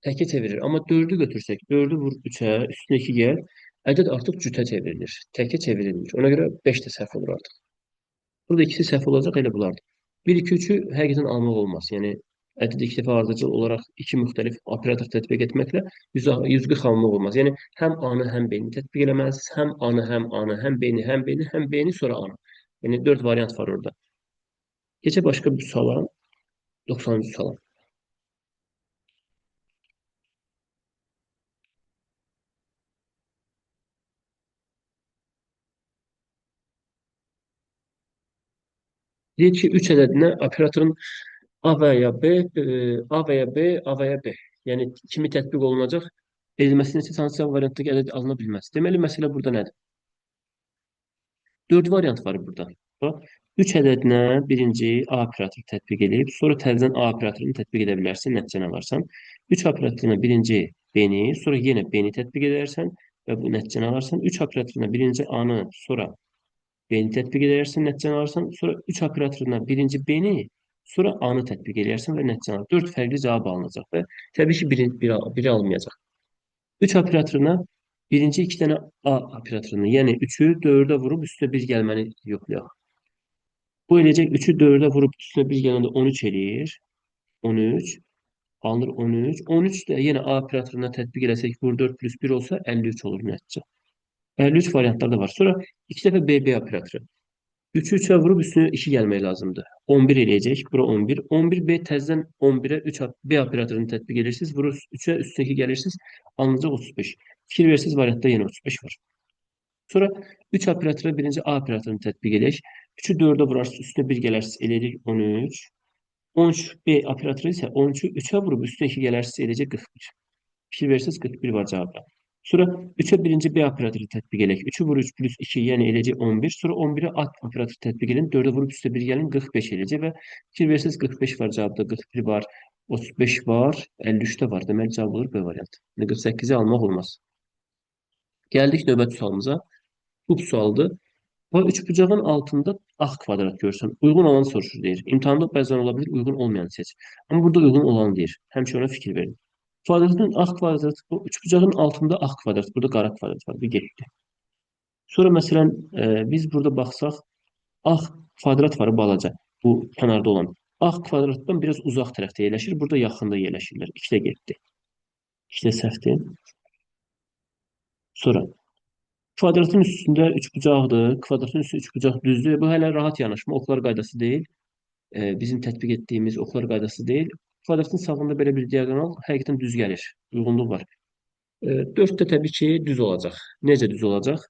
təkə çevirir. Amma 4'ü götürsək, 4'ü vur 3'ə, üstünə 2 gəl. Ədəd artıq cütə çevrilir. Təkə çevrilmir. Ona görə 5 də səhv olur artıq. Burada ikisi səhv olacaq, elə bulardır. 1, 2, 3'ü həqiqətən almaq olmaz. Yəni Ədəd iki dəfə ardıcıl olaraq iki müxtəlif operator tətbiq etməklə 140 alınmaq olmaz. Yəni həm A-nı, həm B-ni tətbiq eləməlisiniz. Həm A-nı, həm A-nı, həm B-ni, həm B-ni, həm B-ni, sonra A-nı. Yəni 4 variant var orada. Keçək başqa bir suala, 90-cı suala. Deyir ki, 3 ədədinə operatorun A və ya B, A və ya B, A və ya B. Yəni kimi tətbiq olunacaq? Edilməsini isə hansı variantdakı ədəd alına bilməz. Deməli, məsələ burada nədir? 4 variant var burada. Bax, 3 ədədinə birinci A operatoru tətbiq edib, sonra təzədən A operatorunu tətbiq edə bilərsən, nəticəni alarsan. 3 operatoruna birinci B-ni, sonra yenə B-ni tətbiq edərsən və bu nəticəni alarsan. 3 operatoruna birinci A-nı, sonra B-ni tətbiq edərsən, nəticəni alarsan. Sonra 3 operatoruna birinci B-ni, sonra A-nı tətbiq edərsən və nəticəni alarsan. 4 fərqli cavab alınacaq və təbii ki, biri alınmayacaq. 3 operatoruna birinci iki dənə A operatorunu, yəni 3-ü 4-ə vurub üstə 1 gəlməni yoxlayaq. Bu eləyəcək 3-ü 4-ə vurub üstünə 1 gələndə 13 eləyir. 13 alınır 13. 13 də yenə A operatoruna tətbiq eləsək vur 4 plus 1 olsa 53 olur nəticə. 53 variantlar da var. Sonra 2 dəfə BB operatoru. 3'ü 3'e vurub üstünə 2 gəlmək lazımdır. 11 eləyəcək. Bura 11. 11B təzədən 11-ə 3 B operatorunu tətbiq edirsiniz. Vurur 3'ə üstünə 2 gəlirsiniz. Alınacaq 35. Fikir versiniz variantda yenə 35 var. Sonra 3 operatora birinci A operatorunu tətbiq edək. 3'ü 4'ə vurarsınız. Üstünə 1 gələrsiniz. Eləyəcək 13. 13 B operatoru isə 13'ü 3'ə vurub üstünə 2 gələrsiniz. Eləyəcək 41. Fikir versiniz 41 var cavabda. Sonra 3'e birinci B operatoru tətbiq edək. 3'ü vur 3 plus 2 yəni eləyəcək 11. Sonra 11'e A operatoru tətbiq edin. 4'e vurub üstə 1 gəlin 45 eləyəcək və fikir versiniz 45 var cavabda. 41 var, 35 var, 53 də var. Deməli cavab olur B variantı. 48'i almaq olmaz. Gəldik növbəti sualımıza. Bu sualdır. Bu üçbucağın altında ağ kvadrat görürsən. Uyğun olanı soruşur deyir. İmtahanda bəzən ola bilir, uyğun olmayanı seç. Amma burada uyğun olanı deyir. Həmişə ona fikir verin. Kvadratın ağ kvadratı, bu üçbucağın altında ağ kvadrat, burada qara kvadrat var. Bir getdi. Sonra məsələn, biz burada baxsaq, ağ kvadrat var balaca, bu kənarda olan. Ağ kvadratdan biraz uzaq tərəfdə yerləşir, burada yaxında yerləşirlər. 2 də getdi. 2 də səhvdir. Sonra kvadratın üstündə üçbucaqdır, kvadratın üstü üçbucaq düzdür. Bu hələ rahat yanaşma, oxlar qaydası deyil. Bizim tətbiq etdiyimiz oxlar qaydası deyil. Kvadratın sağında belə bir diaqonal həqiqətən düz gəlir. Uyğunluq var. 4 də təbii ki, düz olacaq. Necə düz olacaq?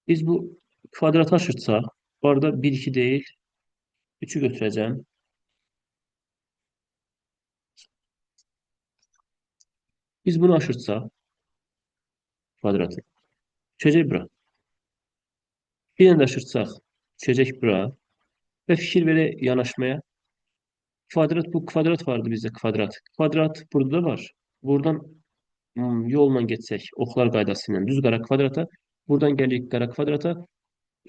Biz bu kvadratı aşırtsaq, bu arada 1, 2 deyil, 3'ü götürəcəm. Biz bunu aşırtsaq, kvadratı, düşəcək bura. Bir dənə də aşırtsaq, düşəcək bura. Və fikir verə yanaşmaya. Kvadrat, bu kvadrat vardı bizdə, kvadrat. Kvadrat burada da var. Buradan yolla getsək, oxlar qaydası ilə düz qara kvadrata, buradan gəlirik qara kvadrata,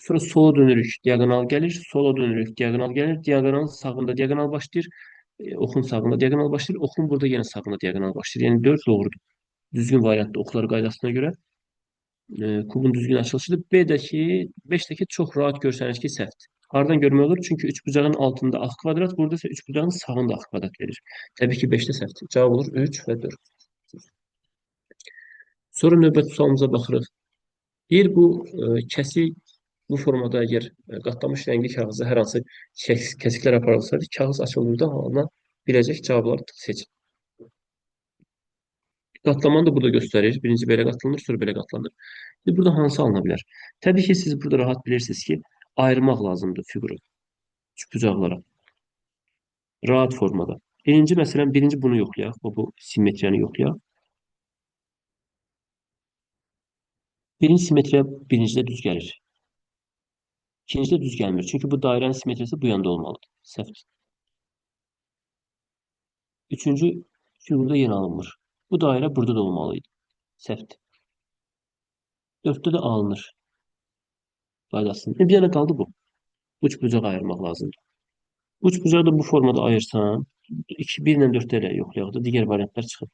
sonra sola dönürük, diaqonal gəlir, sola dönürük, diaqonal gəlir, diaqonalın sağında diaqonal başlayır, oxun sağında diaqonal başlayır, oxun burada yenə sağında diaqonal başlayır. Yəni 4 doğrudur. Düzgün variantda oxlar qaydasına görə kubun düzgün açılışıdır. B-dəki, 5-dəki çox rahat görsəniz ki, səhvdir. Hardan görmək olur? Çünki üçbucağın altında ağ kvadrat, burada isə üçbucağın sağında ağ kvadrat verir. Təbii ki, 5-də səhvdir. Cavab olur 3 və 4. Sonra növbəti sualımıza baxırıq. Deyir bu kəsik bu formada əgər qatlamış rəngli kağıza hər hansı kəsiklər aparılsaydı, kağız açıldıqda alına biləcək cavabları seçin. Qatlamanı da burada göstərir. Birinci belə qatlanır, sonra belə qatlanır. Burada hansı alına bilər? Təbii ki, siz burada rahat bilirsiniz ki, ayırmaq lazımdır fiquru üçbucaqlara. Rahat formada. Birinci bunu yoxlayaq. Bu simmetriyəni yoxlayaq. Birinci simmetriya birincidə düz gəlir. İkincidə düz gəlmir. Çünki bu dairənin simmetriyası bu yanda olmalıdır. Səhvdir. Üçüncü fiqurda yenə alınmır. Bu dairə burada da olmalıydı. Səhvdir. Dörddə də alınır. Qaydasında. Bir dənə qaldı bu. Üçbucağı ayırmaq lazımdır. Üçbucağı da bu formada ayırsan, 2, 1 ilə 4-də elə yoxlayaq da digər variantlar çıxır.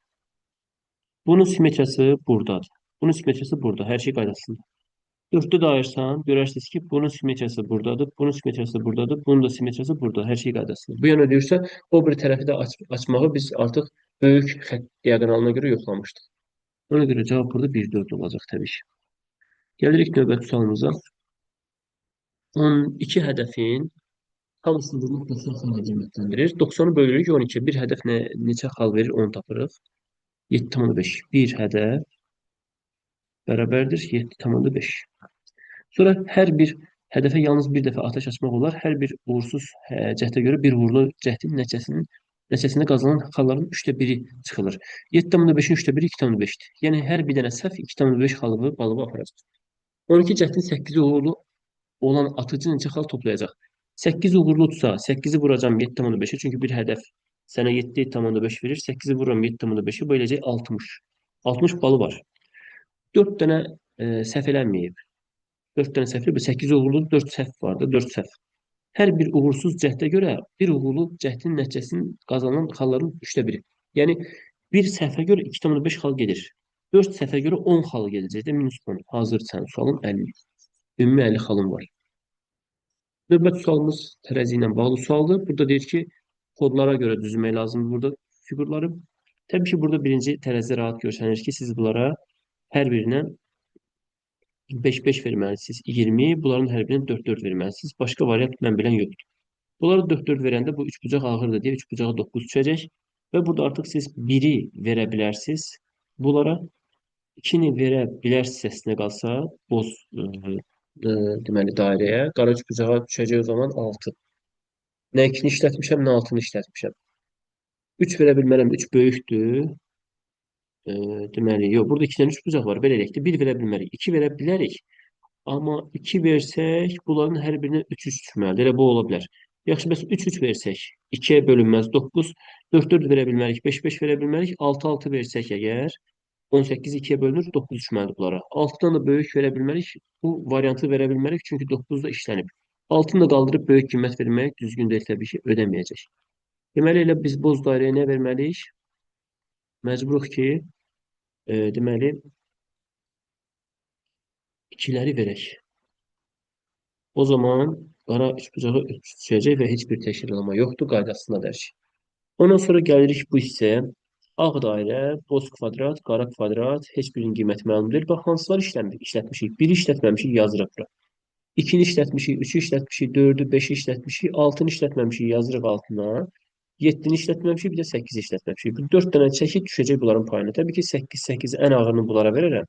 Bunun simmetriyası buradadır. Bunun simmetriyası burada. Hər şey qaydasında. 4'te də ayırsan, görərsiniz ki, bunun simetriyası buradadır, bunun simetriyası buradadır, bunun da simetriyası burada. Hər şey qaydasındadır. Bu yana deyirsə, o bir tərəfi də açmağı biz artıq böyük xətt diaqonalına görə yoxlamışdıq. Ona görə cavab burada 1,4 olacaq təbii ki. Gəlirik növbəti sualımıza. 12 hədəfin hamısını vurmaq 90 xal qiymətləndirir. 90-ı bölürük 12. Bir hədəf neçə xal verir? 10 tapırıq. 7,5. Bir hədəf bərabərdir 7,5. Sonra hər bir hədəfə yalnız bir dəfə atəş açmaq olar. Hər bir uğursuz cəhdə görə bir uğurlu cəhdin nəticəsində qazanan xalların 1/3 çıxılır. 7,5-in 1/3 2,5-dir. Yəni hər bir dənə səhv 2,5 xalığı balığı aparacaq. 12 cəhdin 8-i uğurlu olan atıcı neçə xal toplayacaq? 8 uğurludursa 8-i vuracam 7,5-ə çünki bir hədəf sənə 7,5 verir. 8-i vururam 7,5-ə bu eləcək 60. 60 balı var. 4 dənə səhv eləməyib. 4 dənə səhvli, 8 uğurlu, 4 səhv vardı, 4 səhv. Hər bir uğursuz cəhdə görə bir uğurlu cəhdin nəticəsinin qazanan xalların 1/3. Yəni bir səhvə görə 2,5 xal gedir. 4 səhvə görə 10 xal gedəcək də minus 10. Hazır sənin sualın 50. Ümumi 50 xalın var. Növbəti sualımız tərəzi ilə bağlı sualdır. Burada deyir ki, kodlara görə düzmək lazımdır burada fiqurları. Təbii ki, burada birinci tərəzidə rahat görsənir ki, siz bunlara hər birinə 5-5 verməlisiniz. 20, bunların hər birinə 4-4 verməlisiniz. Başqa variant mən bilən yoxdur. Bunları 4-4 verəndə bu 3 bucaq ağırdır deyə 3 bucağa 9 düşəcək. Və burada artıq siz 1-i verə bilərsiniz. Bunlara 2-ni verə bilərsiniz əslində qalsa boz deməli dairəyə. Qara 3 bucağa düşəcək o zaman 6. Nə 2-ni işlətmişəm, nə 6-nı işlətmişəm. 3 verə bilmərəm, 3 böyükdür. Deməli, yox, burada 2-dən 3 bucaq var. Belə eləkdir. 1 verə bilmərik, 2 verə bilərik. Amma 2 versək, bunların hər birinə 3-3 düşməlidir. Elə bu ola bilər. Yaxşı, bəs 3-3 versək, 2-yə bölünməz 9, 4-4 verə bilmərik, 5-5 verə bilmərik, 6-6 versək əgər, 18 2-yə bölünür, 9 düşməlidir bunlara. 6-dan da böyük verə bilmərik, bu variantı verə bilmərik, çünki 9 da işlənib. 6-nı da qaldırıb böyük qiymət vermək düzgün deyil, təbii ki, ödəməyəcək. Deməli, elə biz boz dairəyə nə verməliyik? Məcburuq ki, deməli, ikiləri verək. O zaman qara üçbucağı düşəcək və heç bir təkrarlama yoxdur, qaydasına dərk. Ondan sonra gəlirik bu hissəyə. Ağ dairə, boz kvadrat, qara kvadrat, heç birinin qiyməti məlum deyil. Bax, hansıları işlətmişik? 1-i işlətməmişik, yazırıq bura. 2-ni işlətmişik, 3-ü işlətmişik, 4-ü, 5-i işlətmişik, 6-nı işlətməmişik, yazırıq altına. 7-ni işlətməmişik, bir də 8-i işlətməmişik. Bu 4 dənə çəkid düşəcək bunların payına. Təbii ki, 8 ən ağırını bunlara verərəm.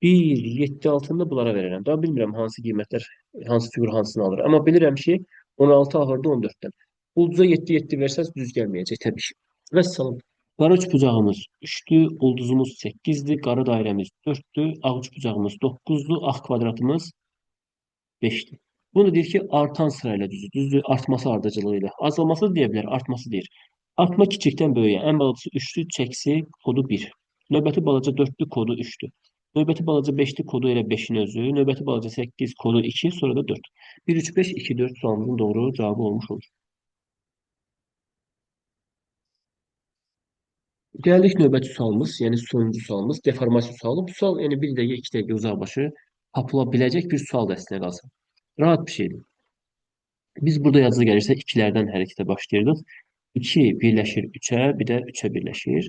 1, 7 altında bunlara verərəm. Daha bilmirəm hansı qiymətlər, hansı fiqur hansını alır. Amma bilirəm ki, 16 ağırdı 14-dən. Ulduza 7 versəz düz gəlməyəcək təbii ki. Vəssalam. Qara üçbucağımız 3-dür, ulduzumuz 8-dir, qara dairəmiz 4-dür, ağ üçbucağımız 9-dur, ağ kvadratımız 5-dir. Bunu deyir ki, artan sırayla düzdür. Düzdür, artması ardıcılığı ilə. Azalması da deyə bilər, artması deyir. Artma kiçikdən böyüyə. Ən balaca 3-dür, çəksi kodu 1. Növbəti balaca 4-dür, kodu 3-dür. Növbəti balaca 5-dir, kodu elə 5-in özü. Növbəti balaca 8, kodu 2, sonra da 4. 1, 3, 5, 2, 4 sualımızın doğru cavabı olmuş olur. Gəldik növbəti sualımız, yəni sonuncu sualımız, deformasiya sualı. Bu sual yəni 1 dəqiqə, 2 dəqiqə uzaqbaşı tapıla biləcək bir sual əslində qalsın. Rahat bir şeydir. Biz burada yazılı gəlirsə 2-lərdən hərəkətə başlayırdıq. 2 birləşir 3-ə, bir də 3-ə birləşir.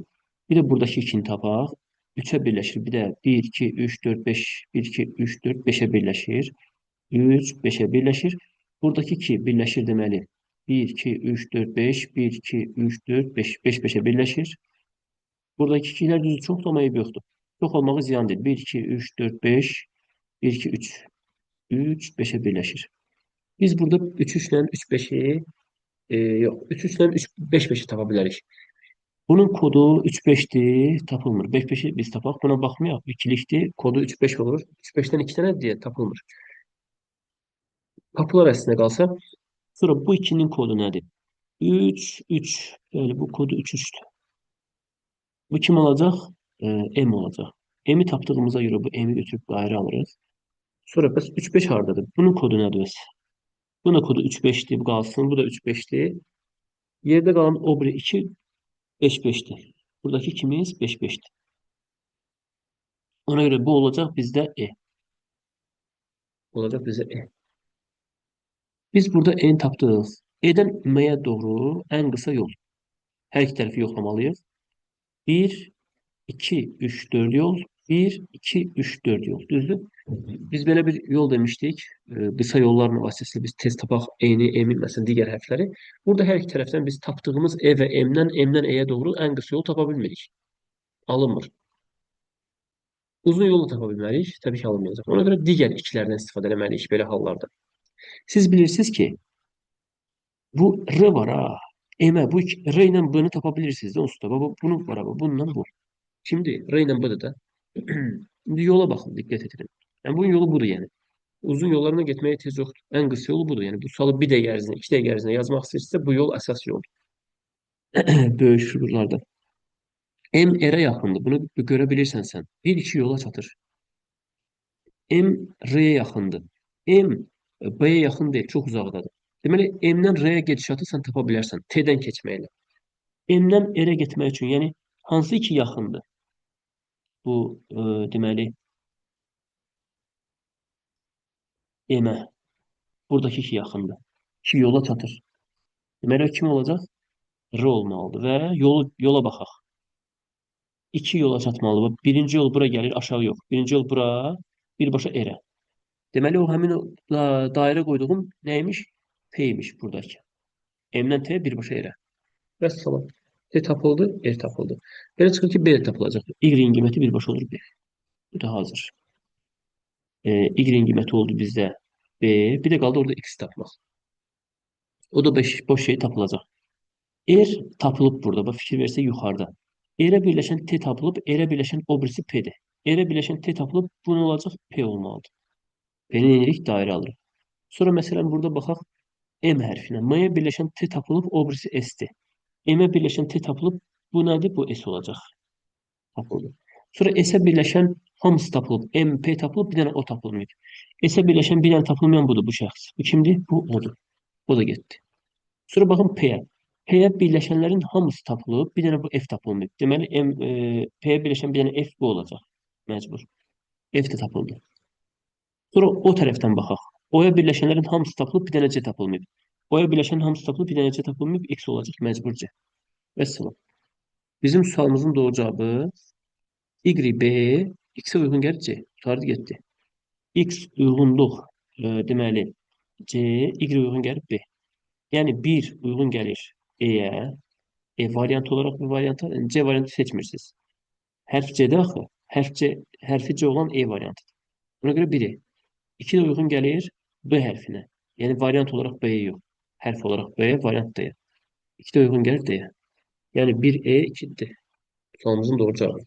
Bir də buradakı 2-ni tapaq. 3-ə birləşir, bir də 1, 2, 3, 4, 5, 1, 2, 3, 4, 5-ə birləşir. 3, 5-ə birləşir. Buradakı 2 birləşir deməli. 1, 2, 3, 4, 5, 1, 2, 3, 4, 5, 5 5-ə birləşir. Buradakı 2-lər düzdür, çox da eybi yoxdur. Çox olmağı ziyan deyil. 1, 2, 3, 4, 5, 1, 2, 3, 3, 5-ə birləşir. Biz burada 3 ilə 3, 5-i, yox, 3 ilə 3, 5, 5-i tapa bilərik. Bunun kodu 3, 5-dir, tapılmır. 5, 5-i biz tapaq, buna baxmayaq. İkilikdir, kodu 3, 5 olur. 3, 5-dən 2 dənə deyə tapılmır. Tapılar əslində qalsa, sonra bu 2-nin kodu nədir? 3, 3. Bəli, bu kodu 3, 3-dür. Bu kim olacaq? M olacaq. M-i tapdığımıza görə bu M-i götürüb dairə alırıq. Sonra bəs 3, 5 hardadır? Bunun kodu nədir bəs? Bunun kodu 3, 5-dir, bu qalsın. Bu da 3, 5-dir. Yerdə qalan o biri 2, 5, 5-dir. Buradakı ikimiz 5, 5-dir. Ona görə bu olacaq bizdə E. olacak bize E. Biz burada N'yi tapdıq. E'den M'ye doğru en kısa yol. Her iki tarafı yoklamalıyız. Bir, 2, 3, 4 yol. Bir, 2, 3, 4 yol. Düzdür? Biz böyle bir yol demiştik. Kısa yollar vasıtasıyla biz tez tapaq E'ni, M'in mesela diğer harfleri. Burada her iki taraftan biz tapdığımız E ve M'den E'ye doğru en kısa yol tapa bilmirik. Alınmır. Uzun yolu tapa bilmərik. Təbii ki, alınmayacaq. Ona görə digər ikilərdən istifadə etməliyik belə hallarda. Siz bilirsiniz ki, bu R var ha. M'e bu iki, R ile B'ni tapabilirsiniz de onsuz da. Baba bunu var abi. Bununla bu. Şimdi R ile B'de da şimdi yola bakın dikkat edin. Yani bunun yolu budur yani. Uzun yollarına gitmeye tez yoktur. En kısa yolu budur. Yani bu salı bir de yerzine, iki de yerzine yazmak isterse bu yol esas yol. Böyük şuurlarda. M R'e yakındır. Bunu görebilirsen sen. Bir iki yola çatır. M R'ye yaxındır. M B'ye yaxın deyil, çox uzaqdadır. Deməli, M-dən R-yə gedişatı sən tapa bilərsən T-dən keçməklə. M-dən R-ə getmək üçün, yəni hansı iki yaxındır? Bu deməli M-ə buradakı iki yaxındır. İki yola çatır. Deməli o kim olacaq? R olmalıdır və yola baxaq. İki yola çatmalıdır. Birinci yol bura gəlir, aşağı yox. Birinci yol bura, birbaşa R-ə. Deməli o həmin o dairə qoyduğum nəymiş? P-ymiş buradakı. M-dən T birbaşa R-ə. Vəssalam. T tapıldı, R tapıldı. Belə çıxır ki, B də tapılacaq. Y-in qiyməti birbaşa olur B. Bu da hazır. Y-in qiyməti oldu bizdə B. Bir də qaldı orada X tapmaq. O da boş şey tapılacaq. R tapılıb burada. Bax, fikir versə yuxarıda. R-ə birləşən T tapılıb, R-ə birləşən o birisi P-dir. R-ə birləşən T tapılıb, bu nə olacaq? P olmalıdır. P-ni eləyirik, dairə alırıq. Sonra məsələn burada baxaq M hərfinə. M-yə birləşən T tapılıb, o birisi S-dir. M-ə birləşən T tapılıb, bu nədir? Bu S olacaq. Tapıldı. Sonra S-ə birləşən hamısı tapılıb. M, P tapılıb, bir dənə o tapılmayıb. S-ə birləşən bir dənə tapılmayan budur, bu şəxs. Bu kimdir? Bu odur. O da getdi. Sonra baxın P-yə. P-yə birləşənlərin hamısı tapılıb, bir dənə bu F tapılmayıb. Deməli, P-yə birləşən bir dənə F bu olacaq. Məcbur. F də tapıldı. Sonra o tərəfdən baxaq. O-ya birləşənlərin hamısı tapılıb, bir dənə C tapılmayıb. O-ya birləşən hamısı tapılıb, bir dənə C tapılmayıb, X olacaq məcbur C. Vəssalam. Bizim sualımızın doğru cavabı Y, B, X-ə uyğun gəlir C. Yuxarı getdi. X uyğunluq deməli C, Y uyğun gəlir B. Yəni 1 uyğun gəlir E-yə. E variant olaraq bir varianta C variantı seçmirsiniz. Hərf C-də axı. Hərfi C olan E variantıdır. Buna görə 1-i. 2 də uyğun gəlir B hərfinə. Yəni variant olaraq B-yə yox. Hərf olaraq B-yə, variant D-yə. 2 də uyğun gəlir D-yə. Yəni 1E 2-dir. Sualımızın doğru cavabı.